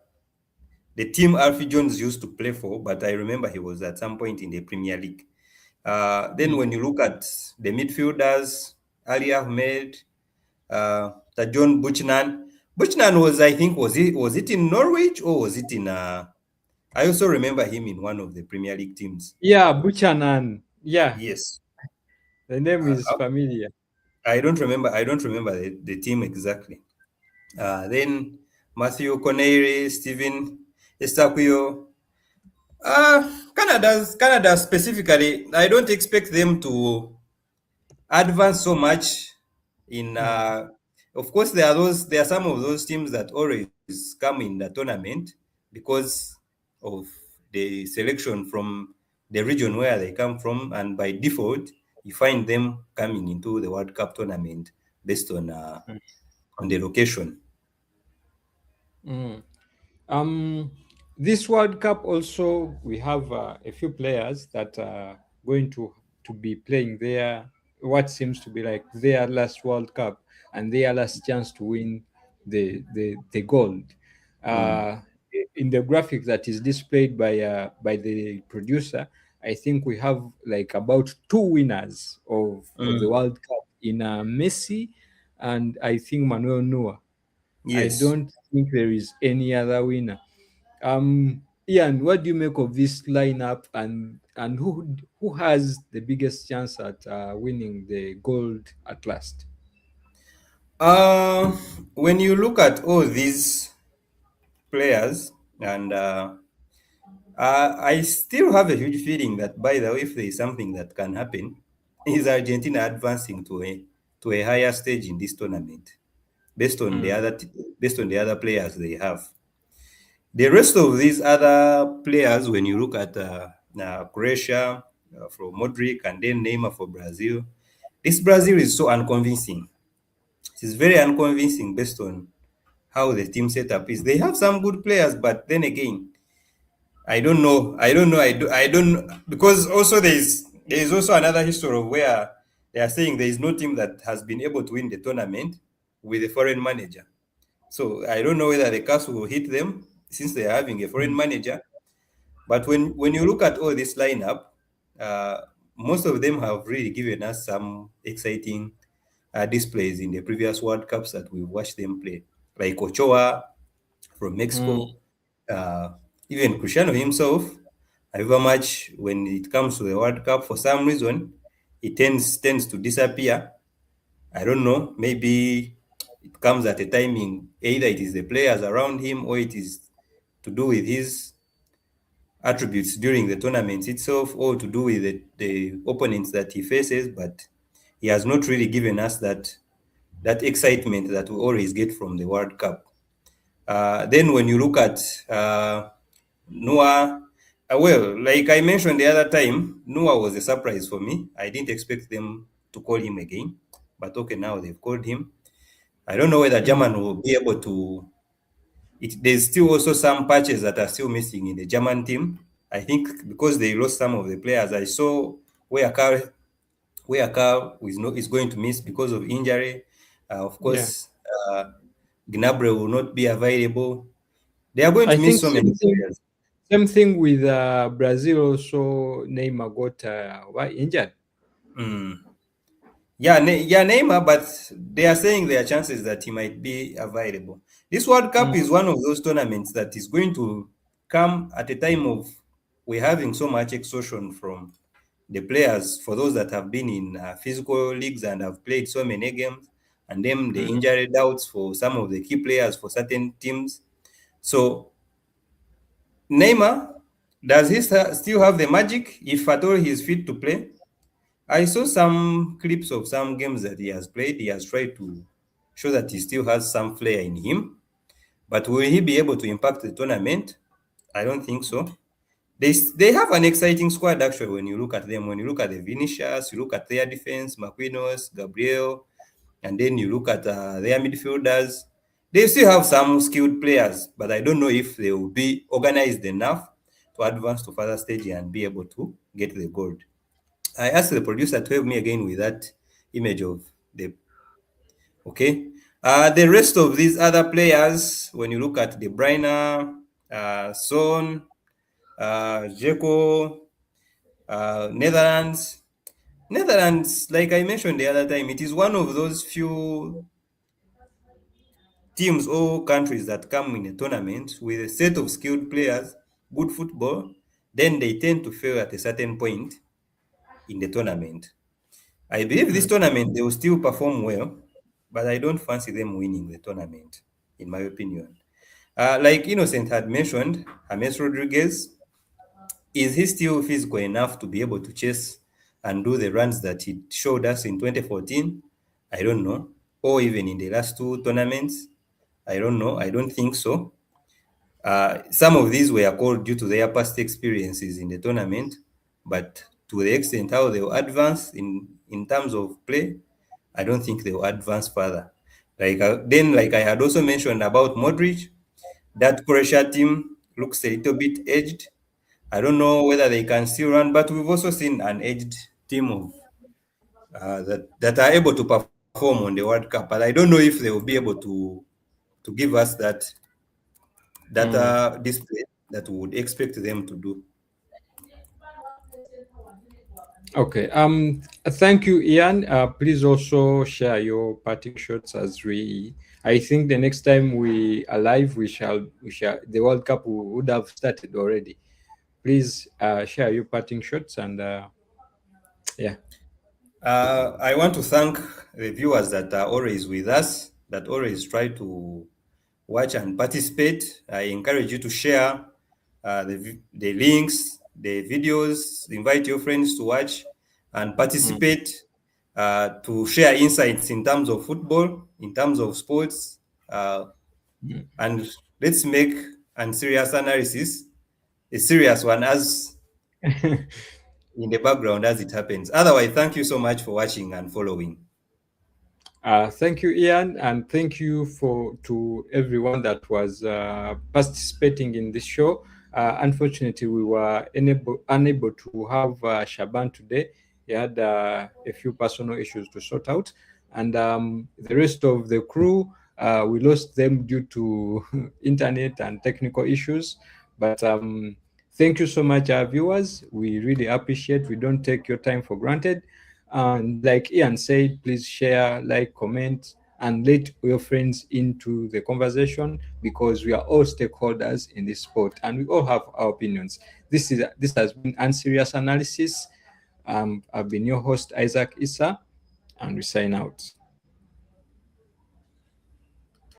the team Alfie Jones used to play for, but I remember he was at some point in the Premier League. Then when you look at the midfielders, Ali Ahmed, John Buchanan. Buchanan was, I think, was it in Norwich or was it in? I also remember him in one of the Premier League teams. Yeah, Buchanan. Yeah, Yes, the name is familiar. I don't remember the team exactly. Then Matthew Connery, Stephen Estaquio. Canada specifically, I don't expect them to advance so much in of course there are some of those teams that always come in the tournament because of the selection from the region where they come from, and by default you find them coming into the World Cup tournament based on the location. This World Cup also, we have a few players that are going to be playing their, what seems to be like their last World Cup and their last chance to win the gold. In the graphic that is displayed by the producer, I think we have like about 2 winners of the World Cup in Messi and I think Manuel Neuer. Yes. I don't think there is any other winner. Ian, what do you make of this lineup, and who has the biggest chance at winning the gold at last? When you look at all these players, and I still have a huge feeling that, by the way, if there is something that can happen, is Argentina advancing to a higher stage in this tournament, based on the other players they have. The rest of these other players, when you look at Croatia for Modric and then Neymar for Brazil, this Brazil is so unconvincing. It is very unconvincing based on how the team setup is. They have some good players, but then again, I don't know. I don't, because also there is also another history of where they are saying there is no team that has been able to win the tournament with a foreign manager. So I don't know whether the curse will hit them since they are having a foreign manager. But when you look at all this lineup, most of them have really given us some exciting displays in the previous World Cups that we've watched them play, like Ochoa from Mexico, even Cristiano himself. However much when it comes to the World Cup, for some reason, it tends to disappear. I don't know. Maybe it comes at a timing. Either it is the players around him, or it is to do with his attributes during the tournament itself, or to do with the opponents that he faces. But he has not really given us that excitement that we always get from the World Cup. Then when you look at Noah, well, like I mentioned the other time, Noah was a surprise for me. I didn't expect them to call him again, but okay, now they've called him. I don't know whether German will be able to. There's still also some patches that are still missing in the German team. I think because they lost some of the players. I saw where Carl is going to miss because of injury. Of course, Gnabry will not be available. They are going to miss so many players. Same thing with Brazil also. Neymar got injured. Yeah, Neymar, but they are saying there are chances that he might be available. This World Cup is one of those tournaments that is going to come at a time of we're having so much exhaustion from the players, for those that have been in physical leagues and have played so many games, and then the injury doubts for some of the key players for certain teams. So Neymar, does he still have the magic if at all he is fit to play? I saw some clips of some games that he has played. He has tried to show that he still has some flair in him. But will he be able to impact the tournament? I don't think so. They have an exciting squad, actually, when you look at them. When you look at the Vinicius, you look at their defense, Marquinhos, Gabriel, and then you look at their midfielders. They still have some skilled players, but I don't know if they will be organized enough to advance to further stage and be able to get the gold. I asked the producer to help me again with that image of the. Okay. The rest of these other players, when you look at De Bruyne, Son, Dzeko, Netherlands, like I mentioned the other time, it is one of those few teams or countries that come in a tournament with a set of skilled players, good football, then they tend to fail at a certain point in the tournament. I believe this tournament they will still perform well, but I don't fancy them winning the tournament, in my opinion. Like Innocent had mentioned, James Rodriguez, is he still physical enough to be able to chase and do the runs that he showed us in 2014? I don't know. Or even in the last two tournaments? I don't know. I don't think so. Some of these were called due to their past experiences in the tournament, but to the extent how they will advance in terms of play, I don't think they will advance further. Like I had also mentioned about Modric, that Croatia team looks a little bit edged. I don't know whether they can still run, but we've also seen an edged team of that are able to perform on the World Cup. But I don't know if they will be able to give us that display that we would expect them to do. Okay. Thank you, Ian. Please also share your parting shots as we. I think the next time we are live, we shall. The World Cup would have started already. Please share your parting shots and yeah. I want to thank the viewers that are always with us, that always try to watch and participate. I encourage you to share the links, the videos, invite your friends to watch and participate, to share insights in terms of football, in terms of sports, and let's make a serious analysis, a serious one, as in the background as it happens. Otherwise, thank you so much for watching and following. Thank you, Ian, and thank you to everyone that was participating in this show. Unfortunately, we were unable to have Shaban today. He had a few personal issues to sort out, and the rest of the crew, we lost them due to internet and technical issues. But thank you so much, our viewers. We really appreciate. We don't take your time for granted. And like Ian said, please share, like, comment, and let your friends into the conversation, because we are all stakeholders in this sport and we all have our opinions. This has been Unserious Analysis. I've been your host, Isaac Issa, and we sign out.